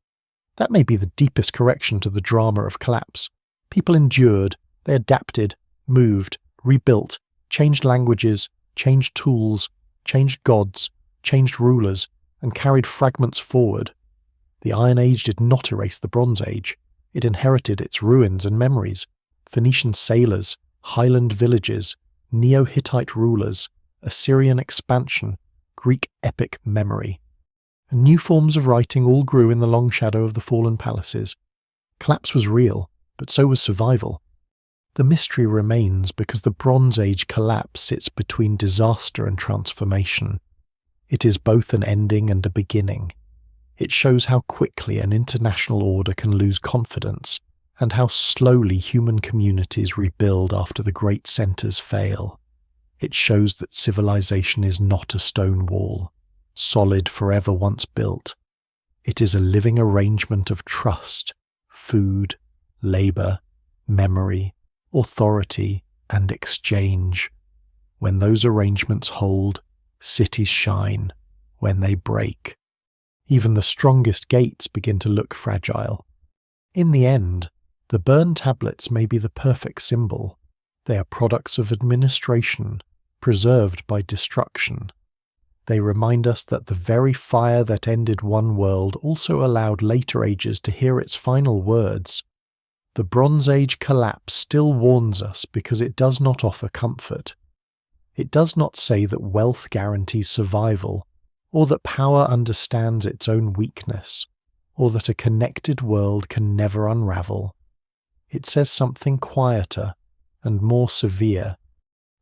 That may be the deepest correction to the drama of collapse. People endured, they adapted, moved, rebuilt, changed languages, changed tools, changed gods, changed rulers, and carried fragments forward. The Iron Age did not erase the Bronze Age. It inherited its ruins and memories: Phoenician sailors, highland villages, Neo-Hittite rulers, Assyrian expansion, Greek epic memory. And new forms of writing all grew in the long shadow of the fallen palaces. Collapse was real, but so was survival. The mystery remains because the Bronze Age collapse sits between disaster and transformation. It is both an ending and a beginning. It shows how quickly an international order can lose confidence, and how slowly human communities rebuild after the great centres fail. It shows that civilization is not a stone wall, solid forever once built. It is a living arrangement of trust, food, labour, memory, authority, and exchange. When those arrangements hold, cities shine. When they break, even the strongest gates begin to look fragile. In the end, the burned tablets may be the perfect symbol. They are products of administration, preserved by destruction. They remind us that the very fire that ended one world also allowed later ages to hear its final words. The Bronze Age collapse still warns us because it does not offer comfort. It does not say that wealth guarantees survival, or that power understands its own weakness, or that a connected world can never unravel. It says something quieter and more severe,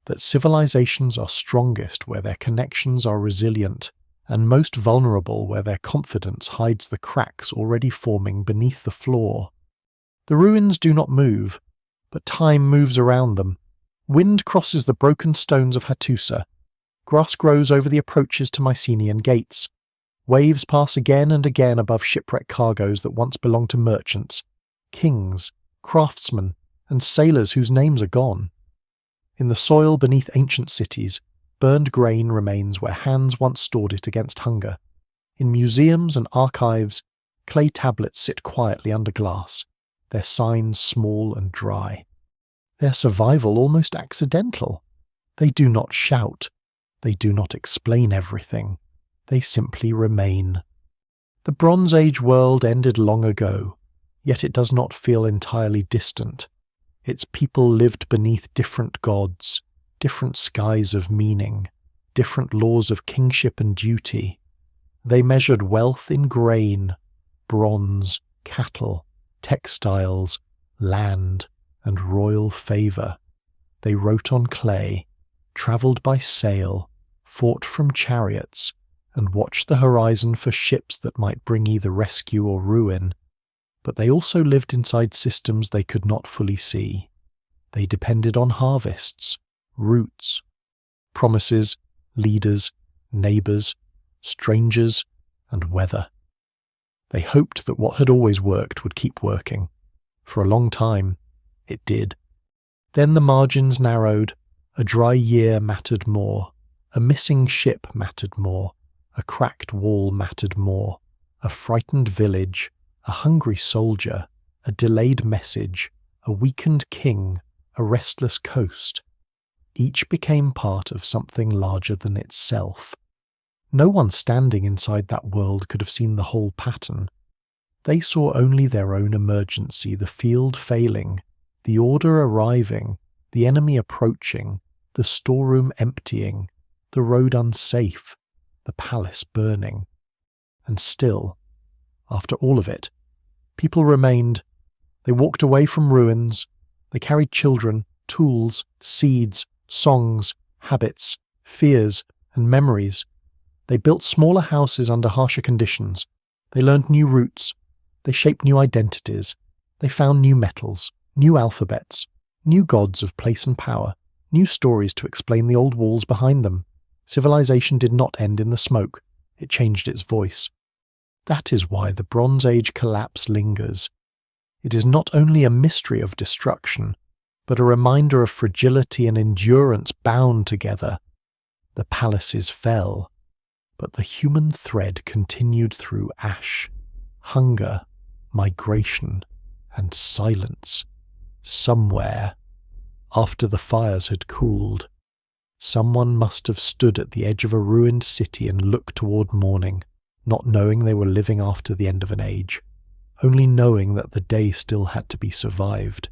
that civilizations are strongest where their connections are resilient, and most vulnerable where their confidence hides the cracks already forming beneath the floor. The ruins do not move, but time moves around them. Wind crosses the broken stones of Hattusa. Grass grows over the approaches to Mycenaean gates. Waves pass again and again above shipwrecked cargoes that once belonged to merchants, kings, craftsmen, and sailors whose names are gone. In the soil beneath ancient cities, burned grain remains where hands once stored it against hunger. In museums and archives, clay tablets sit quietly under glass, their signs small and dry. Their survival almost accidental. They do not shout. They do not explain everything. They simply remain. The Bronze Age world ended long ago, yet it does not feel entirely distant. Its people lived beneath different gods, different skies of meaning, different laws of kingship and duty. They measured wealth in grain, bronze, cattle, textiles, land, and royal favour. They wrote on clay, travelled by sail, fought from chariots, and watched the horizon for ships that might bring either rescue or ruin. But they also lived inside systems they could not fully see. They depended on harvests, roots, promises, leaders, neighbours, strangers, and weather. They hoped that what had always worked would keep working. For a long time, it did. Then the margins narrowed. A dry year mattered more. A missing ship mattered more. A cracked wall mattered more. A frightened village, a hungry soldier, a delayed message, a weakened king, a restless coast. Each became part of something larger than itself. No one standing inside that world could have seen the whole pattern. They saw only their own emergency, the field failing, the order arriving, the enemy approaching, the storeroom emptying, the road unsafe, the palace burning. And still, after all of it, people remained. They walked away from ruins. They carried children, tools, seeds, songs, habits, fears, and memories. They built smaller houses under harsher conditions. They learned new routes. They shaped new identities. They found new metals, new alphabets, new gods of place and power, new stories to explain the old walls behind them. Civilization did not end in the smoke. It changed its voice. That is why the Bronze Age collapse lingers. It is not only a mystery of destruction, but a reminder of fragility and endurance bound together. The palaces fell, but the human thread continued through ash, hunger, migration, and silence. Somewhere, after the fires had cooled, someone must have stood at the edge of a ruined city and looked toward morning, not knowing they were living after the end of an age, only knowing that the day still had to be survived.